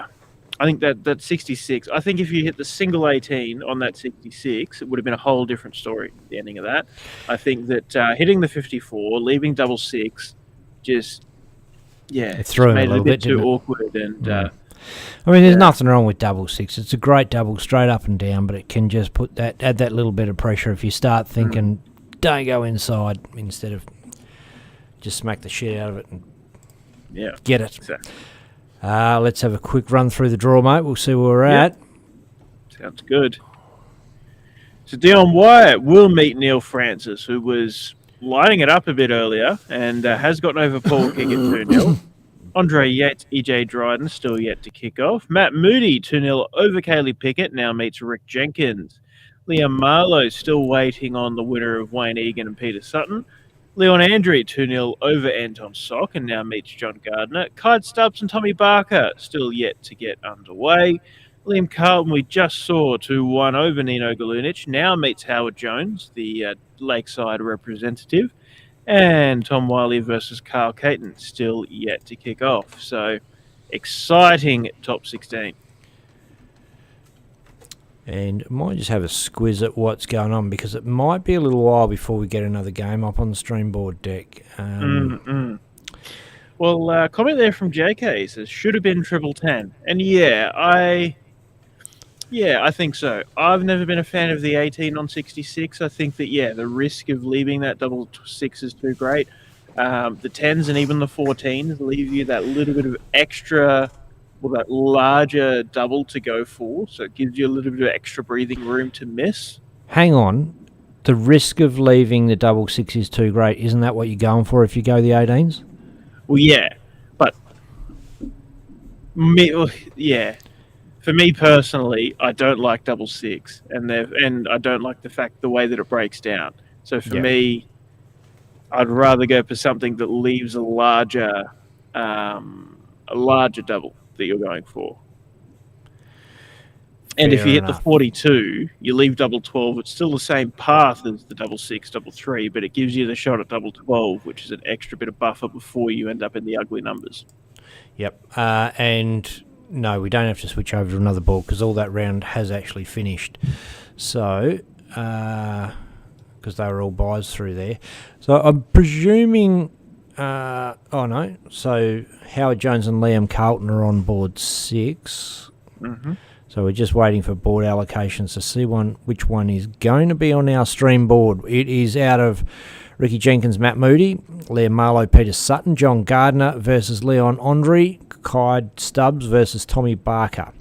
I think that 66. I think if you hit the single 18 on that 66, it would have been a whole different story at the ending of that. I think that hitting the 54, leaving double six, just it threw made him it a bit too it? awkward. And I mean, there's nothing wrong with double six. It's a great double, straight up and down, but it can just add that little bit of pressure if you start thinking, don't go inside, instead of just smack the shit out of it and get it. Exactly. Let's have a quick run through the draw, mate. We'll see where we're at. Sounds good. So Dion Wyatt will meet Neil Francis, who was lining it up a bit earlier and has gotten over Paul King at 2-0. Andre Yates, EJ Dryden still yet to kick off. Matt Moody 2-0 over Kaylee Pickett, now meets Rick Jenkins. Liam Marlowe still waiting on the winner of Wayne Egan and Peter Sutton. Leon Andre 2-0 over Anton Sock and now meets John Gardner. Clyde Stubbs and Tommy Barker still yet to get underway. Liam Carlton we just saw 2-1 over Nino Galunic, now meets Howard Jones, the Lakeside representative. And Tom Wiley versus Carl Caton still yet to kick off. So exciting top 16. And might just have a squiz at what's going on, because it might be a little while before we get another game up on the stream board deck. Well, comment there from JK says should have been 10. And I think so. I've never been a fan of the 18 on 66. I think that the risk of leaving that double six is too great. The 10s and even the 14s leave you that little bit of extra, that larger double to go for, so it gives you a little bit of extra breathing room to miss. Hang on. The risk of leaving the double six is too great. Isn't that what you're going for if you go the 18s? Well, yeah. But, for me personally, I don't like double six, and I don't like the way that it breaks down. So for me, I'd rather go for something that leaves a larger double that you're going for. And if you hit the 42, you leave double 12. It's still the same path as the double six, double three, but it gives you the shot at double 12, which is an extra bit of buffer before you end up in the ugly numbers. Yep. And no, we don't have to switch over to another board because all that round has actually finished. So, because they were all buys through there. So I'm presuming... So Howard Jones and Liam Carlton are on board 6. Mm-hmm. So we're just waiting for board allocations to see which one is going to be on our stream board. It is out of Ricky Jenkins, Matt Moody, Liam Marlowe, Peter Sutton, John Gardner versus Leon Andre, Clyde Stubbs versus Tommy Barker.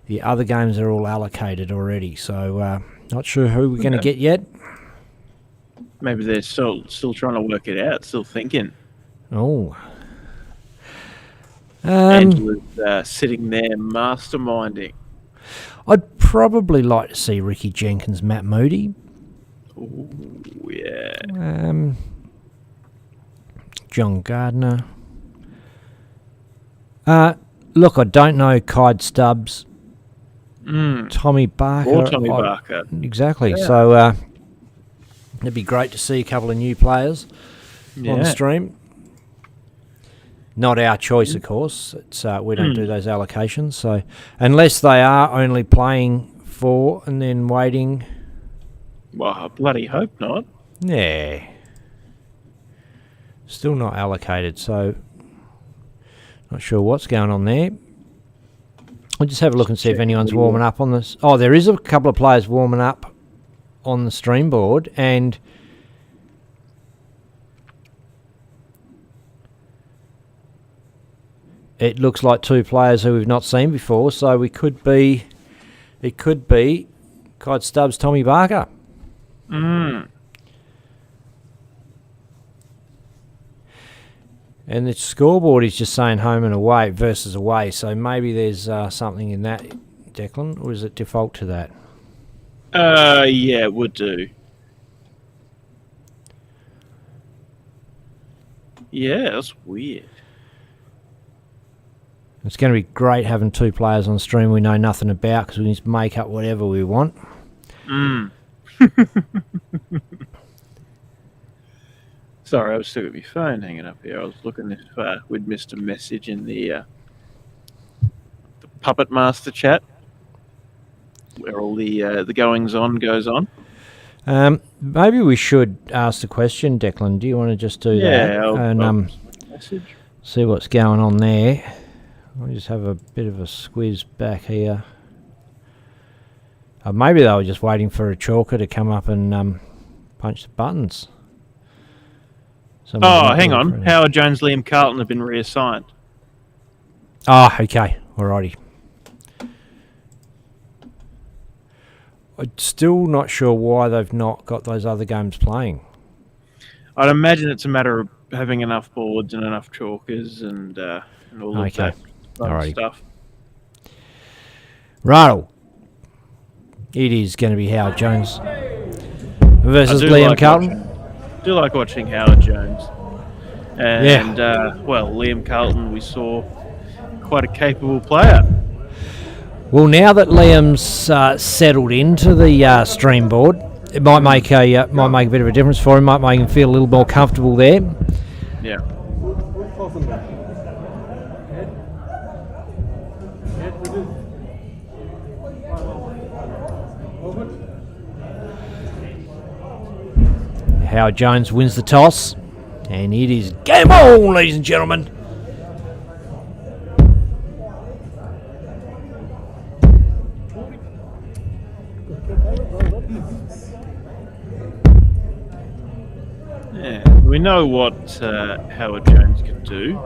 The other games are all allocated already, so not sure who we're going to get yet. Maybe they're still trying to work it out, still thinking. Oh. Angela's sitting there masterminding. I'd probably like to see Ricky Jenkins, Matt Moody. Ooh, yeah. John Gardner. Look, I don't know Clyde Stubbs. Tommy Barker. Or Tommy Barker. Exactly. Yeah. So it'd be great to see a couple of new players on the stream. Not our choice, of course. It's we don't do those allocations. So unless they are only playing 4 and then waiting. Well, I bloody hope not. Yeah. Still not allocated, so not sure what's going on there. I'll just have a look and see if anyone's warming up on this. Oh, there is a couple of players warming up on the stream board, and it looks like 2 players who we've not seen before, so it could be Clyde Stubbs, Tommy Barker. And the scoreboard is just saying home and away versus away, so maybe there's something in that, Declan, or is it default to that? Yeah, it would do. Yeah, that's weird. It's going to be great having two players on stream we know nothing about because we can just make up whatever we want. Sorry, I was still at my phone hanging up here. I was looking if we'd missed a message in the Puppet Master chat where all the goings on goes on. Maybe we should ask the question, Declan. Do you want to just do that and see what's going on there? I'll just have a bit of a squeeze back here. Maybe they were just waiting for a chalker to come up and punch the buttons. Hang on. Howard Jones, Liam Carlton have been reassigned. Oh, okay. Alrighty. I'm still not sure why they've not got those other games playing. I'd imagine it's a matter of having enough boards and enough chalkers and all of that stuff. Righto. It is going to be Howard Jones versus Liam Carlton. I do like watching Howard Jones. And, Liam Carlton, we saw quite a capable player. Well, now that Liam's settled into the stream board, it might make a bit of a difference for him. Might make him feel a little more comfortable there. Yeah. Howard Jones wins the toss, and it is game on, ladies and gentlemen. Yeah, we know what Howard Jones can do,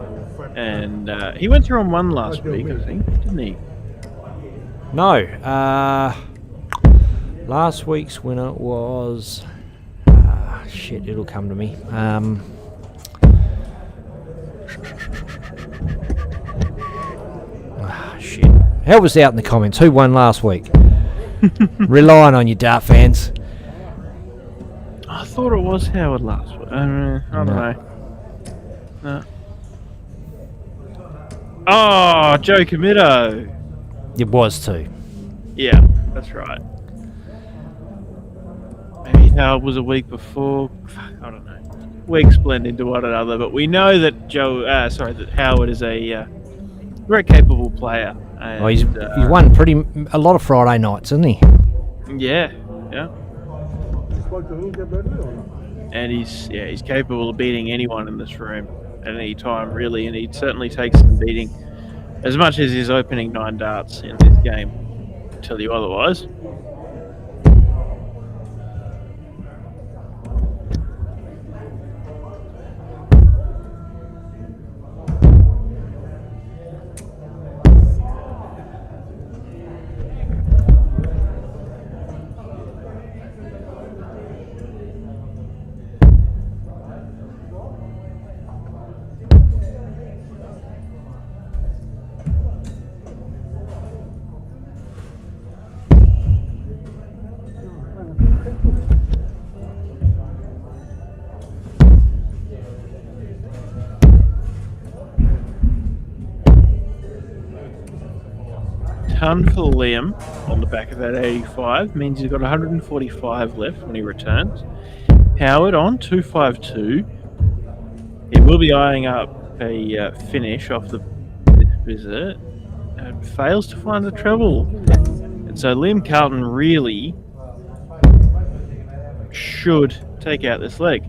and he went through on one last week, I think, didn't he? No, last week's winner was... shit, it'll come to me. Shit. Help us out in the comments. Who won last week? Relying on you, Dart fans. I thought it was Howard last week. I don't know. No. Oh, Joe Comito. It was too. Yeah, that's right. Maybe Howard was a week before. I don't know. Weeks blend into one another, but we know that that Howard is a very capable player. And, he's won a lot of Friday nights, hasn't he? Yeah. And he's capable of beating anyone in this room at any time, really, and he certainly takes some beating. As much as his opening 9 darts in this game tell you otherwise. Ton for Liam on the back of that 85 means he's got 145 left when he returns. Howard on 252. He will be eyeing up a finish off this visit and fails to find the treble. And so Liam Carlton really should take out this leg.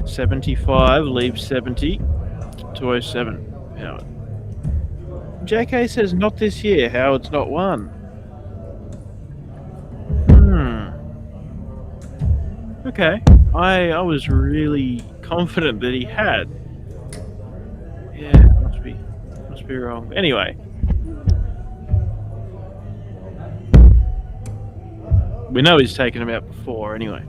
$75 leaves 70. 207. Howard. JK says not this year. Howard's not won. Okay. I was really confident that he had. Yeah, must be wrong. Anyway. We know he's taken him out before anyway.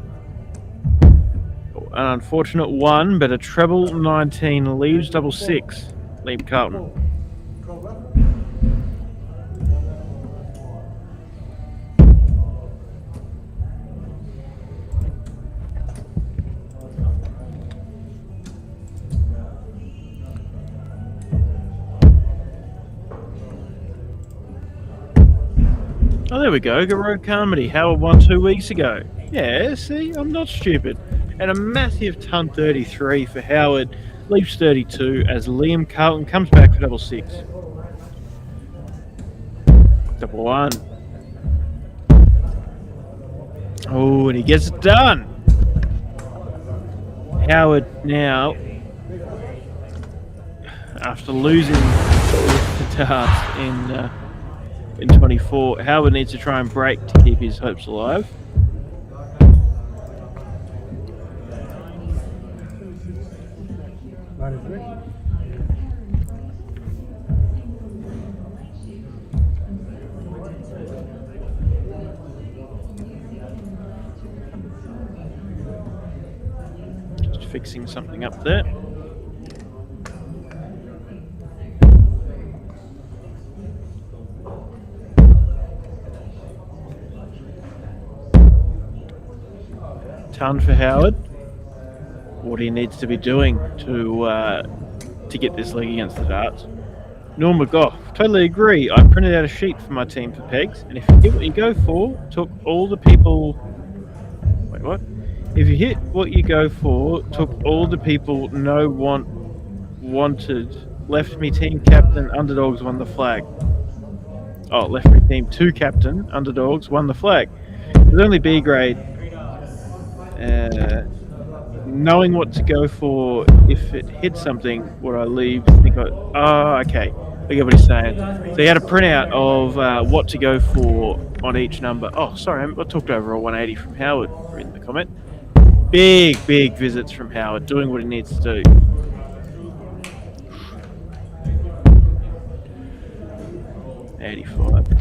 An unfortunate 1, but a treble 19 leaves double 6. Liam Carlton. Oh, there we go. Garou Carmody. Howard won 2 weeks ago. Yeah, see, I'm not stupid. And a massive ton 33 for Howard. Leaps 32 as Liam Carlton comes back for double 6. Double 1. Oh, and he gets it done. Howard now, after losing the darts in 24, Howard needs to try and break to keep his hopes alive. Just fixing something up there. Ton for Howard. What he needs to be doing to get this leg against the darts. Norm McGough, totally agree. I printed out a sheet for my team for pegs, and if you hit what you go for, took all the people. Wait, what? If you hit what you go for, took all the people wanted. Left me team captain, underdogs won the flag. Oh, left me team 2 captain, underdogs won the flag. It was only B grade. Knowing what to go for if it hits something, what I leave, okay, I get what he's saying. So he had a printout of what to go for on each number. Oh, sorry, I talked over a 180 from Howard in the comment. Big visits from Howard, doing what he needs to do.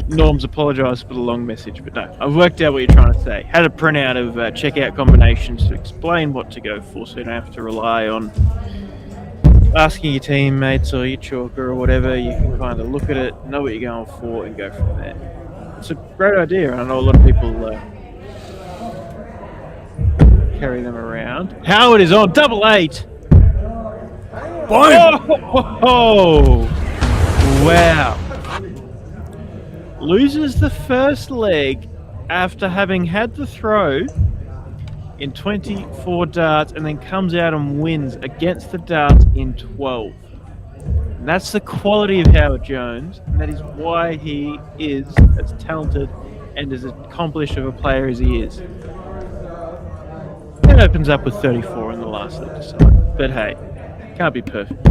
Norm's apologised for the long message, but no, I've worked out what you're trying to say. Had a printout of checkout combinations to explain what to go for, so you don't have to rely on asking your teammates or your chalker or whatever. You can kind of look at it, know what you're going for, and go from there. It's a great idea, and I know a lot of people carry them around. Howard is on double 8. Boom! Oh, wow. Loses the first leg after having had the throw in 24 darts and then comes out and wins against the darts in 12. And that's the quality of Howard Jones, and that is why he is as talented and as accomplished of a player as he is. It opens up with 34 in the last leg to decide. But hey, can't be perfect.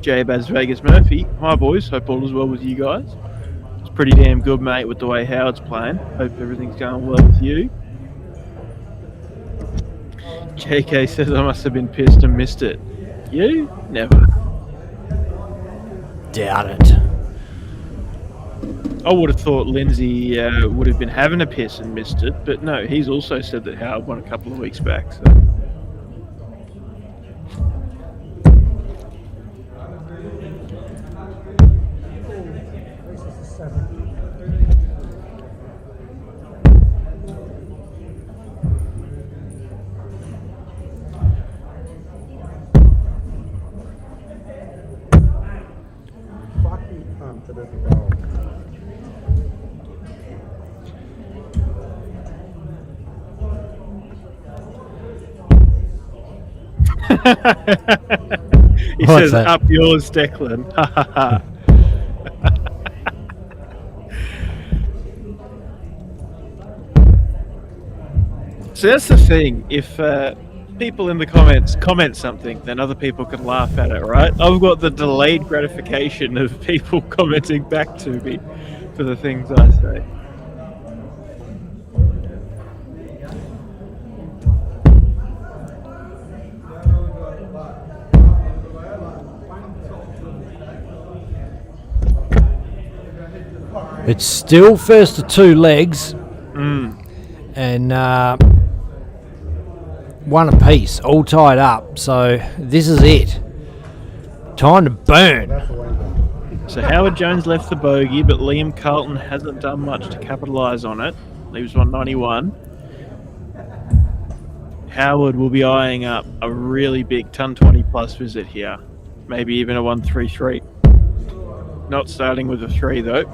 J-Baz Vegas Murphy. Hi boys, hope all is well with you guys. It's pretty damn good, mate, with the way Howard's playing. Hope everything's going well with you. JK says I must have been pissed and missed it. You? Never. Doubt it. I would have thought Lindsay would have been having a piss and missed it, but no, he's also said that Howard won a couple of weeks back, so... He What's says, that? up yours, Declan. So that's the thing. If people in the comments comment something, then other people can laugh at it, right? I've got the delayed gratification of people commenting back to me for the things I say. It's still first to 2 legs, and one apiece, all tied up. So this is it. Time to burn. So Howard Jones left the bogey, but Liam Carlton hasn't done much to capitalise on it. Leaves 191. Howard will be eyeing up a really big ton 20 plus visit here. maybe even a 1-3-3. Not starting with a 3 though.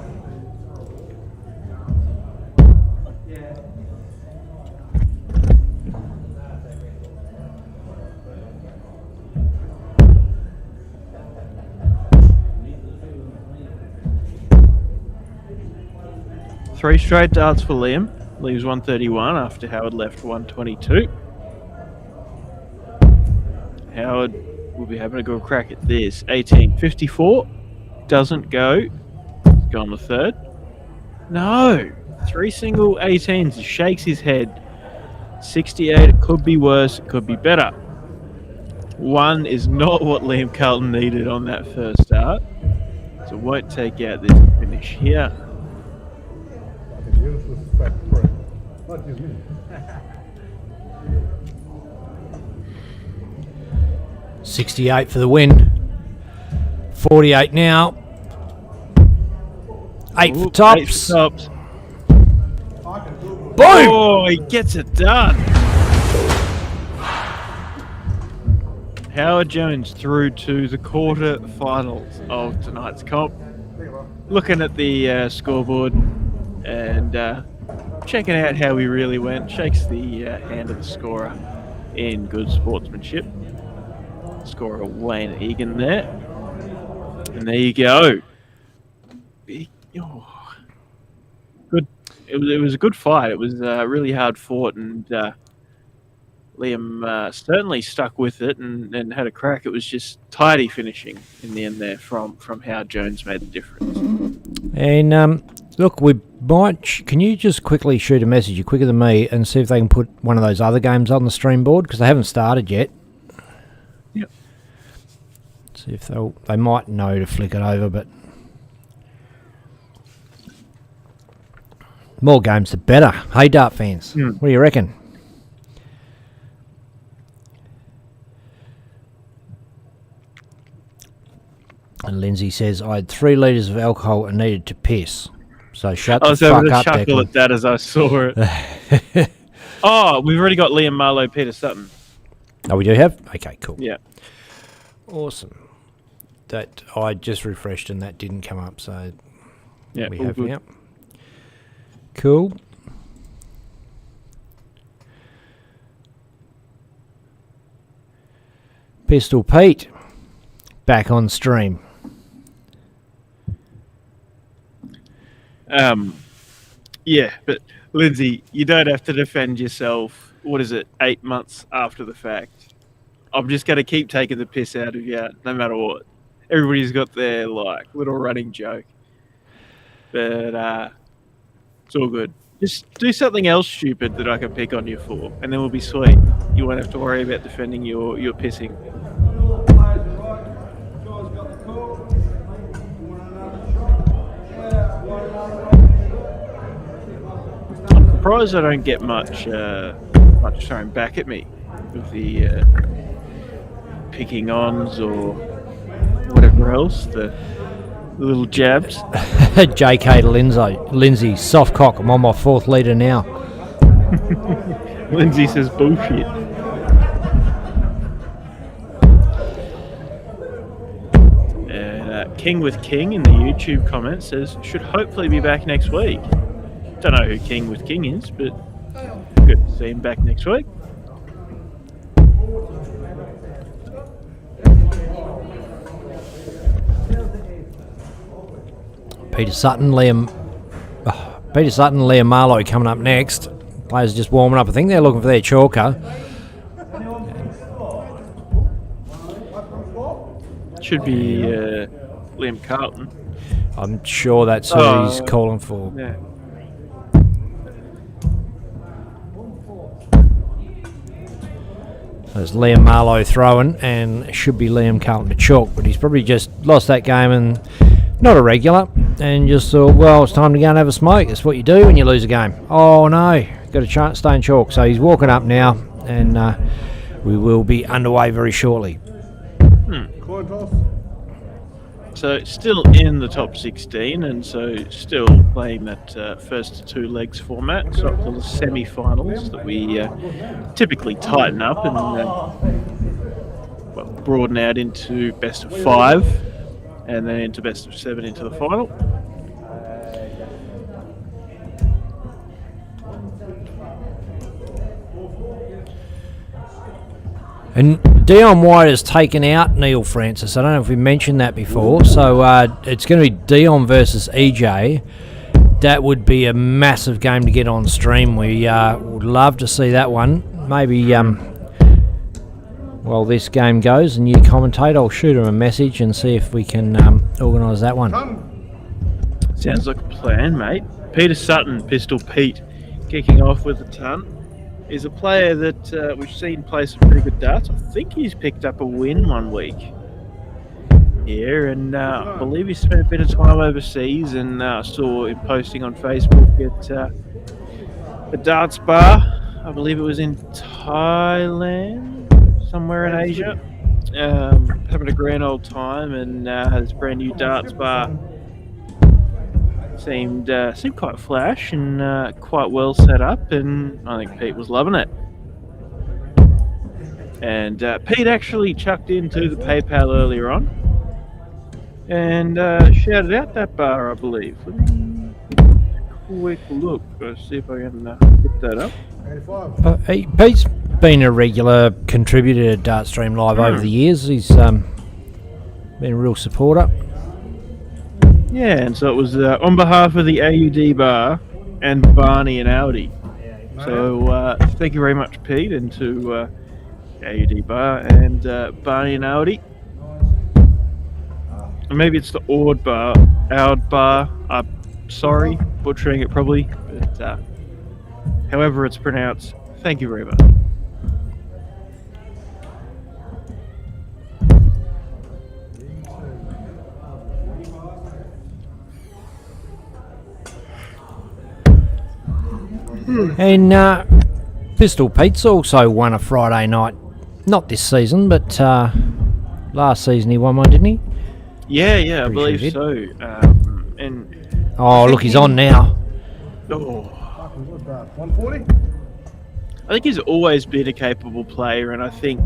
Three straight darts for Liam. Leaves 131 after Howard left 122. Howard will be having a good crack at this. 1854. Doesn't go. He's gone the third. No! 3 single 18s. He shakes his head. 68. It could be worse. It could be better. 1 is not what Liam Carlton needed on that first start. So won't take out this finish here. What do you mean? 68 for the win. 48 now. 8 for tops. 8 for tops. Boom! Oh, he gets it done. Howard Jones through to the quarterfinals of tonight's comp. Looking at the scoreboard and checking out how he really went. Shakes the hand of the scorer in good sportsmanship. Scorer Wayne Egan there. And there you go. Good. It was a good fight. It was really hard fought, and Liam certainly stuck with it and had a crack. It was just tidy finishing in the end there from how Jones made the difference. And look, we might. Can you just quickly shoot a message? You're quicker than me, and see if they can put one of those other games on the stream board because they haven't started yet. Yep. See if they might know to flick it over, but more games the better. Hey, Dart fans, What do you reckon? And Lindsay says, I had 3 litres of alcohol and needed to piss. So shut the fuck up, I was able to chuckle at that as I saw it. Oh, we've already got Liam Marlowe, Peter Sutton. Oh, we do have? Okay, cool. Yeah. Awesome. That I just refreshed and that didn't come up, so Yeah, we all have good. now. Cool. Pistol Pete back on stream. Yeah, but Lindsay, you don't have to defend yourself. What is it? 8 months after the fact. I'm just going to keep taking the piss out of you, no matter what. Everybody's got their little running joke, but it's all good. Just do something else stupid that I can pick on you for, and then we'll be sweet. You won't have to worry about defending your pissing. I'm surprised I don't get much thrown back at me with the picking ons or whatever else, the little jabs. JK to Lindsay, soft cock. I'm on my 4th litre now. Lindsay says bullshit. And King with King in the YouTube comments says, should hopefully be back next week. Don't know who King with King is, but good to see him back next week. Peter Sutton, Liam Marlowe coming up next. Players just warming up. I think they're looking for their chalker. Should be Liam Carlton. I'm sure that's who he's calling for. Yeah. There's Liam Marlowe throwing, and should be Liam Carlton to chalk, but he's probably just lost that game and not a regular, and just thought, well, it's time to go and have a smoke. That's what you do when you lose a game. Oh no, got a chance, stay in chalk. So he's walking up now, and we will be underway very shortly. So still in the top 16, and so still playing that first 2 legs format. So up to the semi-finals that we typically tighten up and broaden out into best of 5 and then into best of 7 into the final. And Dion White has taken out Neil Francis. I don't know if we mentioned that before. So it's going to be Dion versus EJ. That would be a massive game to get on stream. We would love to see that one. Maybe while this game goes and you commentate, I'll shoot him a message and see if we can organise that one. Sounds like a plan, mate. Peter Sutton, Pistol Pete, kicking off with a ton. Is a player that we've seen play some pretty good darts. I think he's picked up a win one week here, and I believe he spent a bit of time overseas, and saw him posting on Facebook at a darts bar. I believe it was in Thailand, somewhere in Asia. Having a grand old time, and has a brand new darts bar. Seemed quite flash and quite well set up, and I think Pete was loving it. And Pete actually chucked into the PayPal earlier on and shouted out that bar, I believe. Let me quick look. Let's see if I can get that up. Pete's been a regular contributor to Dartstream Live over the years. He's been a real supporter. Yeah, and so it was on behalf of the AUD bar and Barney and Audi. So thank you very much, Pete, and to AUD bar and Barney and Audi. Maybe it's the Ord bar, Aud bar. I'm sorry, butchering it probably, but however it's pronounced, thank you very much. And Pistol Pete's also won a Friday night, not this season, but last season he won one, didn't he? Yeah, I believe sure so. And look, he's on now. Oh, 140? I think he's always been a capable player, and I think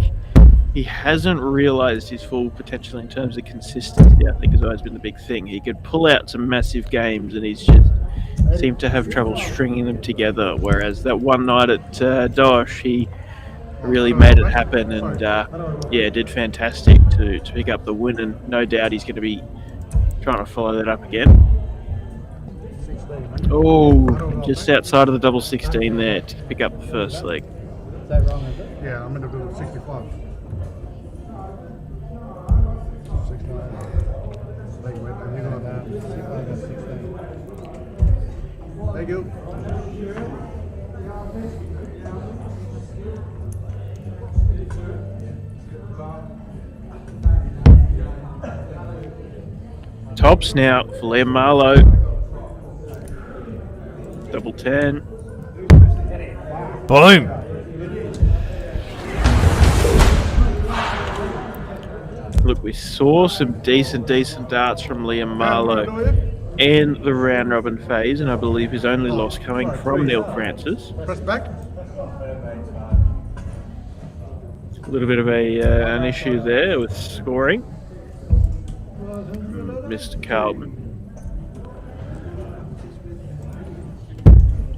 he hasn't realised his full potential in terms of consistency. I think has always been the big thing. He could pull out some massive games, and he's just seemed to have trouble stringing them together. Whereas that one night at Dosh, he really made it happen, and did fantastic to pick up the win. And no doubt he's going to be trying to follow that up again. Oh, just outside of the double 16 there to pick up the first leg. Yeah, I'm going to do 65. 69. Thank you. Tops now for Liam Marlowe. Double 10. Boom. Look, we saw some decent darts from Liam Marlowe in the round robin phase, and I believe his only loss coming from Neil Francis. Press back. A little bit of an issue there with scoring. Mr. Carlton.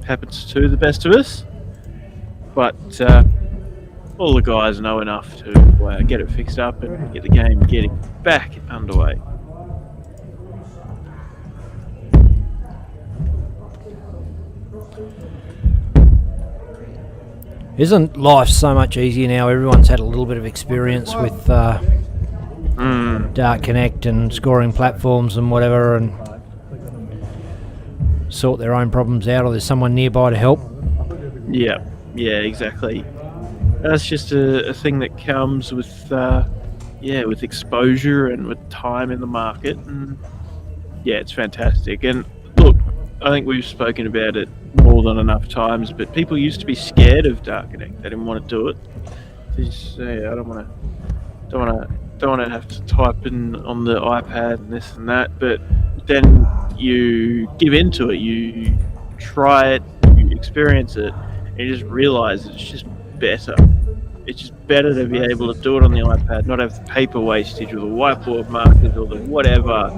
Happens to the best of us, but all the guys know enough to get it fixed up and get the game getting back underway. Isn't life so much easier now? Everyone's had a little bit of experience with Dart Connect and scoring platforms and whatever, and sort their own problems out, or there's someone nearby to help. Yeah, exactly. That's just a thing that comes with with exposure and with time in the market, and it's fantastic. And look, I think we've spoken about it more than enough times, but people used to be scared of Dart Connect. They didn't want to do it. They just say, I don't want to have to type in on the iPad and this and that. But then you give into it, you try it, you experience it, and you just realise it's just better. it's just better to be able to do it on the iPad, not have the paper wastage or the whiteboard markers or the whatever.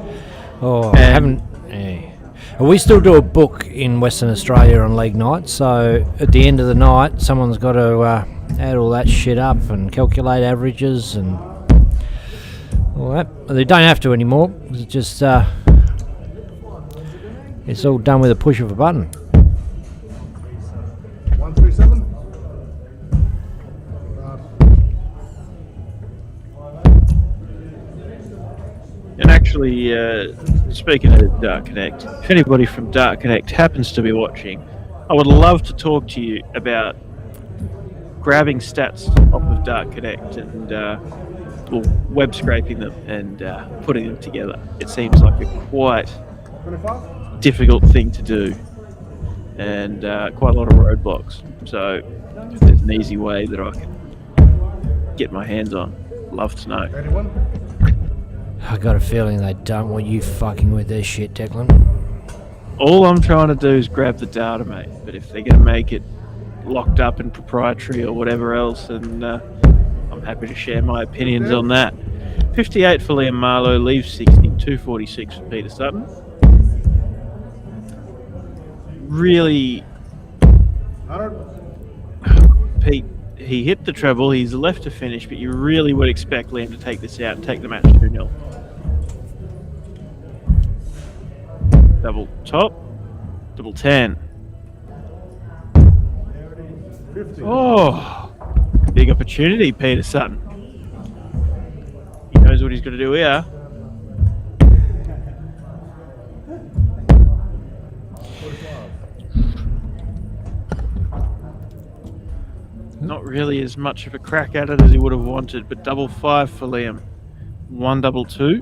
Oh, I haven't. Yeah. We still do a book in Western Australia on league night, so at the end of the night, someone's got to add all that shit up and calculate averages and all that. They don't have to anymore. It's just it's all done with a push of a button. 137. And actually, speaking of Dart Connect, if anybody from Dart Connect happens to be watching, I would love to talk to you about grabbing stats off of Dart Connect and web scraping them and putting them together. It seems like a quite 25. difficult thing to do and quite a lot of roadblocks. So if there's an easy way that I can get my hands on, love to know. 81. I got a feeling they don't want you fucking with their shit, Declan. All I'm trying to do is grab the data, mate. But if they're going to make it locked up and proprietary or whatever else, and I'm happy to share my opinions on that. 58 for Liam Marlowe, leaves 60, 246 for Peter Sutton. Really, 100. Pete, he hit the treble, he's left to finish, but you really would expect Liam to take this out and take the match 2-0. Double top, double 10. 50. Oh, big opportunity, Peter Sutton. He knows what he's got to do here. Not really as much of a crack at it as he would have wanted, but double 5 for Liam. 1 double 2.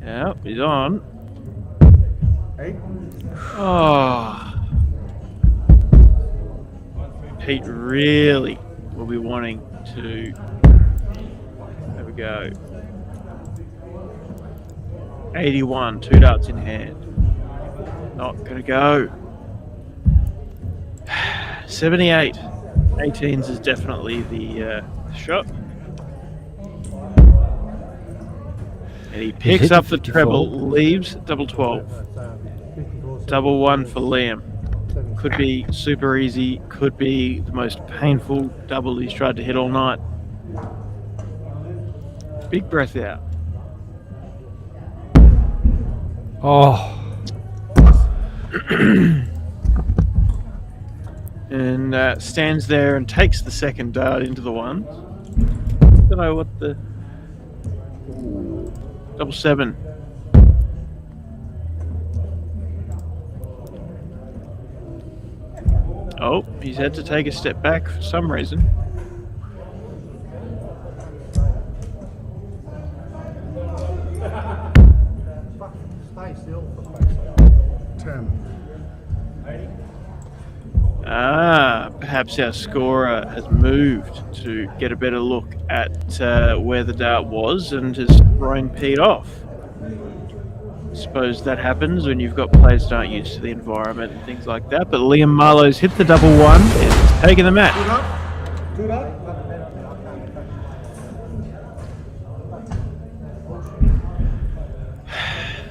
Yeah, he's on. 8. Oh. Pete really will be wanting to have a go. 81, 2 darts in hand. Not gonna go. 78. 18s is definitely the shot. And he picks up the treble, leaves double 12. Double 1 for Liam. Could be super easy, could be the most painful double he's tried to hit all night. Big breath out. Oh. And stands there and takes the second dart into the one. Don't know what the... Double 7. Oh, he's had to take a step back for some reason. Stay still. 10. Perhaps our scorer has moved to get a better look at where the dart was and has thrown Pete off. I suppose that happens when you've got players that aren't used to the environment and things like that. But Liam Marlowe's hit the double 1 and he's taken the match. Good up.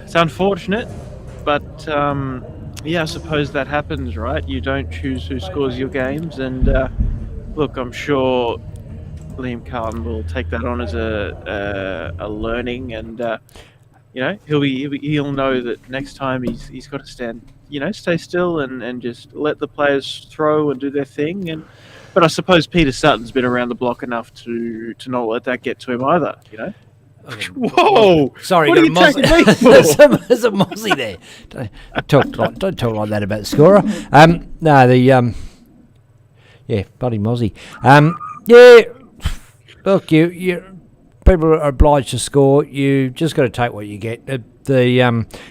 It's unfortunate, but yeah, I suppose that happens, right? You don't choose who scores your games, and look, I'm sure Liam Carlton will take that on as a learning, and you know, he'll know that next time he's got to stand, you know, stay still and just let the players throw and do their thing. But I suppose Peter Sutton's been around the block enough to not let that get to him either, you know. Whoa! Sorry, what are you got a taking me for? There's a Mozzie there. Don't talk like that about the scorer. No, yeah, bloody Mozzie. Yeah, look, you people are obliged to score. You just got to take what you get. We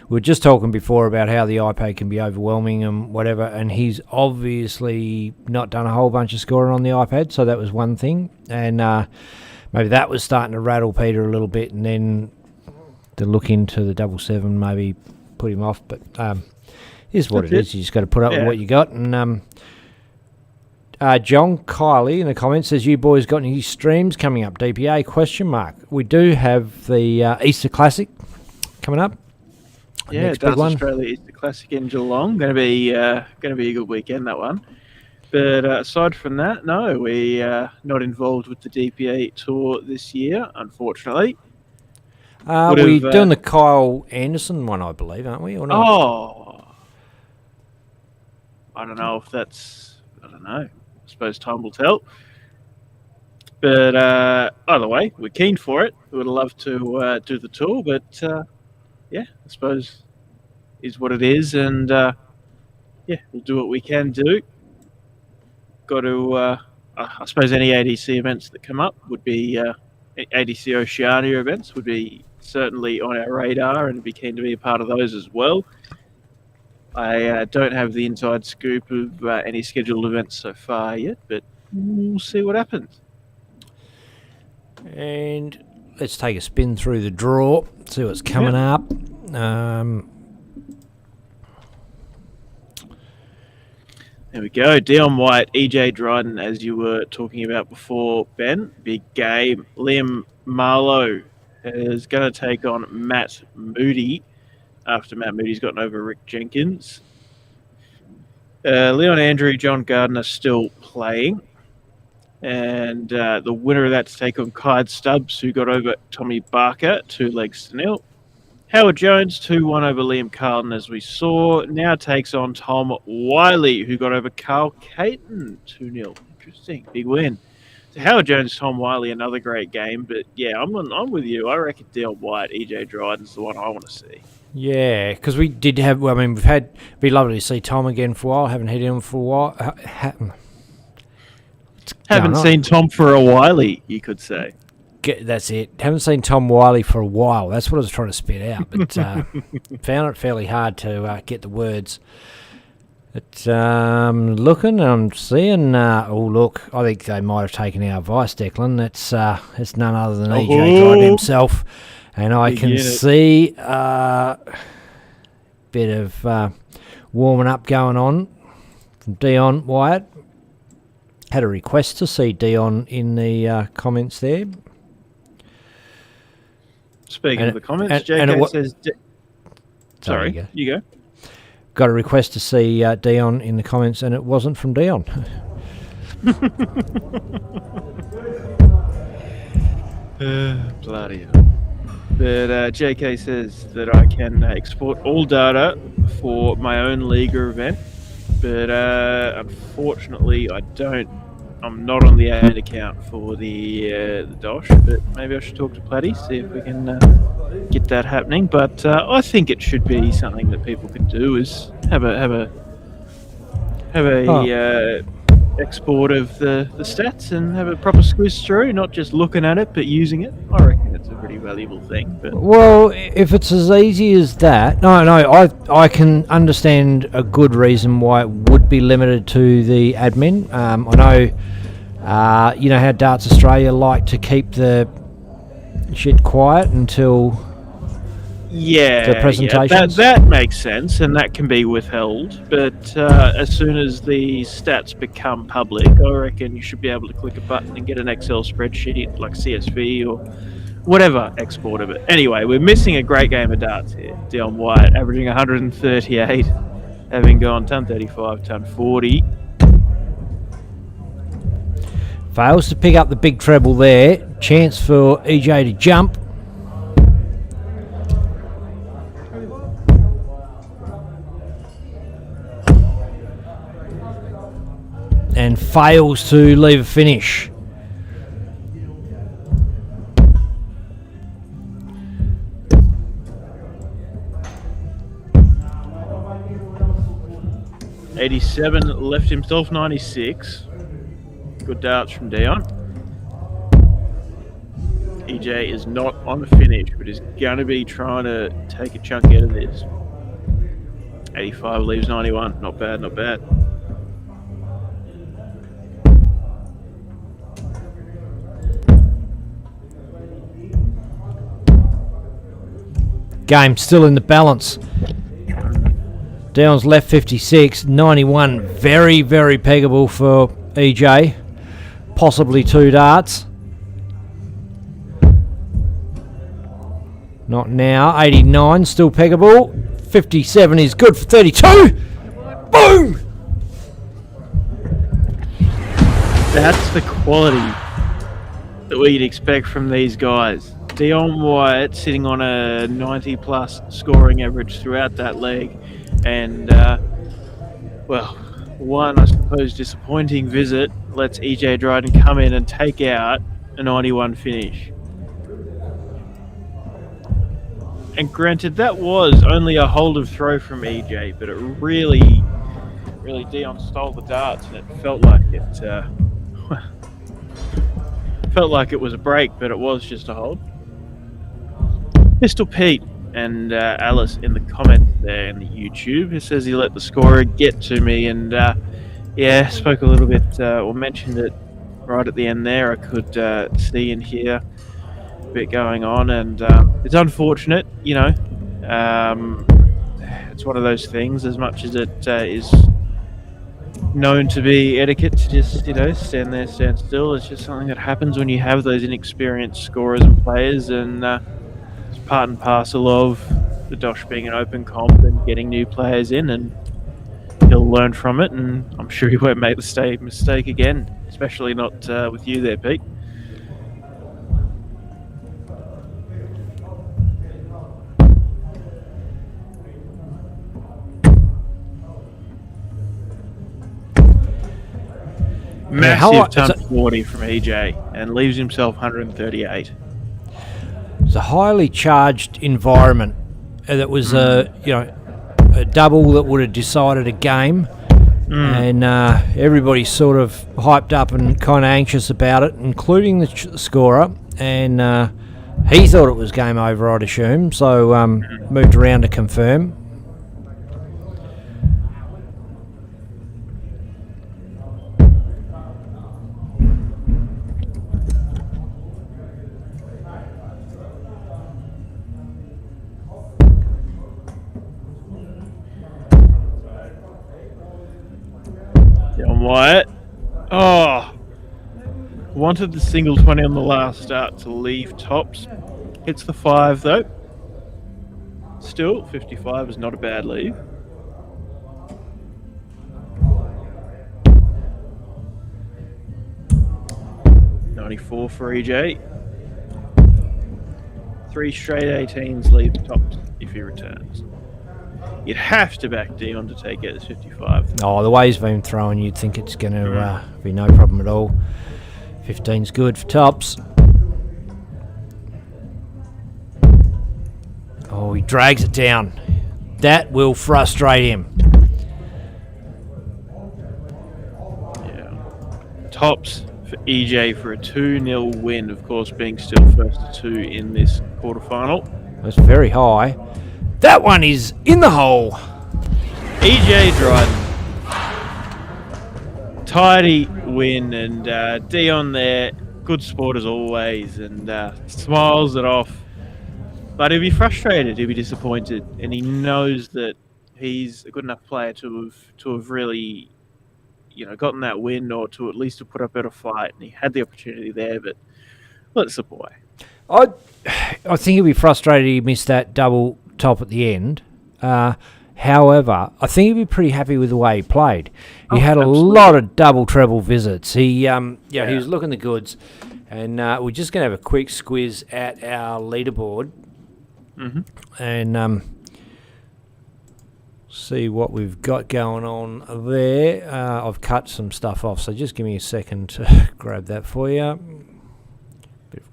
were just talking before about how the iPad can be overwhelming and whatever, and he's obviously not done a whole bunch of scoring on the iPad, so that was one thing, and maybe that was starting to rattle Peter a little bit, and then to look into the double 7 maybe put him off. But here's what it is. You just got to put up with what you got, and John Kiley in the comments says, you boys got any streams coming up? DPA, question mark. We do have the Easter Classic coming up. Yeah, Next big Darts one. Australia Easter Classic in Geelong. Going to be a good weekend, that one. But aside from that, no, we not involved with the DPA tour this year, unfortunately. We're doing the Kyle Anderson one, I believe, aren't we? Or not? Oh, I don't know if that's. I don't know. I suppose time will tell. But either way, we're keen for it. We would love to do the tour, but yeah, I suppose is what it is, and yeah, we'll do what we can do. Got to, I suppose, any ADC events that come up would be ADC Oceania events would be certainly on our radar, and be keen to be a part of those as well. I don't have the inside scoop of any scheduled events so far yet, but we'll see what happens. And let's take a spin through the draw, see what's coming up. There we go. Dion White, EJ Dryden, as you were talking about before, Ben. Big game. Liam Marlowe is going to take on Matt Moody after Matt Moody's gotten over Rick Jenkins. Leon Andrew, John Gardner still playing. And the winner of that to take on Clyde Stubbs, who got over Tommy Barker, 2-0. Howard Jones, 2-1 over Liam Carlton, as we saw. Now takes on Tom Wiley, who got over Carl Caton, 2-0. Interesting. Big win. So Howard Jones, Tom Wiley, another great game. But yeah, I'm with you. I reckon Dion White, EJ Dryden's the one I want to see. Yeah, because we did have, well, I mean, it'd be lovely to see Tom again for a while. Haven't hit him for a while. Haven't seen Tom for a while, you could say. That's it. Haven't seen Tom Wiley for a while. That's what I was trying to spit out, but found it fairly hard to get the words. But looking, I'm seeing. Oh, look, I think they might have taken our advice, Declan. It's none other than EJ Dryden himself, and I can see a bit of warming up going on from Dion Wyatt. Had a request to see Dion in the comments there. Speaking of the comments, JK says... Sorry, you go. Got a request to see Dion in the comments, and it wasn't from Dion. Bloody hell. But JK says that I can export all data for my own Liga event, but unfortunately I don't. I'm not on the admin account for the Dosh, but maybe I should talk to Platty, see if we can get that happening. But I think it should be something that people can do, is have a export of the stats and have a proper squiz through, not just looking at it but using it. I reckon it's a pretty valuable thing. But well, if it's as easy as that, no, I can understand a good reason why it would be limited to the admin. I know, you know how Darts Australia like to keep the shit quiet until the presentations. That makes sense, and that can be withheld. But as soon as the stats become public, I reckon you should be able to click a button and get an Excel spreadsheet like CSV or whatever export of it. Anyway, we're missing a great game of darts here. Dion White averaging 138, having gone ton 35, ton 40. Fails to pick up the big treble there. Chance for EJ to jump. And fails to leave a finish. $87 left himself 96. Good darts from Dion. EJ is not on the finish, but is going to be trying to take a chunk out of this. 85 leaves 91. Not bad, not bad. Game still in the balance. Dion's left 56, 91. Very, very peggable for EJ. Possibly 2 darts. Not now. 89, still peggable. 57 is good for 32. Boom! That's the quality that we'd expect from these guys. Dion Wyatt sitting on a 90-plus scoring average throughout that leg. And, well, one, I suppose, disappointing visit lets EJ Dryden come in and take out a 91 finish. And granted, that was only a hold of throw from EJ, but it really Dion stole the darts, and it felt like it was a break, but it was just a hold. Pistol Pete and Alice in the comments there in the YouTube, who says he let the scorer get to me, and spoke a little bit or mentioned it right at the end there. I could see and hear a bit going on, and it's unfortunate, it's one of those things. As much as it is known to be etiquette to just stand there, stand still, it's just something that happens when you have those inexperienced scorers and players, and it's part and parcel of the Dosh being an open comp and getting new players in, and he'll learn from it, and I'm sure he won't make the mistake again, especially not with you there, Pete. Massive ton 40 from EJ, and leaves himself 138. It's a highly charged environment. That was a double that would have decided a game, and everybody's sort of hyped up and kind of anxious about it, including the scorer. And he thought it was game over, I'd assume. So moved around to confirm. Wyatt. Wanted the single 20 on the last start to leave tops. Hits the 5 though. Still, 55 is not a bad leave. $94 for EJ. 3 straight 18s leave tops if he returns. You'd have to back Dion to take out this 55. Oh, the way he's been throwing, you'd think it's going to be no problem at all. 15's good for tops. Oh, he drags it down. That will frustrate him. Yeah. Tops for EJ for a 2-0 win, of course, being still first to 2 in this quarterfinal. That's very high. That one is in the hole. EJ Dryden. Tidy win, and Dion there, good sport as always, and smiles it off. But he'll be frustrated, he'll be disappointed, and he knows that he's a good enough player to have really, gotten that win, or to at least have put up a better fight. And he had the opportunity there, but that's the boy. I think he'll be frustrated he missed that double top at the end. However, I think he'd be pretty happy with the way he played. He had a lot of double treble visits. He was looking the goods, and we're just going to have a quick squiz at our leaderboard and see what we've got going on there. I've cut some stuff off, so just give me a second to grab that for you.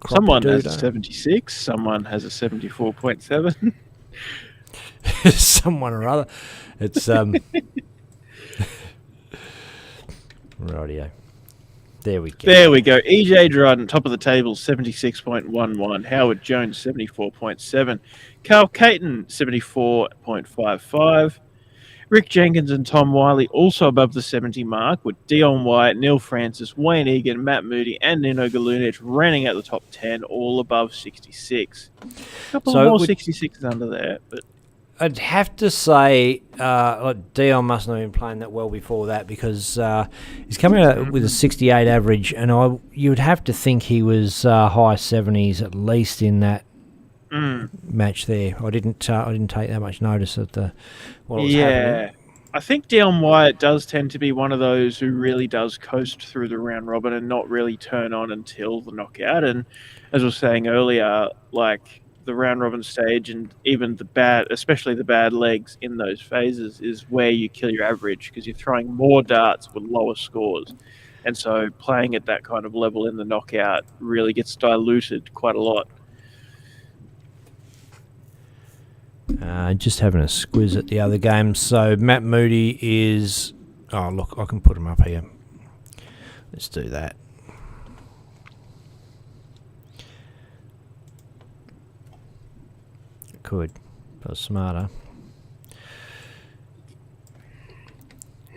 Someone has a 76. Someone has a 74.7. Someone or other. It's rightio. There we go. There we go. EJ Dryden, top of the table, 76.11. Howard Jones, 74.7. Carl Caton, 74.55. Rick Jenkins and Tom Wiley also above the 70 mark, with Dion Wyatt, Neil Francis, Wayne Egan, Matt Moody, and Nino Galunich running at the top 10, all above 66. A couple more 66s under there, but I'd have to say Dion must not have been playing that well before that, because he's coming out with a 68 average, and you would have to think he was high 70s at least in that match there. I didn't take that much notice of what was happening. I think Dion Wyatt does tend to be one of those who really does coast through the round robin and not really turn on until the knockout. And as I was saying earlier, like the round robin stage and even especially the bad legs in those phases is where you kill your average, because you're throwing more darts with lower scores. And so playing at that kind of level in the knockout really gets diluted quite a lot. Just having a squiz at the other games. So Matt Moody is... Oh, look, I can put him up here. Let's do that. Could. If I was smarter.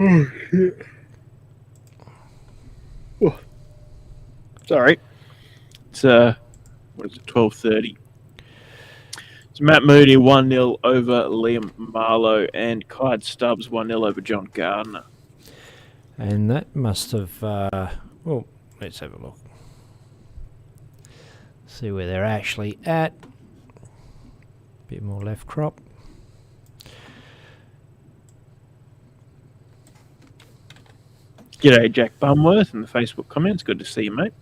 Oh, shit. Oh. Sorry. It's, what is it, 12:30. It's Matt Moody 1-0 over Liam Marlowe, and Clyde Stubbs 1-0 over John Gardner. And that must have... well, let's have a look. See where they're actually at. Bit more left crop. G'day, Jack Bumworth in the Facebook comments. Good to see you, mate.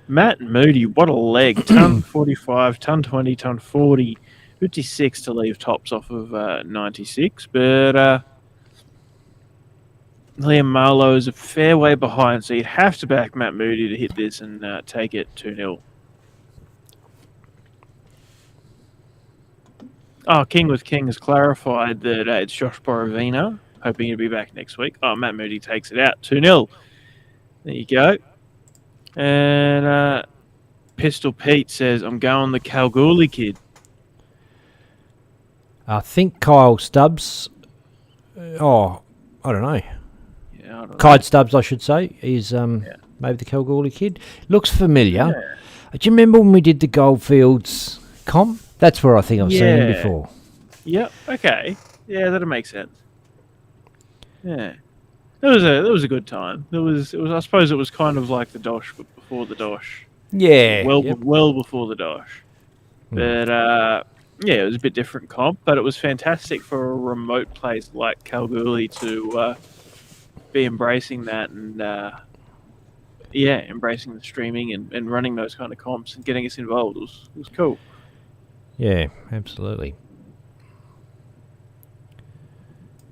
Matt Moody, what a leg. Ton 45, ton 20, ton 40, 56 to leave tops off of 96. But Liam Marlowe is a fair way behind, so you'd have to back Matt Moody to hit this and take it 2-0. Oh, King with King has clarified that it's Josh Borovina, hoping he'll be back next week. Oh, Matt Moody takes it out, 2-0. There you go. And Pistol Pete says, I'm going the Kalgoorlie kid. I think Kyle Stubbs... I don't know. Yeah, I don't Clyde Stubbs, I should say, is maybe the Kalgoorlie kid. Looks familiar. Yeah. Do you remember when we did the Goldfields comp? That's where I think I've seen him before. Yep, okay. Yeah, that'll make sense. Yeah. That was a good time. It was I suppose it was kind of like the Dosh, but before the Dosh. Yeah. Well before the Dosh. But yeah, it was a bit different comp, but it was fantastic for a remote place like Kalgoorlie to be embracing that and embracing the streaming and running those kind of comps and getting us involved. It was cool. Yeah, absolutely.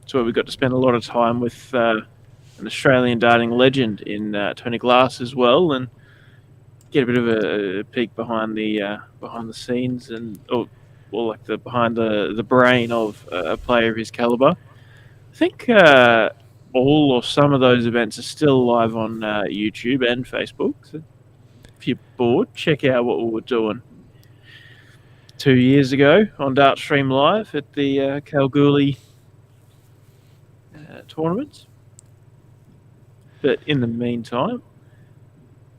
So we got to spend a lot of time with an Australian darting legend in Tony Glass as well, and get a bit of a peek behind the scenes and or like the behind the brain of a player of his caliber. I think all or some of those events are still live on YouTube and Facebook. So if you're bored, check out what we were doing 2 years ago on Dartstream Live at the Kalgoorlie tournaments. But in the meantime,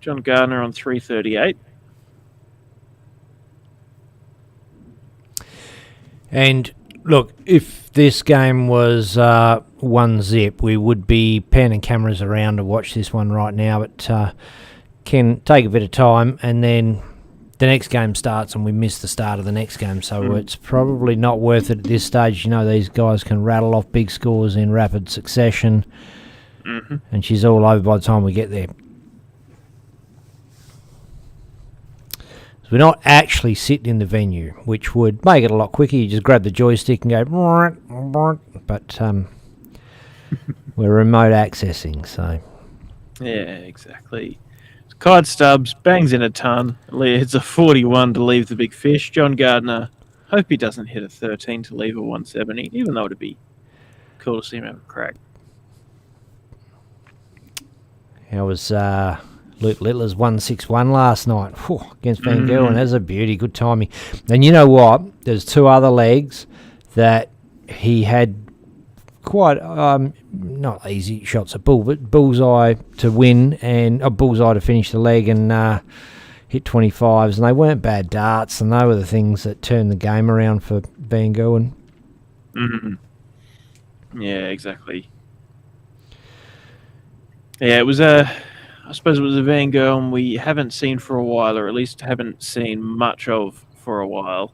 John Gardner on 338. And look, if this game was 1-0, we would be panning cameras around to watch this one right now, but can take a bit of time, and then the next game starts and we miss the start of the next game, so it's probably not worth it at this stage. You know, these guys can rattle off big scores in rapid succession, and she's all over by the time we get there. So we're not actually sitting in the venue, which would make it a lot quicker. You just grab the joystick and go, but we're remote accessing, so... Yeah, exactly. Clyde Stubbs bangs in a ton. It's a 41 to leave the big fish. John Gardner, hope he doesn't hit a 13 to leave a 170, even though it'd be cool to see him have a crack. How was Luke Littler's 161 last night against Van Gerwen? That's a beauty, good timing. And you know what? There's two other legs that he had quite not easy shots at bullseye to win and a bullseye to finish the leg, and hit 25s, and they weren't bad darts, and they were the things that turned the game around for Van Gerwen. Yeah, exactly. Yeah, it was I suppose it was a Van Gerwen we haven't seen for a while, or at least haven't seen much of for a while.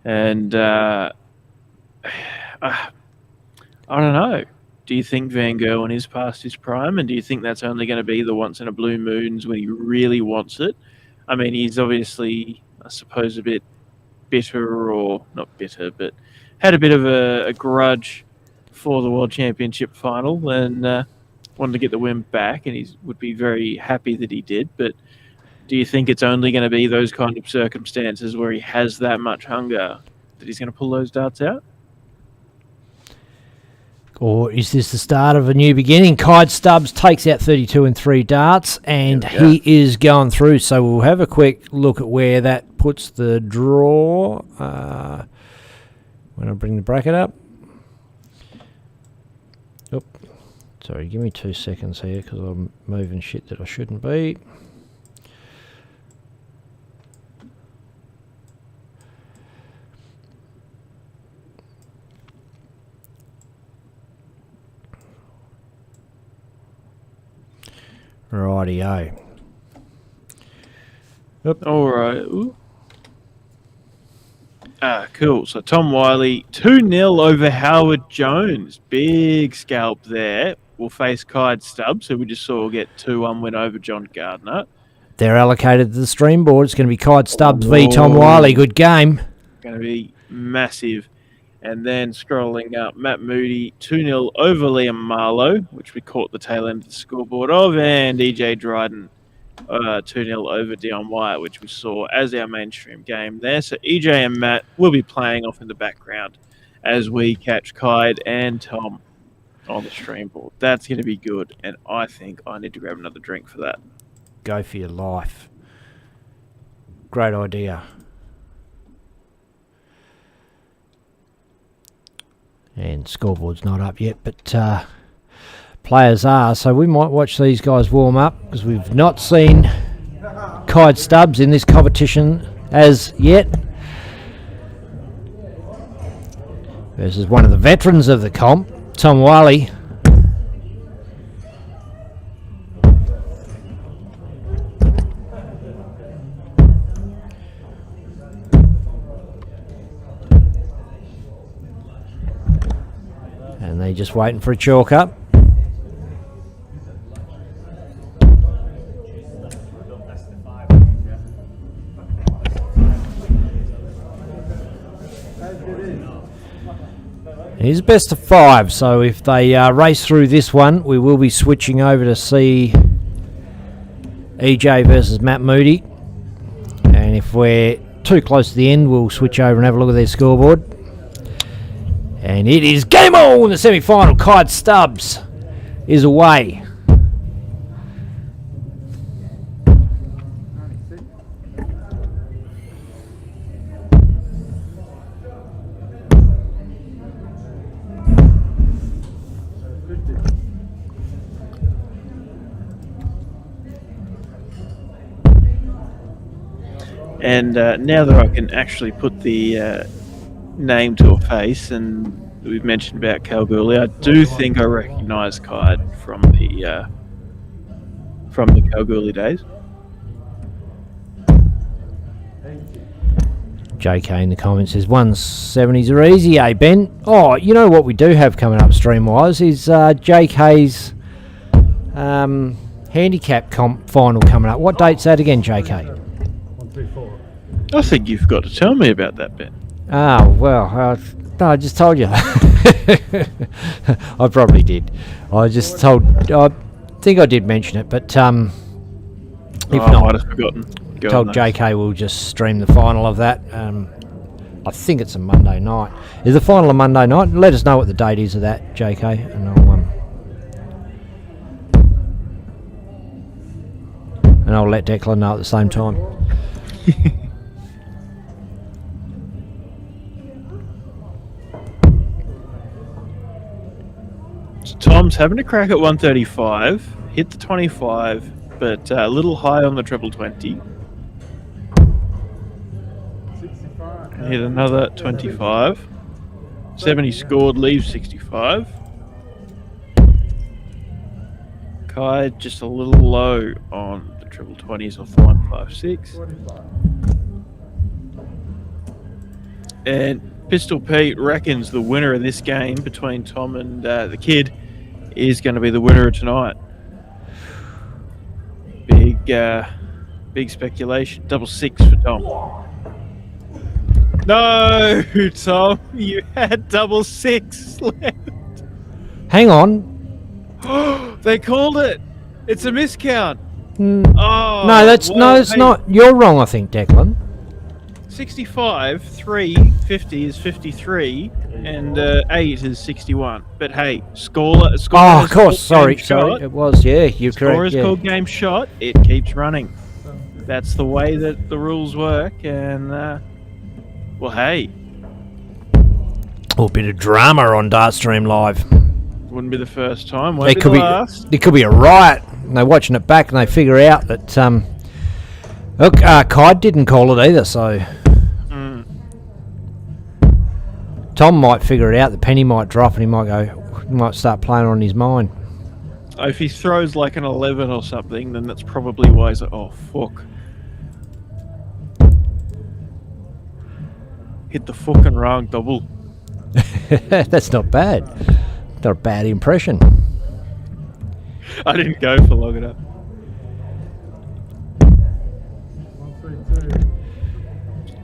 And I don't know. Do you think Van Gerwen is past his prime, and do you think that's only going to be the once in a blue moons when he really wants it? I mean, he's obviously, I suppose, a bit bitter, or not bitter, but had a bit of a grudge for the World Championship final, and wanted to get the win back, and he would be very happy that he did. But do you think it's only going to be those kind of circumstances where he has that much hunger that he's going to pull those darts out? Or is this the start of a new beginning? Clyde Stubbs takes out 32 and 3 darts, and he is going through. So we'll have a quick look at where that puts the draw. When I bring the bracket up. Sorry, give me 2 seconds here because I'm moving shit that I shouldn't be. Rightio. All right. Ooh. Cool. So Tom Wiley, 2-0 over Howard Jones. Big scalp there. Will face Clyde Stubbs, who we just saw get 2-1 win over John Gardner. They're allocated to the stream board. It's going to be Clyde Stubbs v Tom Wiley. Good game. Going to be massive. And then scrolling up, Matt Moody, 2-0 over Liam Marlowe, which we caught the tail end of the scoreboard of, and EJ Dryden, 2-0 over Dion Wyatt, which we saw as our mainstream game there. So EJ and Matt will be playing off in the background as we catch Clyde and Tom on the stream board. That's going to be good, and I think I need to grab another drink for that. Go for your life. Great idea. And scoreboard's not up yet, but players are, so we might watch these guys warm up because we've not seen Clyde Stubbs in this competition as yet. Versus one of the veterans of the comp, Tom Wiley. And they're just waiting for a chalk up. It's best of 5, so if they race through this one, we will be switching over to see EJ versus Matt Moody. And if we're too close to the end, we'll switch over and have a look at their scoreboard. And it is game on in the semi-final. Clyde Stubbs is away. And now that I can actually put the name to a face, and we've mentioned about Kalgoorlie, I do think I recognise Clyde from the Kalgoorlie days. JK in the comments says 170s are easy, eh, Ben? Oh, you know what we do have coming up stream-wise is JK's handicap comp final coming up. What date's that again, JK? 134. I think you've got to tell me about that, Ben. Oh, well, no, I just told you. I probably did. I think I did mention it, but if I not, might have forgotten. told JK we'll just stream the final of that. I think it's a Monday night. Is the final a Monday night? Let us know what the date is of that, JK, and I'll let Declan know at the same time. So Tom's having a crack at 135, hit the 25, but a little high on the triple 20. Hit another 25. 70 scored, leaves 65. Kai just a little low on the triple 20s off the 156. And Pistol Pete reckons the winner of this game between Tom and the kid is going to be the winner of tonight. Big speculation. Double 6 for Tom. No, Tom, you had double 6 left. Hang on. They called it. It's a miscount. Oh, No, it's not. You're wrong, I think, Declan. 65, 3, 50 is 53, and 8 is 61. But hey, score. Oh, of course. Sorry. It was. Yeah, you're correct. Score is called game shot. It keeps running. That's the way that the rules work, and well, hey, a bit of drama on Dartstream Live. Wouldn't be the first time. Won't be the last. There could be a riot. And they're watching it back, and they figure out that look, Kai didn't call it either. So Tom might figure it out. The penny might drop, and he might start playing on his mind. If he throws like an 11 or something, then that's probably why he's like, oh fuck. Hit the fucking wrong double. That's not bad. Not a bad impression. I didn't go for long enough. 132.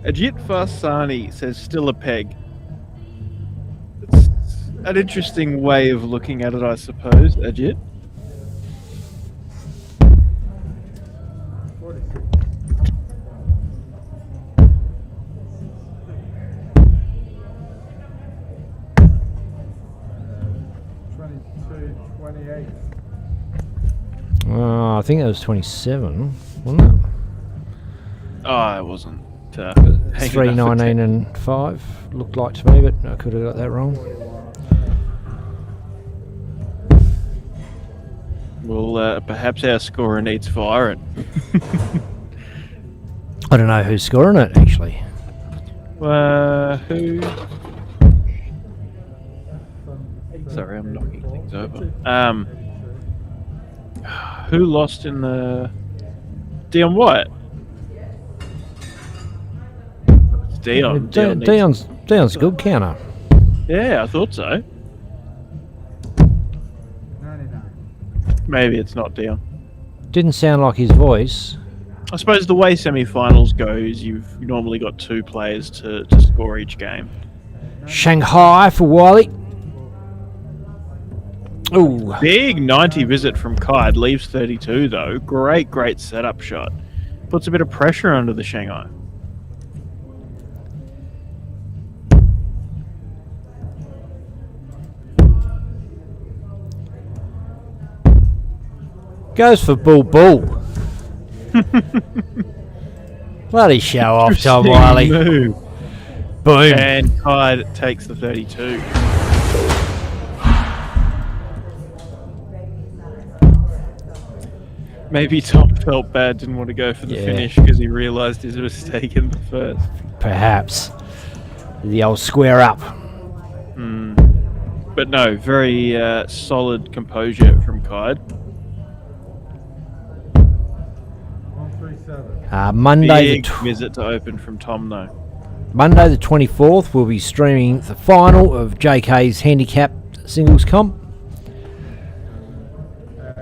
Ajit Farsani says still a peg. It's an interesting way of looking at it, I suppose, Ajit. 46. 22, 28. I think that was 27, wasn't it? Oh, it wasn't. 3, 19 and 5 looked like to me, but I could have got that wrong. Well, perhaps our scorer needs firing. I don't know who's scoring it, actually. Who? Sorry, I'm knocking things over. Who lost in the Dion White? It's Dion. Dion's a good counter. Yeah, I thought so. 99. Maybe it's not Dion. Didn't sound like his voice. I suppose the way semi-finals goes, you've normally got 2 players to score each game. Shanghai for Wiley. Ooh. Big 90 visit from Kai. Leaves 32 though. Great setup shot. Puts a bit of pressure under the Shanghai. Goes for bull. Bloody show off, Tom Wiley. Move. Boom. And Kai takes the 32. Maybe Tom felt bad, didn't want to go for the finish because he realised his mistake in the first. Perhaps. The old square up. But no, very solid composure from Kai. 137. Monday Big visit to open from Tom though. Monday the 24th, we'll be streaming the final of JK's handicap singles comp.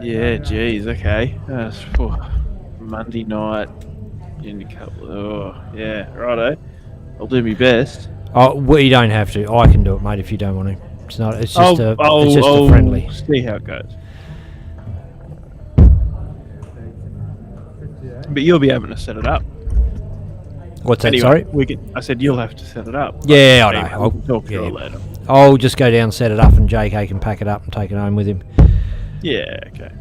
Yeah, geez, okay. Monday night in a couple. Oh, yeah, righto. I'll do my best. Oh, well, you don't have to. I can do it, mate, if you don't want to. It's not. It's just a friendly. See how it goes. But you'll be able to set it up. What's that? Anyway, Sorry. I said you'll have to set it up. Yeah, I know. Anyway, I'll we'll talk through it later. I'll just go down, set it up, and JK can pack it up and take it home with him. Yeah, okay.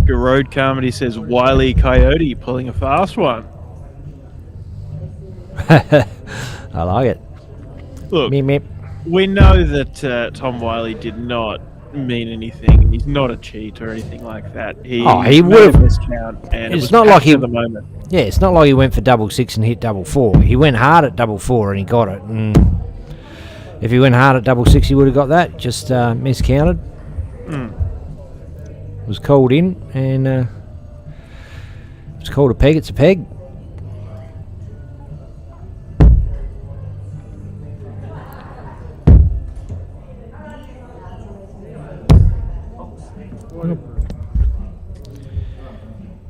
Good Road Comedy says Wiley Coyote pulling a fast one. I like it. Look, Meep, meep. we know that Tom Wiley did not mean anything. He's not a cheat or anything like that. He would have. Miscount, and It's it was not like he. at the moment. Yeah, it's not like he went for double six and hit double four. He went hard at double four and he got it. And if he went hard at double six, he would have got that. Just miscounted. Was called in, and it's called a peg. It's a peg.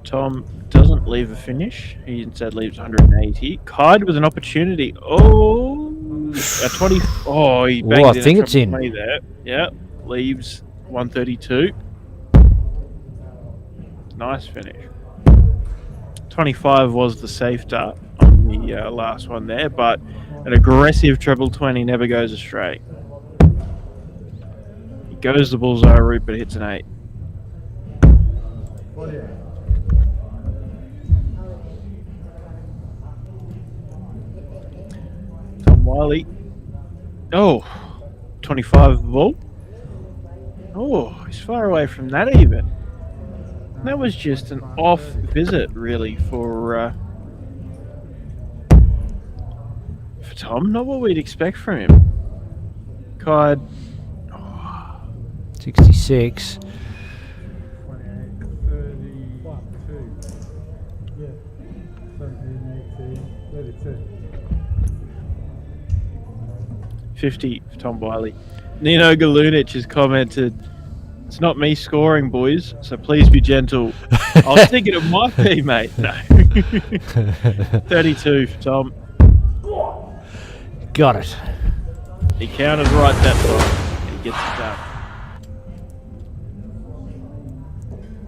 Tom doesn't leave a finish. He instead leaves 180. Kide with an opportunity. Oh, a 20. Oh, he banged I think it's in. There. Yeah, leaves 132. Nice finish. 25 was the safe dart on the last one there, but an aggressive treble 20 never goes astray. He goes the bullseye route, but hits an 8. Tom Wiley. Oh, 25 ball. Oh, he's far away from that even. That was just an off visit, really, for Tom. Not what we'd expect from him. Kide. 66. 50 for Tom Wiley. Nino Galunic has commented, "It's not me scoring, boys, so please be gentle." I was thinking it might be, mate. No. 32 for Tom. Got it. He counted right that time. And he gets it done.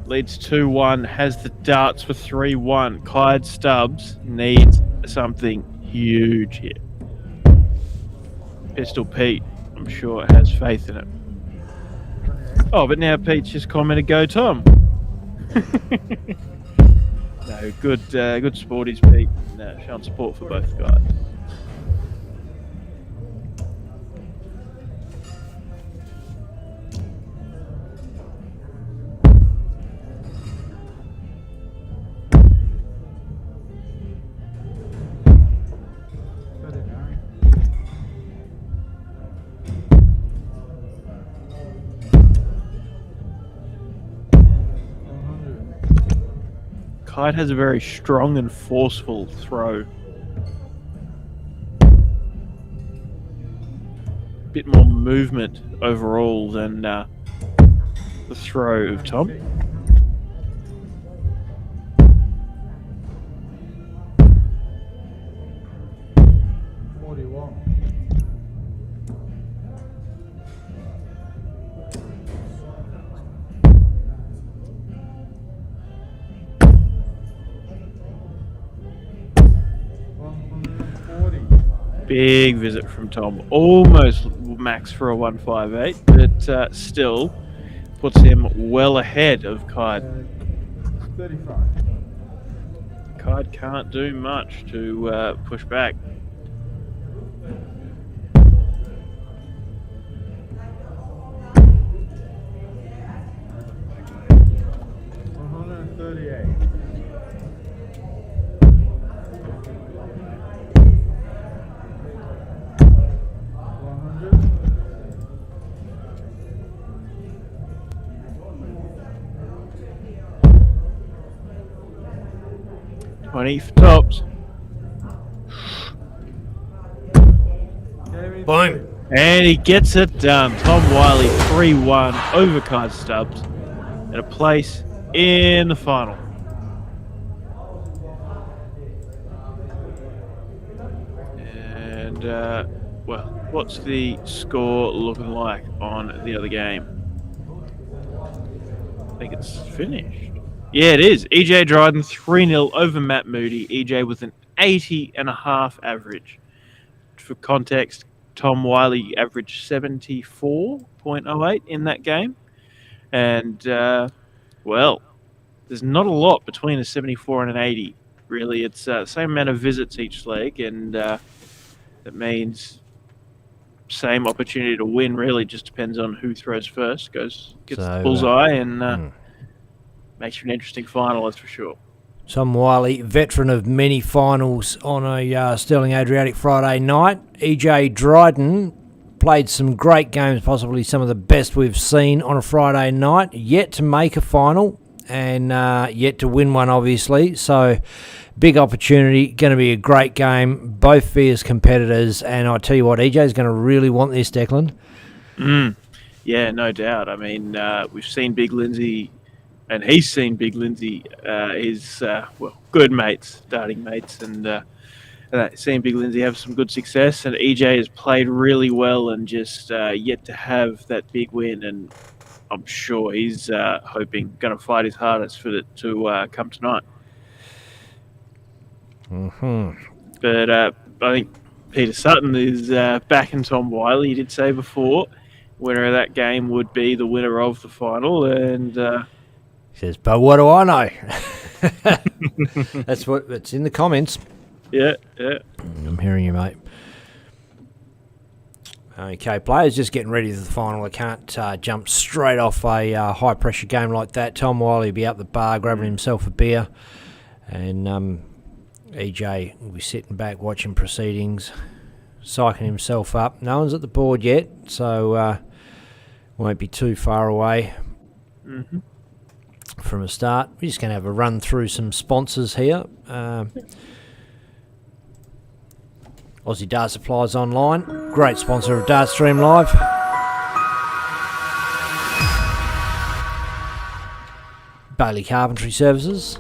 Leads 2-1, has the darts for 3-1. Clyde Stubbs needs something huge here. Pistol Pete, I'm sure, has faith in it. Oh, but now Pete's just commented, "Go Tom." No, good sporties, Pete. No, showing support for both guys. Kite has a very strong and forceful throw. Bit more movement overall than the throw of Tom. Big visit from Tom. Almost max for a 158, but still puts him well ahead of Kide. 35. Kide can't do much to push back. For tops. Boom. And he gets it done. Tom Wiley 3-1 over Kide Stubbs at a place in the final. And, well, what's the score looking like on the other game? I think it's finished. Yeah, it is. EJ Dryden 3-0 over Matt Moody. EJ with an 80.5 average. For context, Tom Wiley averaged 74.08 in that game. And, well, there's not a lot between a 74 and an 80, really. It's the same amount of visits each leg, and that means same opportunity to win, really. Just depends on who throws first. Gets the bullseye and... makes for an interesting final, that's for sure. Tom Wiley, veteran of many finals on a Sterling Adriatic Friday night. EJ Dryden played some great games, possibly some of the best we've seen on a Friday night. Yet to make a final and yet to win one, obviously. So, big opportunity. Going to be a great game. Both fierce competitors. And I tell you what, EJ's going to really want this, Declan. Yeah, no doubt. I mean, we've seen Big Lindsay, and he's seen Big Lindsay, his good mates, starting mates, and seeing Big Lindsay have some good success. And EJ has played really well and just yet to have that big win. And I'm sure he's going to fight his hardest for it to come tonight. But I think Peter Sutton is backing Tom Wiley. He did say before winner of that game would be the winner of the final, and he says, but what do I know? It's in the comments. Yeah. I'm hearing you, mate. Okay, players just getting ready for the final. They can't jump straight off a high-pressure game like that. Tom Wiley will be up the bar grabbing himself a beer, and EJ will be sitting back watching proceedings, psyching himself up. No one's at the board yet, so won't be too far away from a start. We're just going to have a run through some sponsors here. Aussie Dart Supplies Online, great sponsor of Dart Stream Live. Bailey Carpentry Services.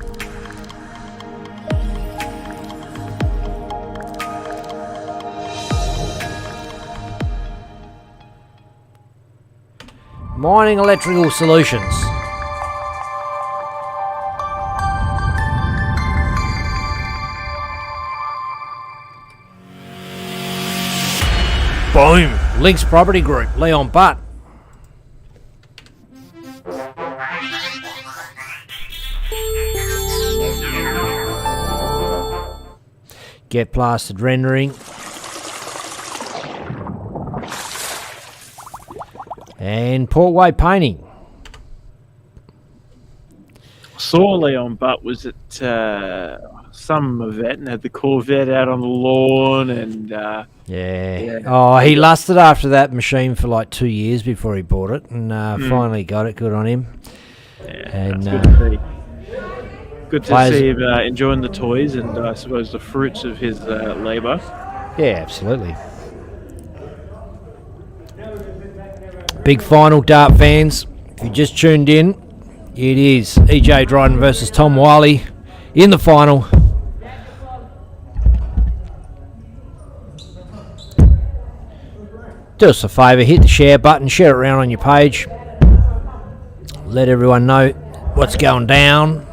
Mining Electrical Solutions. Boom! Lynx Property Group, Leon Butt. Get Plastered Rendering. And Portway Painting. I saw Leon Butt was at some event and had the Corvette out on the lawn, and yeah. Oh, he lusted after that machine for like 2 years before he bought it, and finally got it. Good on him. Yeah, and that's good to see. Good to see him enjoying the toys and I suppose the fruits of his labour. Yeah, absolutely. Big final, Dart fans. If you just tuned in, it is EJ Dryden versus Tom Wiley in the final. Do us a favour, hit the share button, share it around on your page. Let everyone know what's going down.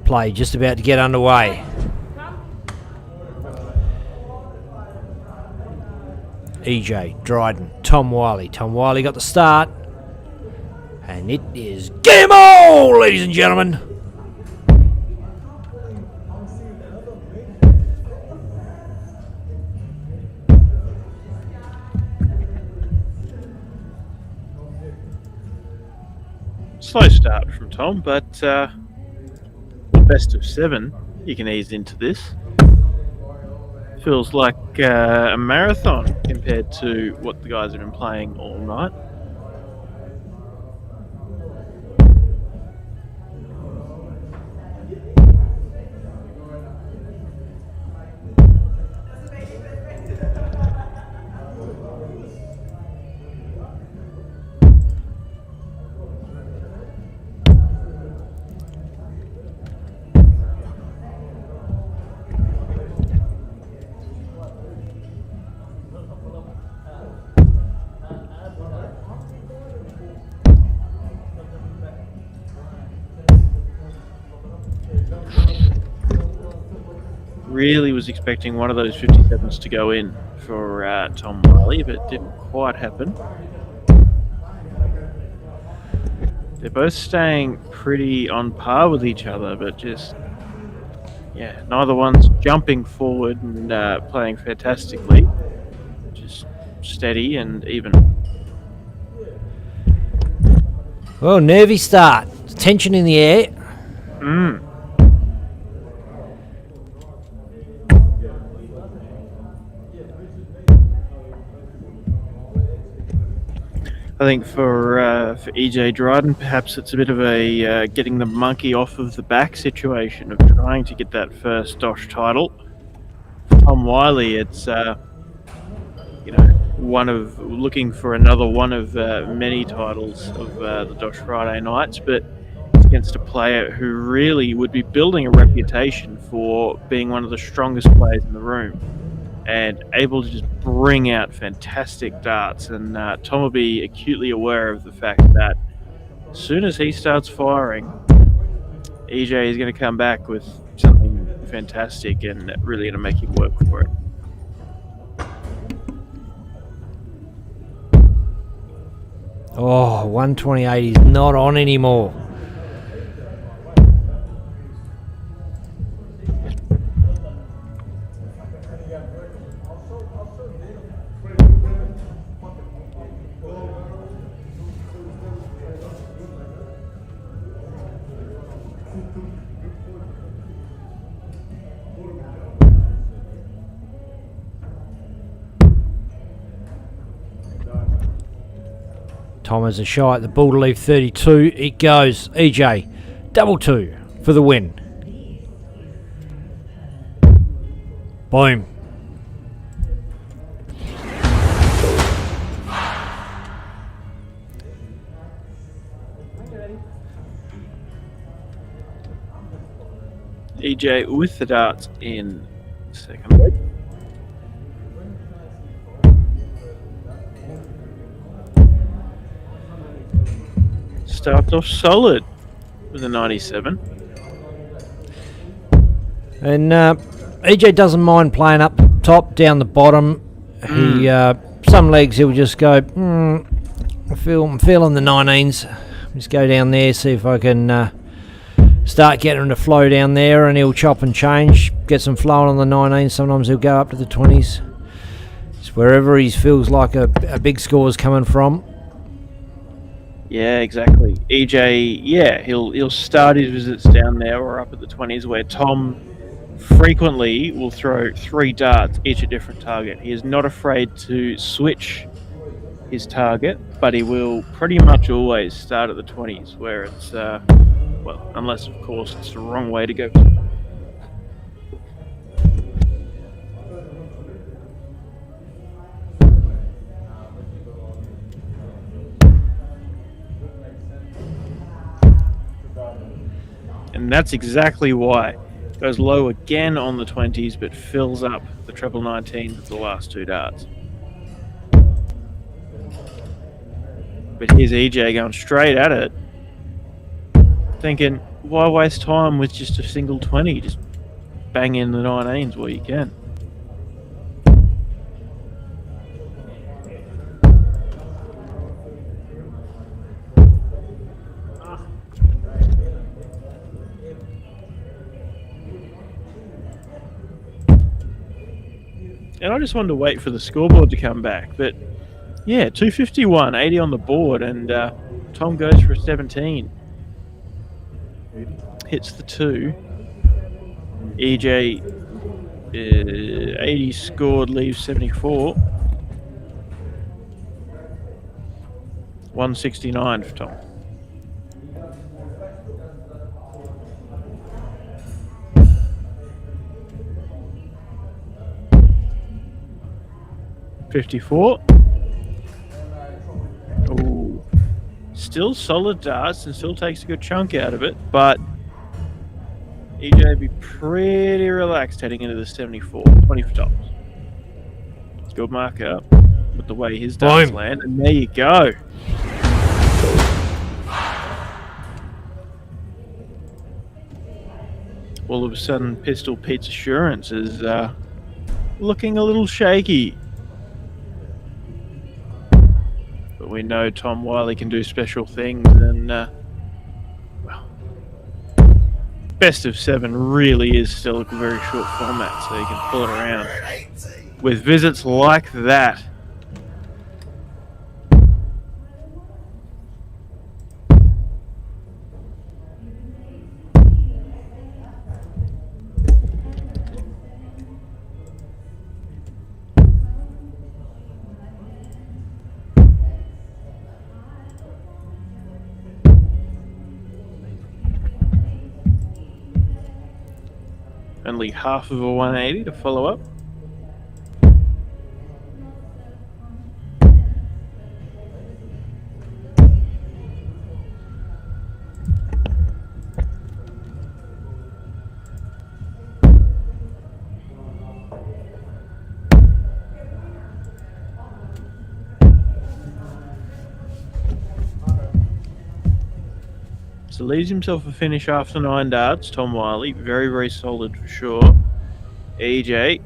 Play just about to get underway. EJ Dryden, Tom Wiley. Tom Wiley got the start. And it is game on, ladies and gentlemen. Slow start from Tom, but best of 7, you can ease into this. Feels like a marathon compared to what the guys have been playing all night. Really was expecting one of those 57s to go in for Tom Wiley, but it didn't quite happen. They're both staying pretty on par with each other, but just yeah, neither one's jumping forward and playing fantastically. Just steady and even. Well, nervy start. Tension in the air. I think for EJ Dryden, perhaps it's a bit of a getting the monkey off of the back situation of trying to get that first Dosh title. Tom Wiley, it's one of looking for another one of many titles of the Dosh Friday nights, but it's against a player who really would be building a reputation for being one of the strongest players in the room and able to just bring out fantastic darts. And Tom will be acutely aware of the fact that as soon as he starts firing, EJ is going to come back with something fantastic and really going to make him work for it. Oh, 128 is not on anymore. Tom has a shot at the ball to leave 32. It goes. EJ, double two for the win. Boom. EJ with the darts in second leg. Starts off solid with a 97. And EJ doesn't mind playing up top, down the bottom. He some legs he'll just go, I'm feeling the 19s. Just go down there, see if I can start getting him to flow down there, and he'll chop and change, get some flowing on the 19s. Sometimes he'll go up to the 20s. It's wherever he feels like a big score is coming from. Yeah, exactly. EJ, yeah, he'll start his visits down there or up at the 20s, where Tom frequently will throw 3 darts, each a different target. He is not afraid to switch his target, but he will pretty much always start at the 20s, where it's, well, unless, of course, it's the wrong way to go. And that's exactly why. Goes low again on the 20s, but fills up the treble 19s with the last 2 darts. But here's EJ going straight at it, thinking, why waste time with just a single 20? Just bang in the 19s where you can. And I just wanted to wait for the scoreboard to come back. But yeah, 251, 80 on the board, and Tom goes for a 17. Hits the 2. EJ 80 scored, leaves 74. 169 for Tom. $54. Ooh. Still solid darts and still takes a good chunk out of it, but EJ would be pretty relaxed heading into the 74. 20 for tops. Good marker with the way his darts land, and there you go. All of a sudden, Pistol Pete's assurance is looking a little shaky. But we know Tom Wiley can do special things, and well, best of 7 really is still a very short format, so you can pull it around. With visits like that, only half of a 180 to follow up. So leaves himself a finish after 9 darts. Tom Wiley, very, very solid for sure. EJ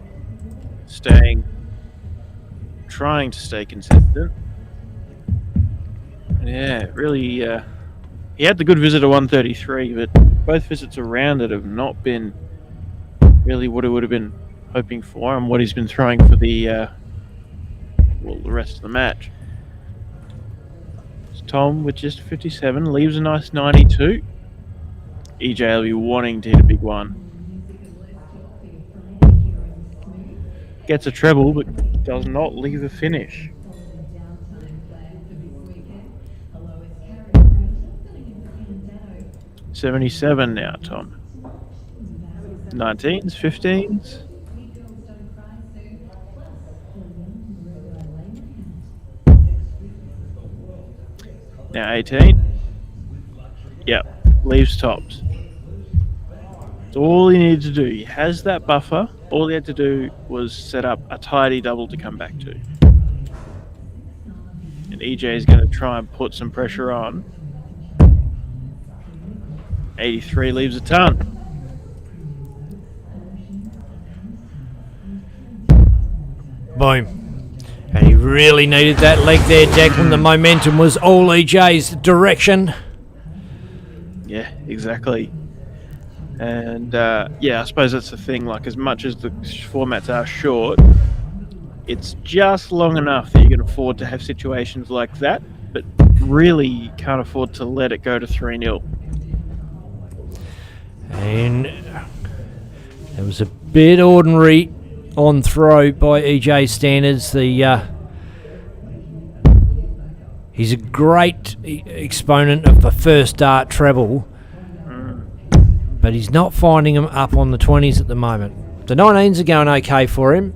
trying to stay consistent. Yeah, really, he had the good visit of 133, but both visits around it have not been really what he would have been hoping for and what he's been throwing for the rest of the match. Tom with just 57 leaves a nice 92. EJ will be wanting to hit a big one. Gets a treble, but does not leave a finish. $77 now, Tom. 19s, 15s. Now 18. Yep, leaves tops. That's all he needed to do. He has that buffer. All he had to do was set up a tidy double to come back to. And EJ is going to try and put some pressure on. 83 leaves a ton. Boom. And he really needed that leg there, Declan. The momentum was all EJ's direction. Yeah, exactly. And yeah, I suppose that's the thing. Like, as much as the formats are short, it's just long enough that you can afford to have situations like that, but really you can't afford to let it go to 3-0. And it was a bit ordinary on throw by EJ standards. He's a great exponent of the first dart treble, but he's not finding them up on the 20s at the moment. The 19s are going okay for him.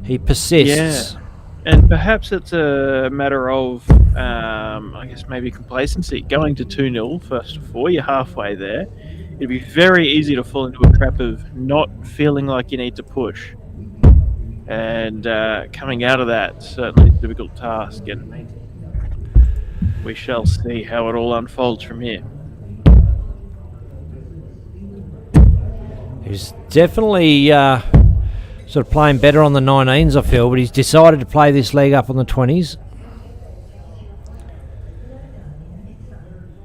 He persists. Yeah, and perhaps it's a matter of, I guess maybe complacency. Going to 2-0 first of all, you're halfway there. It'd be very easy to fall into a trap of not feeling like you need to push. And coming out of that, certainly a difficult task. And we shall see how it all unfolds from here. He's definitely sort of playing better on the 19s, I feel, but he's decided to play this leg up on the 20s.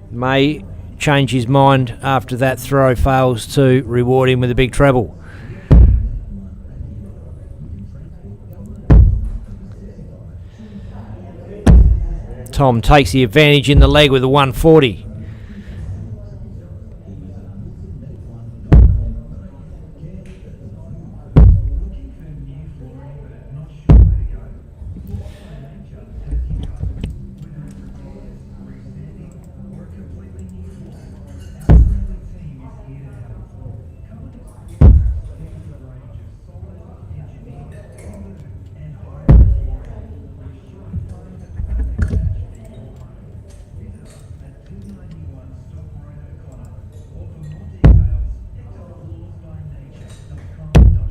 May change his mind after that throw fails to reward him with a big treble. Tom takes the advantage in the leg with a 140.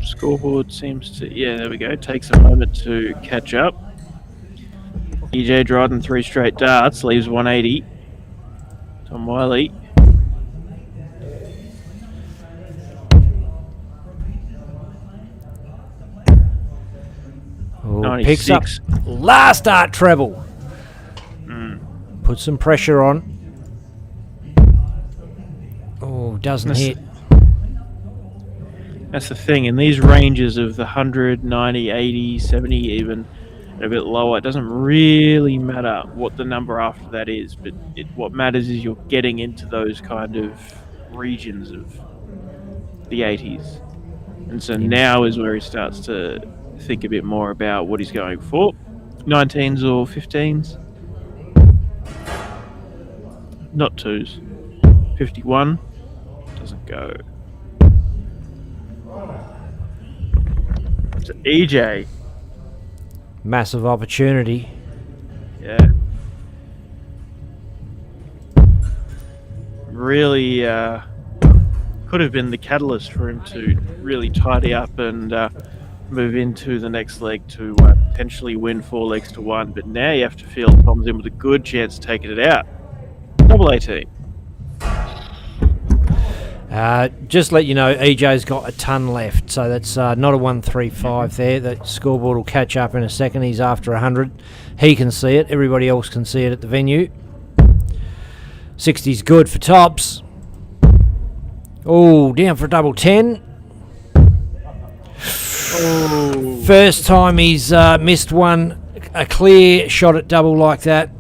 Scoreboard seems to, yeah, there we go. Takes a moment to catch up. EJ Dryden 3 straight darts, leaves 180. Tom Wiley. Oh, picks up last dart treble. Put some pressure on. Oh, doesn't hit. That's the thing. In these ranges of the 100, 90, 80, 70 even, and a bit lower, it doesn't really matter what the number after that is. But what matters is you're getting into those kind of regions of the 80s. And so now is where he starts to think a bit more about what he's going for. 19s or 15s. Not 2s. 51. Doesn't go. So EJ. Massive opportunity. Yeah. Really could have been the catalyst for him to really tidy up and move into the next leg to potentially win 4 legs to 1. But now you have to feel Tom's in with a good chance of taking it out. Double 18. Just let you know, EJ's got a ton left, so that's not a 135 there. That scoreboard will catch up in a second. He's after 100. He can see it. Everybody else can see it at the venue. 60's good for Tops. Oh, down for a double 10. Oh. First time he's missed one. A clear shot at double like that.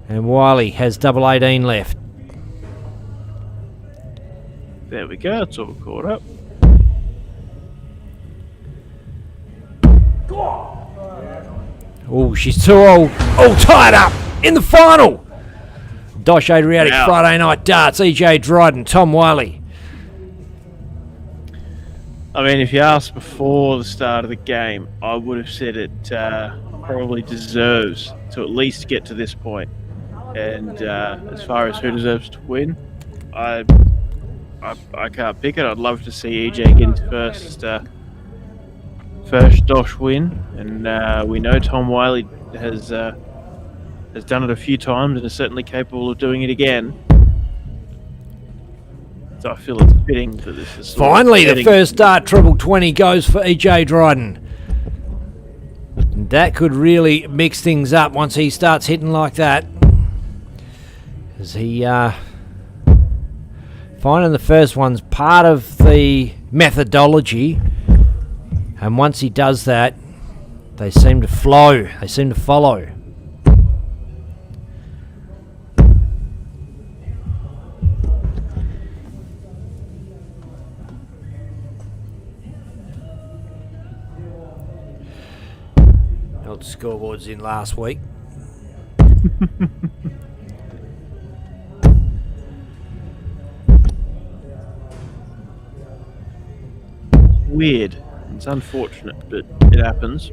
And Wiley has double 18 left. There we go. It's all caught up. Oh, she's too old. All tied up in the final. Dosh Adriatic Wow. Friday night darts. EJ Dryden, Tom Wiley. I mean, if you asked before the start of the game, I would have said it probably deserves to at least get to this point. And as far as who deserves to win, I can't pick it. I'd love to see EJ get his first Dosh win, and we know Tom Wiley has done it a few times and is certainly capable of doing it again. So I feel it's fitting that this is Finally, the first dart treble 20 goes for EJ Dryden. And that could really mix things up once he starts hitting like that. As he finding the first one's part of the methodology, and once he does that, they seem to flow. They seem to follow. Old scoreboard's in last week. Weird. It's unfortunate, but it happens.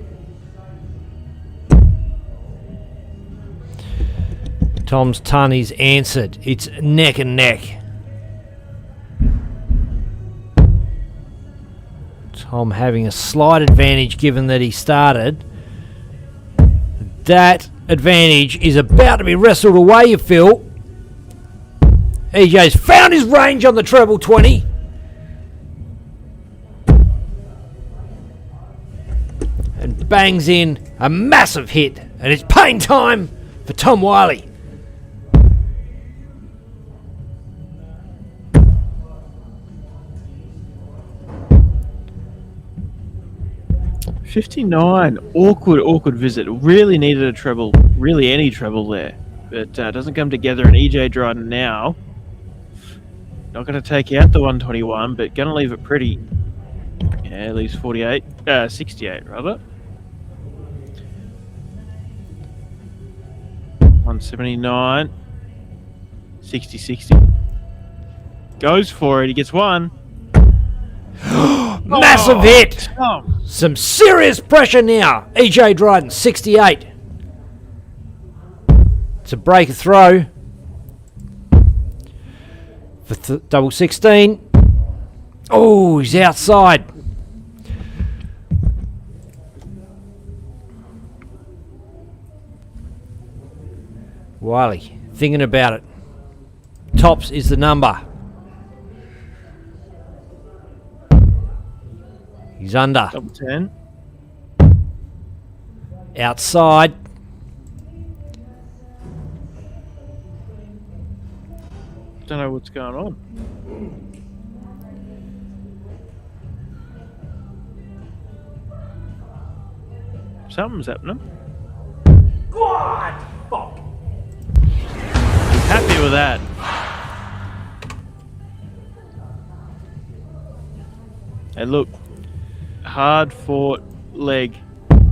Tom's ton is answered. It's neck and neck. Tom having a slight advantage given that he started. That advantage is about to be wrestled away, you feel. EJ's found his range on the treble 20. And bangs in a massive hit. And it's pain time for Tom Wiley. $59. Awkward visit. Really needed a treble. Really any treble there. But doesn't come together. And EJ Dryden now. Not going to take out the 121, but going to leave it pretty. Yeah, leaves 68 rather. 179. 60. Goes for it. He gets one. Massive hit. Tom. Some serious pressure now. EJ Dryden, 68. It's a break a throw. For double 16. Oh, he's outside. Wiley, thinking about it. Tops is the number. He's under. Double 10. Outside. Don't know what's going on. Something's happening. God, fuck. Happy with that. And look, hard fought leg.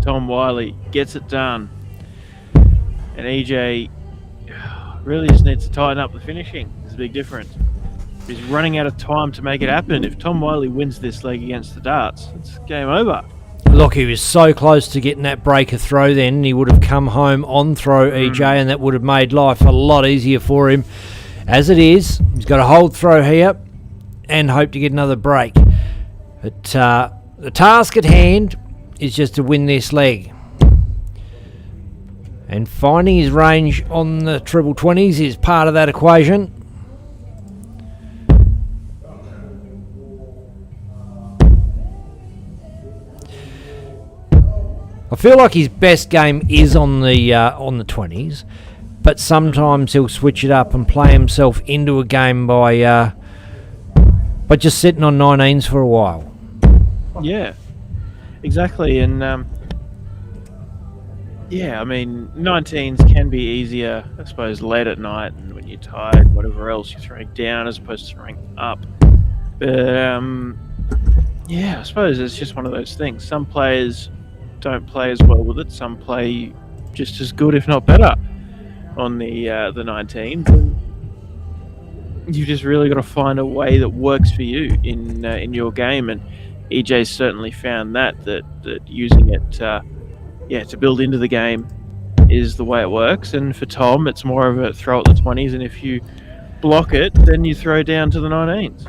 Tom Wiley gets it done. And EJ really just needs to tighten up the finishing. There's a big difference. He's running out of time to make it happen. If Tom Wiley wins this leg against the darts, it's game over. Look, he was so close to getting that breaker throw then. He would have come home on throw, EJ, and that would have made life a lot easier for him. As it is, he's got a hold throw here and hope to get another break. But the task at hand is just to win this leg. And finding his range on the triple 20s is part of that equation. I feel like his best game is on the 20s, but sometimes he'll switch it up and play himself into a game by just sitting on 19s for a while. Yeah, exactly. And yeah, I mean, 19s can be easier, I suppose, late at night, and when you're tired, whatever else, you're throwing down as opposed to throwing up. But yeah, I suppose it's just one of those things. Some players don't play as well with it. Some play just as good, if not better, on the 19s. And you've just really got to find a way that works for you in your game. And EJ's certainly found that using it, to build into the game is the way it works. And for Tom, it's more of a throw at the 20s, and if you block it, then you throw down to the 19s.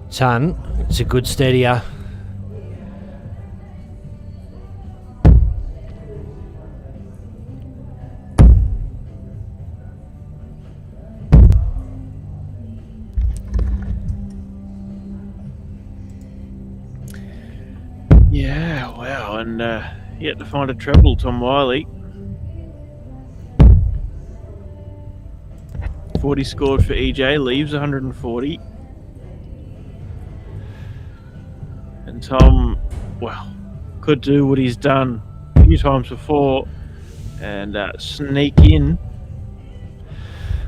Ton, it's a good steadier. Yeah, wow, and yet to find a treble, Tom Wiley. 40 scored for EJ, leaves 140. And Tom, well, could do what he's done a few times before and sneak in.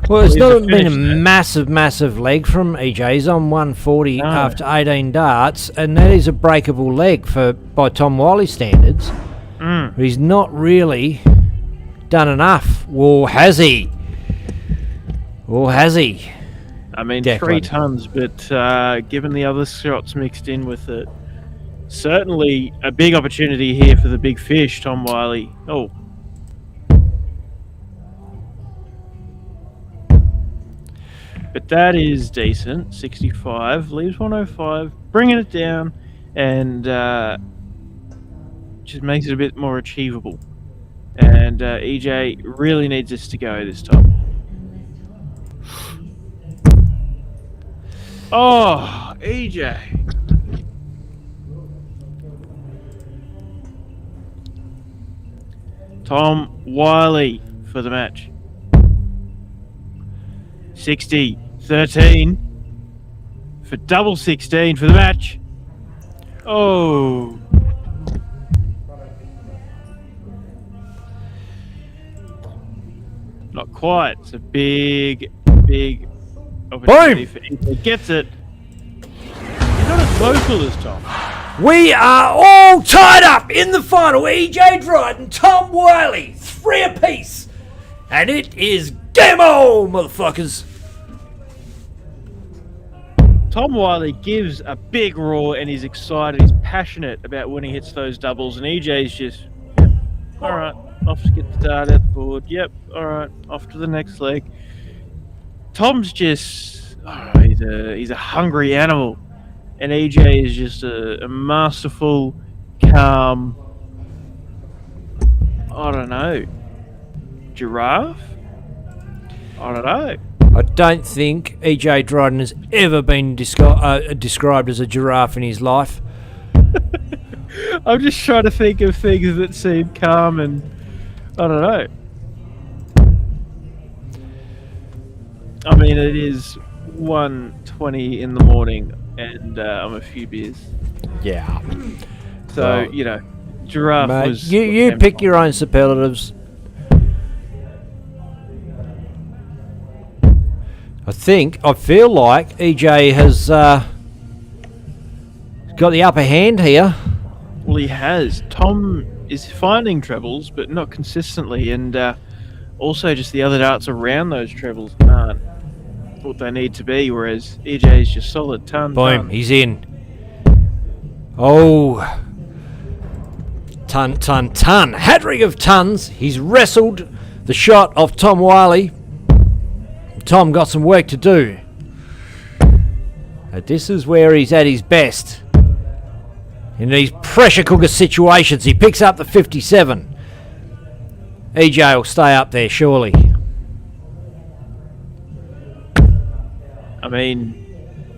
Well, it's not been a massive leg from EJ. He's on 140 after 18 darts, and that is a breakable leg by Tom Wiley standards. He's not really done enough. Or has he? I mean, Declan. 3 tons, but given the other shots mixed in with it, certainly a big opportunity here for the big fish, Tom Wiley. Oh. But that is decent. 65, leaves 105, bringing it down, and just makes it a bit more achievable. And EJ really needs this to go this time. Oh, EJ. Tom Wiley for the match. 60, 13 for double 16 for the match. Oh. Not quite. It's a big opportunity for EJ. Gets it. He's not as vocal as Tom. We are all tied up in the final. EJ Dryden, Tom Wiley, 3 apiece. And it is game on, motherfuckers. Tom Wiley gives a big roar and he's excited. He's passionate about when he hits those doubles. And EJ's just, yep, all right, off to get the dart out the board. Yep, all right, off to the next leg. Tom's just, he's a hungry animal. And EJ is just a masterful, calm, I don't know, giraffe? I don't know. I don't think EJ Dryden has ever been described as a giraffe in his life. I'm just trying to think of things that seem calm and I don't know. I mean, it is 1:20 in the morning, and I'm a few beers. Yeah. So Well, you know, giraffe mate, was. you pick your own superlatives. I feel like EJ has got the upper hand here. Well, he has. Tom is finding trebles, but not consistently, and also just the other darts around those trebles aren't what they need to be. Whereas EJ is just solid ton. Boom, he's in. Oh, ton. Hat-trick of tons. He's wrestled the shot of Tom Wiley. Tom got some work to do. But this is where he's at his best. In these pressure cooker situations, he picks up the 57. EJ will stay up there, surely. I mean,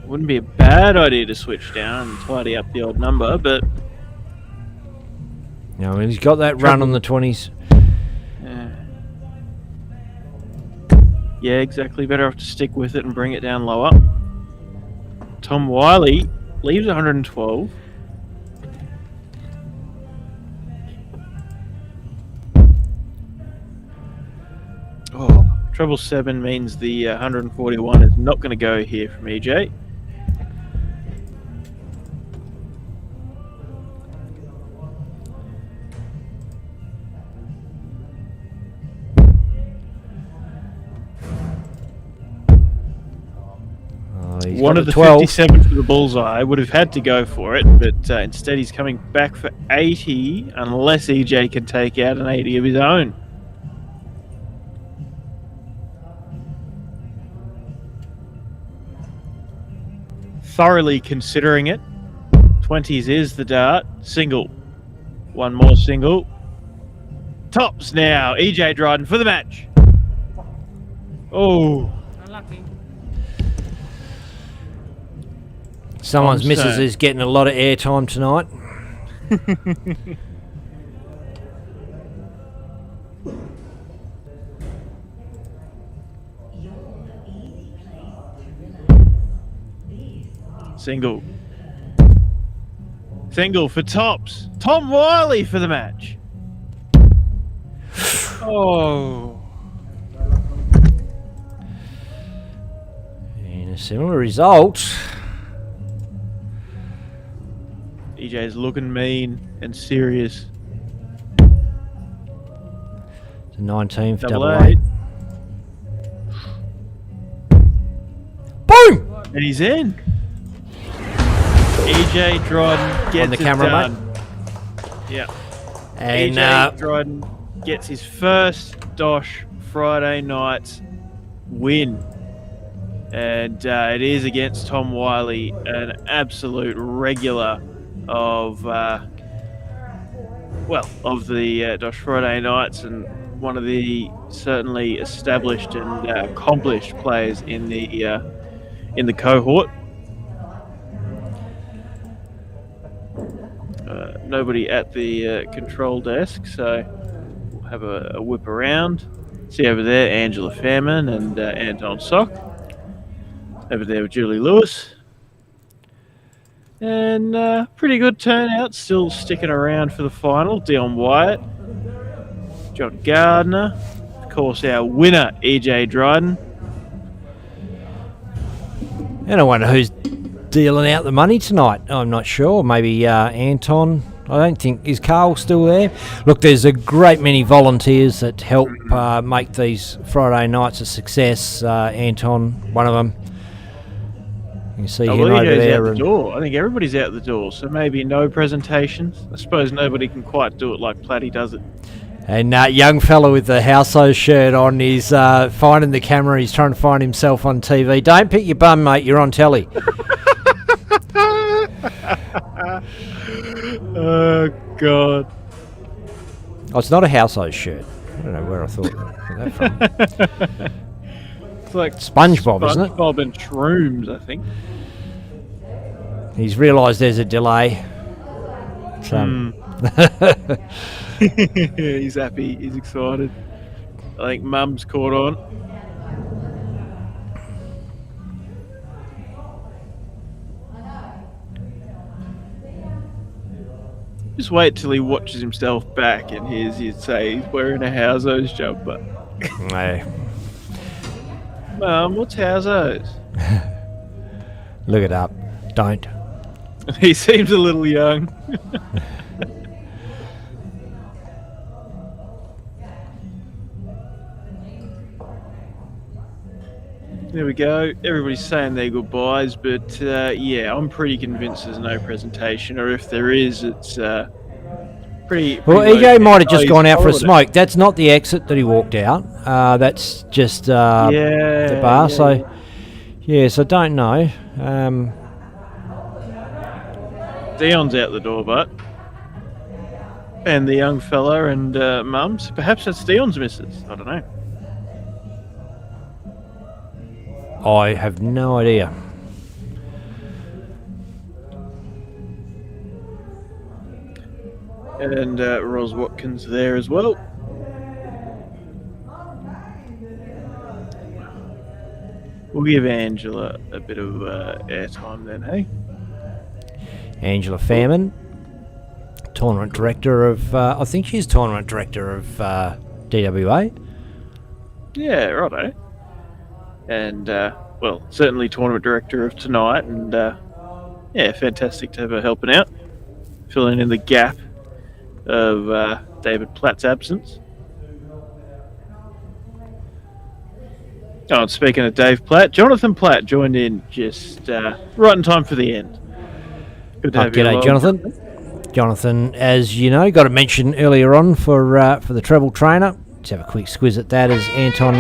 wouldn't be a bad idea to switch down and tidy up the odd number, but I mean, he's got that run on the 20s. yeah, exactly. Better off to stick with it and bring it down lower. Tom Wiley leaves 112. Oh, treble 7 means the 141 is not going to go here from EJ. One of the 57 for the bullseye would have had to go for it, but instead he's coming back for 80 unless EJ can take out an 80 of his own. Thoroughly considering it. 20s is the dart. Single. One more single. Tops now. EJ Dryden for the match. Oh. Unlucky. Someone's missus is getting a lot of airtime tonight. Single. Single for tops. Tom Wiley for the match. Oh. And a similar result. EJ's looking mean and serious. It's a 19 for Double double 8. Boom! And he's in. EJ Dryden gets On the it camera, done. mate. Yeah. And EJ Dryden gets his first Dosh Friday night win. And it is against Tom Wiley, an absolute regular of the Dosh Friday nights, and one of the certainly established and accomplished players in the cohort. Nobody at the control desk, so we'll have a whip around. See over there, Angela Fairman and Anton Sock. Over there with Julie Lewis. And pretty good turnout, still sticking around for the final. Dion Wyatt, John Gardner, of course our winner, EJ Dryden. And I wonder who's dealing out the money tonight. I'm not sure. Maybe Anton. I don't think. Is Carl still there? Look, there's a great many volunteers that help make these Friday nights a success. Anton, one of them. You can see him over there. Out the door. I think everybody's out the door, so maybe no presentations. I suppose nobody can quite do it like Platty does it. And young fella with the Household shirt on is finding the camera. He's trying to find himself on TV. Don't pick your bum, mate. You're on telly. Oh, God. Oh, it's not a Household shirt. I don't know where I thought that from. It's like SpongeBob, isn't it? SpongeBob and Shrooms, I think. He's realised there's a delay. He's happy. He's excited. I think Mum's caught on. Just wait till he watches himself back and hears you say he's wearing a Housos jumper. No. Mum, what's Housos? Look it up. Don't. He seems a little young. There we go. Everybody's saying their goodbyes, but yeah, I'm pretty convinced there's no presentation, or if there is, it's pretty. Well, low EJ might have key. just gone out for a smoke. That's not the exit that he walked out. That's just the bar. Yeah. So, yes, I don't know. Dion's out the door, but. And the young fella and Mums. Perhaps that's Dion's missus. I don't know. I have no idea. And Ros Watkins there as well. We'll give Angela a bit of airtime then, hey? Angela Fairman, tournament director of, I think she's tournament director of DWA. Yeah, righto. And, well, certainly tournament director of tonight. And, yeah, fantastic to have her helping out. Filling in the gap of David Platt's absence. Oh, and speaking of Dave Platt, Jonathan Platt joined in just right in time for the end. Good to have you G'day, along. Jonathan. Jonathan, as you know, got a mention earlier on for the treble trainer. Let's have a quick squiz at that as Anton.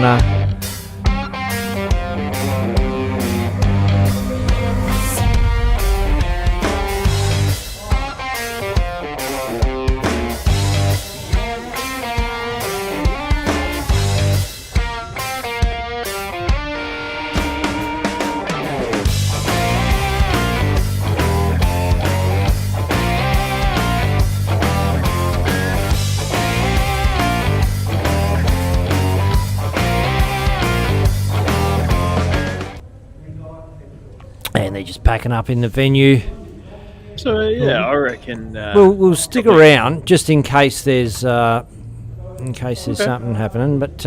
And they're just packing up in the venue. So, yeah, I reckon... We'll stick around just in case there's something happening. But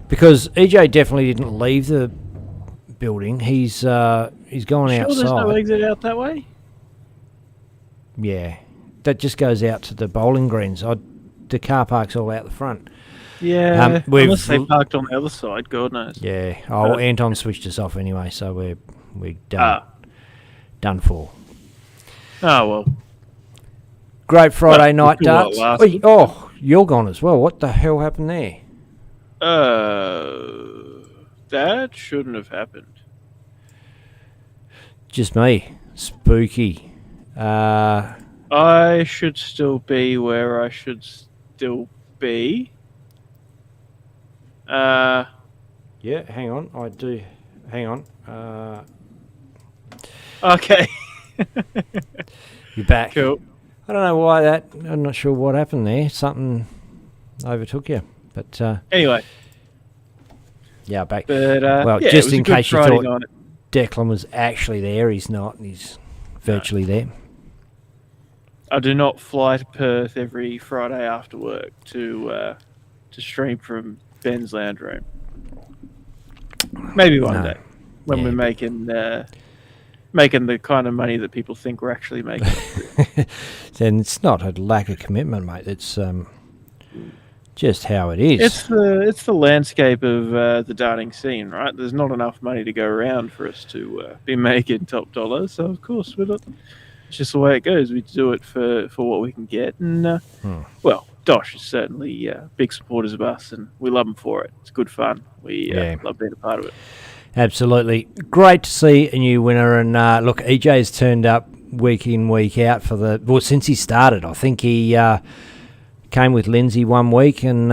because EJ definitely didn't leave the building, he's gone outside. Sure there's no exit out that way? Yeah, that just goes out to the bowling greens. The car park's all out the front. Yeah, we've unless they parked on the other side, God knows. Yeah. Oh, Anton switched us off anyway, so we're done. Done for. Oh, well. Great Friday night Well, darts. last- Wait, oh, you're gone as well. What the hell happened there? That shouldn't have happened. Just me. Spooky. I should still be where I should still be. Yeah, hang on. I do. Hang on. Okay. You're back. Cool. I don't know why that. I'm not sure what happened there. Something overtook you. But Anyway, yeah, back. but Well, yeah, just it was in a good case you Friday thought night. Declan was actually there, he's not. He's virtually there. I do not fly to Perth every Friday after work to stream from Ben's lounge room. Maybe one No. day when Yeah. we're making the kind of money that people think we're actually making. Then it's not a lack of commitment, mate. It's just how it is. It's the landscape of the darting scene, right? There's not enough money to go around for us to be making top dollar. So of course it's just the way it goes. We do it for what we can get, and well, Dosh is certainly big supporters of us, and we love them for it. It's good fun. We love being a part of it. Absolutely. Great to see a new winner. And look, EJ's turned up week in, week out since he started. I think he came with Lindsay one week and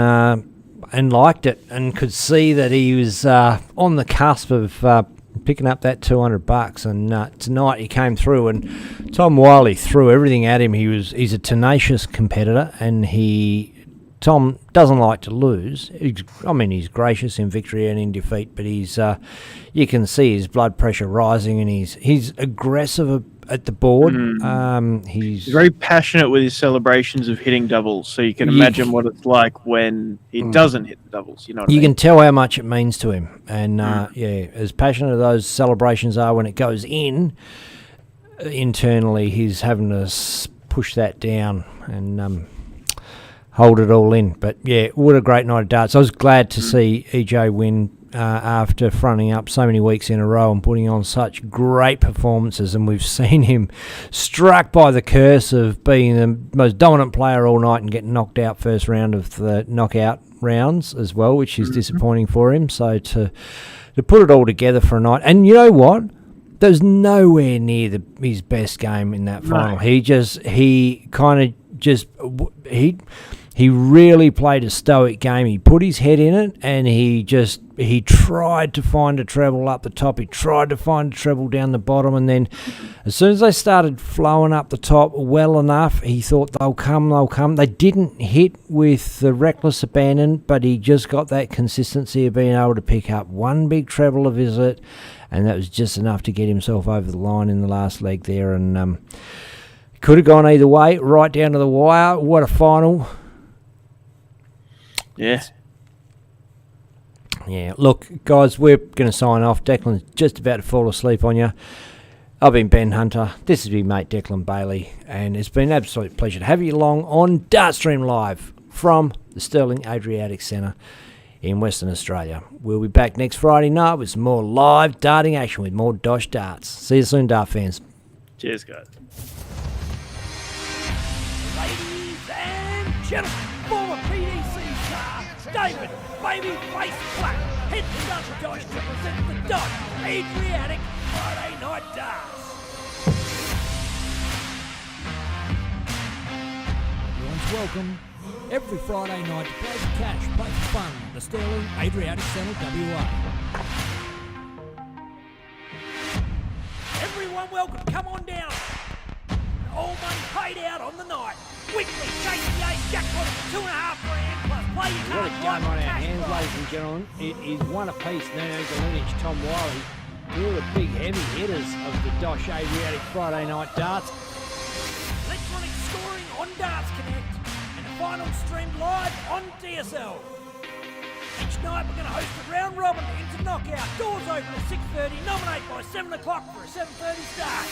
and liked it, and could see that he was on the cusp of picking up that $200. And tonight he came through, and Tom Wiley threw everything at him. He's a tenacious competitor, and Tom doesn't like to lose. He's gracious in victory and in defeat, but you can see his blood pressure rising, and he's aggressive at the board. He's very passionate with his celebrations of hitting doubles, so you can imagine what it's like when he doesn't hit the doubles. You know what I mean? You can tell how much it means to him, and as passionate as those celebrations are when it goes in, internally he's having to push that down and hold it all in. But yeah, what a great night of darts. I was glad to see EJ win after fronting up so many weeks in a row and putting on such great performances, and we've seen him struck by the curse of being the most dominant player all night and getting knocked out first round of the knockout rounds as well, which is disappointing for him. So to put it all together for a night, and you know what? There's nowhere near his best game in that final. He really played a stoic game. He put his head in it, and he tried to find a treble up the top. He tried to find a treble down the bottom, and then as soon as they started flowing up the top well enough, he thought they'll come. They didn't hit with the reckless abandon, but he just got that consistency of being able to pick up one big treble a visit, and that was just enough to get himself over the line in the last leg there. And could have gone either way, right down to the wire. What a final. Yeah. Yeah, look, guys, we're going to sign off. Declan's just about to fall asleep on you. I've been Ben Hunter. This has been mate Declan Bailey, and it's been an absolute pleasure to have you along on Dartstream Live from the Sterling Adriatic Centre in Western Australia. We'll be back next Friday night with some more live darting action with more Dosh darts. See you soon, Dart fans. Cheers, guys. Ladies and gentlemen, former PDC star David Babyface Black heads up Dosh to present the Dosh Adriatic Friday Night Darts. Everyone's welcome every Friday night to play for cash, play for fun. The Sterling Adriatic Centre, WA. Everyone welcome, come on down. All money paid out on the night. Weekly KCA jackpot of $2.5 grand plus play your What a card game on our cash hands, prize. ladies and gentlemen. It is one apiece. Nano Lynx, Tom Wiley, two of the big heavy hitters of the Dosh Adriatic Friday Night Darts. Electronic scoring on Darts Connect and the final streamed live on DSL. Each night we're going to host a round robin into knockout. Doors open at 6:30. Nominate by 7 o'clock for a 7:30 start.